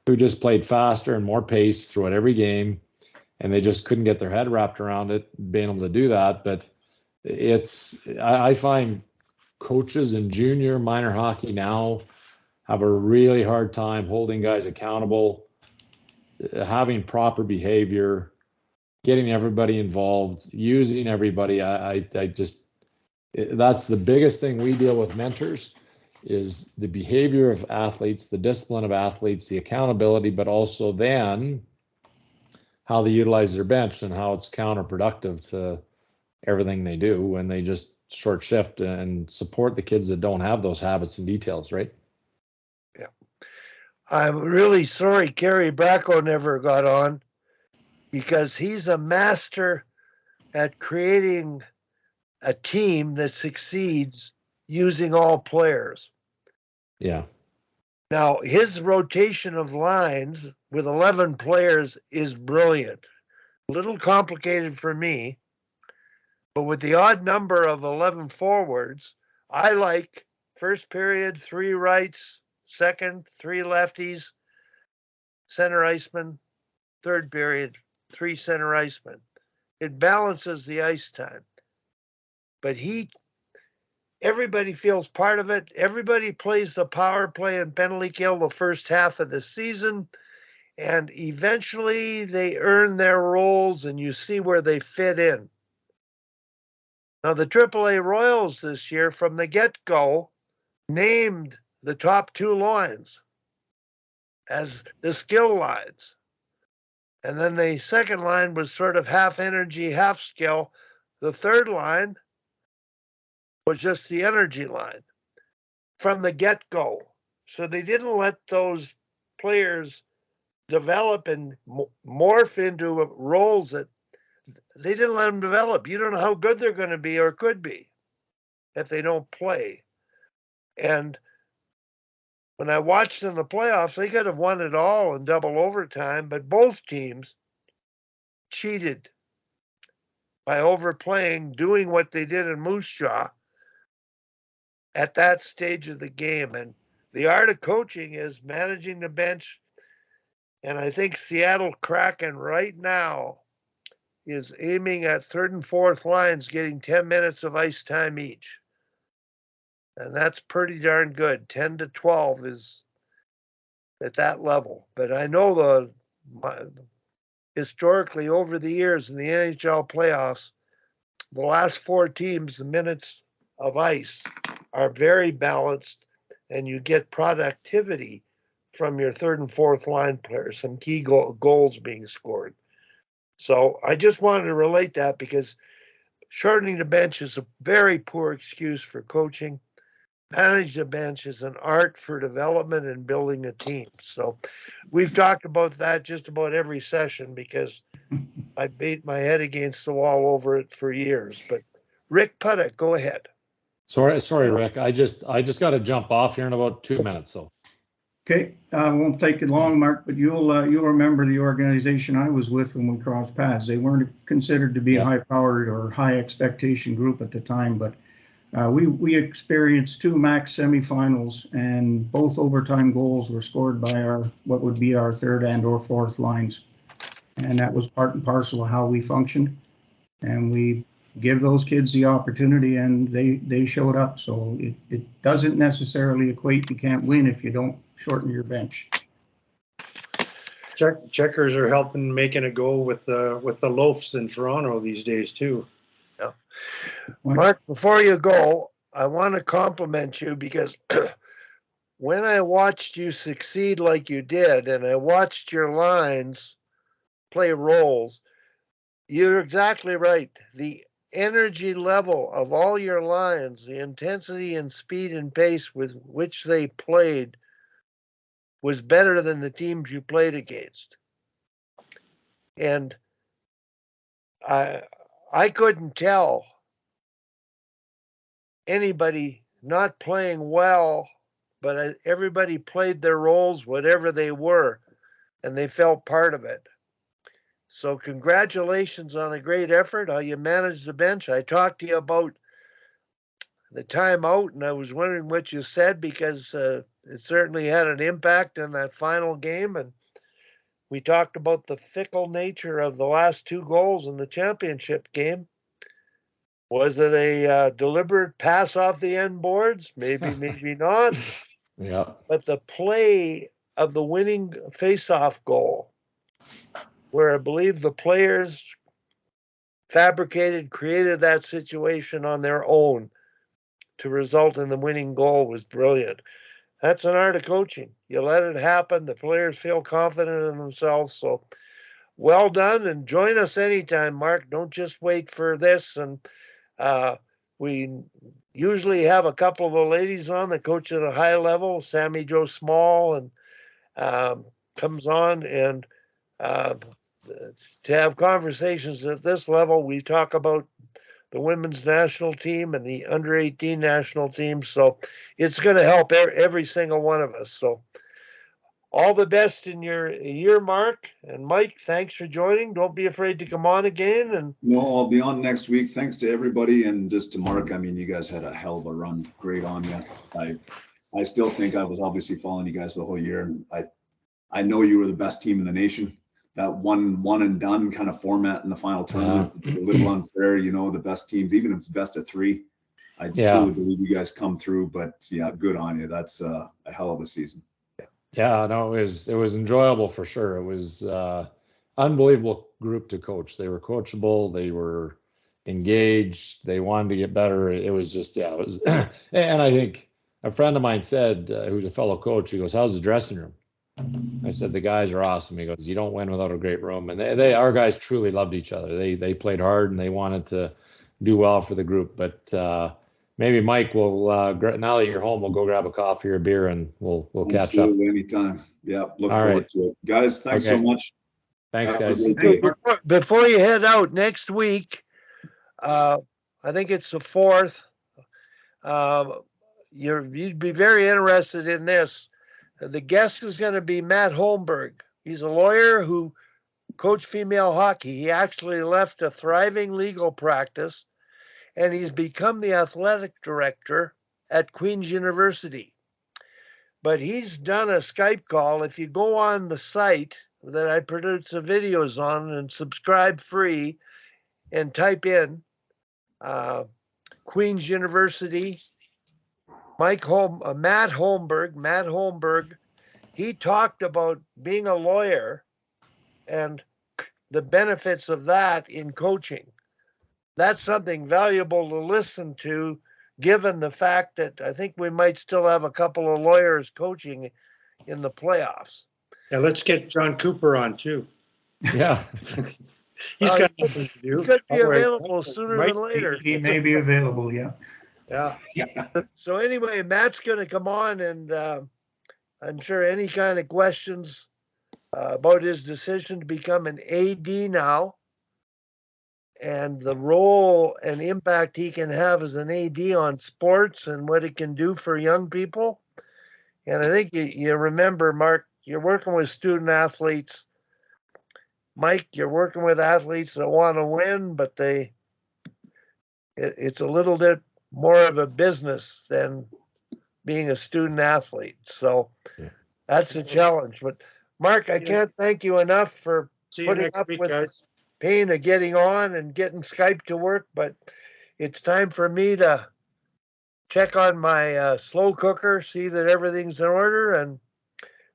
who just played faster and more pace throughout every game. And they just couldn't get their head wrapped around it, being able to do that. But I find coaches in junior minor hockey now have a really hard time holding guys accountable, having proper behavior, getting everybody involved, using everybody. That's the biggest thing we deal with mentors, is the behavior of athletes, the discipline of athletes, the accountability, but also then how they utilize their bench and how it's counterproductive to everything they do when they just short shift and support the kids that don't have those habits and details, right? Yeah. I'm really sorry Kerry Bracco never got on, because he's a master at creating a team that succeeds using all players. Yeah. Now, his rotation of lines with 11 players is brilliant. A little complicated for me, but with the odd number of 11 forwards, I like first period, 3 rights, second, 3 lefties, center iceman, third period, 3 center icemen. It balances the ice time. But everybody feels part of it. Everybody plays the power play and penalty kill the first half of the season, and eventually they earn their roles and you see where they fit in. Now, the AAA Royals this year, from the get-go, named the top 2 lines as the skill lines. And then the second line was sort of half energy, half skill. The third line was just the energy line from the get-go. So they didn't let those players develop and morph into roles that they didn't let them develop. You don't know how good they're going to be or could be if they don't play. And when I watched in the playoffs, they could have won it all in double overtime, but both teams cheated by overplaying, doing what they did in Moose Jaw at that stage of the game. And the art of coaching is managing the bench. And I think Seattle Kraken right now is aiming at third and fourth lines, getting 10 minutes of ice time each. And that's pretty darn good. 10 to 12 is at that level. But I know historically over the years in the NHL playoffs, the last 4 teams, the minutes of ice are very balanced, and you get productivity from your third and fourth line players, some key goals being scored. So I just wanted to relate that, because shortening the bench is a very poor excuse for coaching. Manage the bench is an art for development and building a team. So we've talked about that just about every session because I beat my head against the wall over it for years. But Rick Puttick, go ahead. Sorry, Rick. I just got to jump off here in about 2 minutes. So. Okay, won't take it long, Mark, but you'll remember the organization I was with when we crossed paths. They weren't considered to be a high-powered or high expectation group at the time, but we experienced 2 max semifinals, and both overtime goals were scored by what would be our third and or fourth lines, and that was part and parcel of how we functioned. And we give those kids the opportunity, and they showed up. So it doesn't necessarily equate you can't win if you don't shorten your bench. Checkers are helping making it go with the loafs in Toronto these days too. Yeah. Mark, before you go, I want to compliment you because when I watched you succeed like you did, and I watched your lines play roles, you're exactly right. The energy level of all your lines, the intensity and speed and pace with which they played was better than the teams you played against. And I couldn't tell anybody not playing well, but everybody played their roles, whatever they were, and they felt part of it. So congratulations on a great effort, how you managed the bench. I talked to you about the timeout, and I was wondering what you said because it certainly had an impact on that final game. And we talked about the fickle nature of the last 2 goals in the championship game. Was it a deliberate pass off the end boards? Maybe, maybe not. Yeah. But the play of the winning face-off goal, where I believe the players created that situation on their own to result in the winning goal, was brilliant. That's an art of coaching. You let it happen. The players feel confident in themselves. So well done, and join us anytime, Mark. Don't just wait for this. And we usually have a couple of the ladies on that coach at a high level. Sammy Jo Small and comes on, and to have conversations at this level, we talk about the women's national team and the under 18 national team. So it's going to help every single one of us. So all the best in your year, Mark. And Mike, thanks for joining. Don't be afraid to come on again. And no, I'll be on next week. Thanks to everybody. And just to Mark, I mean, you guys had a hell of a run. Great on you. I still think I was obviously following you guys the whole year. And I know you were the best team in the nation. That one and done kind of format in the final tournament, it's a little unfair, the best teams, even if it's best of 3. I truly believe you guys come through, but yeah, good on you. That's a hell of a season. Yeah, no, it was enjoyable for sure. It was unbelievable group to coach. They were coachable. They were engaged. They wanted to get better. It was just, it was. And I think a friend of mine said, who's a fellow coach, he goes, "How's the dressing room?" I said, "The guys are awesome." He goes, "You don't win without a great room." And our guys truly loved each other. They played hard and they wanted to do well for the group. But maybe Mike will, now that you're home, we'll go grab a coffee or a beer and we'll catch up. Absolutely, anytime. Yeah, look forward to it. Guys, thanks so much. Thanks, guys. Before you head out next week, I think it's the 4th. You'd be very interested in this. The guest is going to be Matt Holmberg. He's a lawyer who coached female hockey. He actually left a thriving legal practice, and he's become the athletic director at Queen's University. But he's done a Skype call. If you go on the site that I produce the videos on and subscribe free and type in Queen's University, Matt Holmberg, he talked about being a lawyer and the benefits of that in coaching. That's something valuable to listen to, given the fact that I think we might still have a couple of lawyers coaching in the playoffs. Yeah, let's get John Cooper on too. Yeah. He's Well, got nothing to do. He could be Otherwise, available sooner Mike- than later. He may be available, yeah. Yeah. So anyway, Matt's gonna come on and I'm sure any kind of questions about his decision to become an AD now and the role and impact he can have as an AD on sports and what it can do for young people. And I think you remember, Mark, you're working with student athletes. Mike, you're working with athletes that want to win, but it's a little bit more of a business than being a student athlete. So Yeah. that's a challenge. But Mark, I can't thank you enough for See you putting next up week, with guys. the pain of getting on and getting Skype to work. But it's time for me to check on my slow cooker, see that everything's in order, and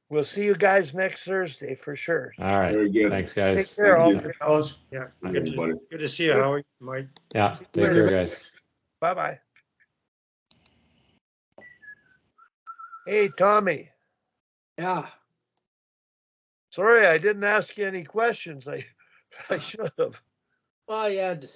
we'll see you guys next Thursday for sure. All right. Very good. Thanks, Take guys. care, all. Thank you. Fellas. Yeah, Good, good everybody. to see you, Howie, Mike. Yeah. Take care, guys. Bye-bye. Hey, Tommy. Yeah, Sorry, I didn't ask you any questions. I should have. well, you had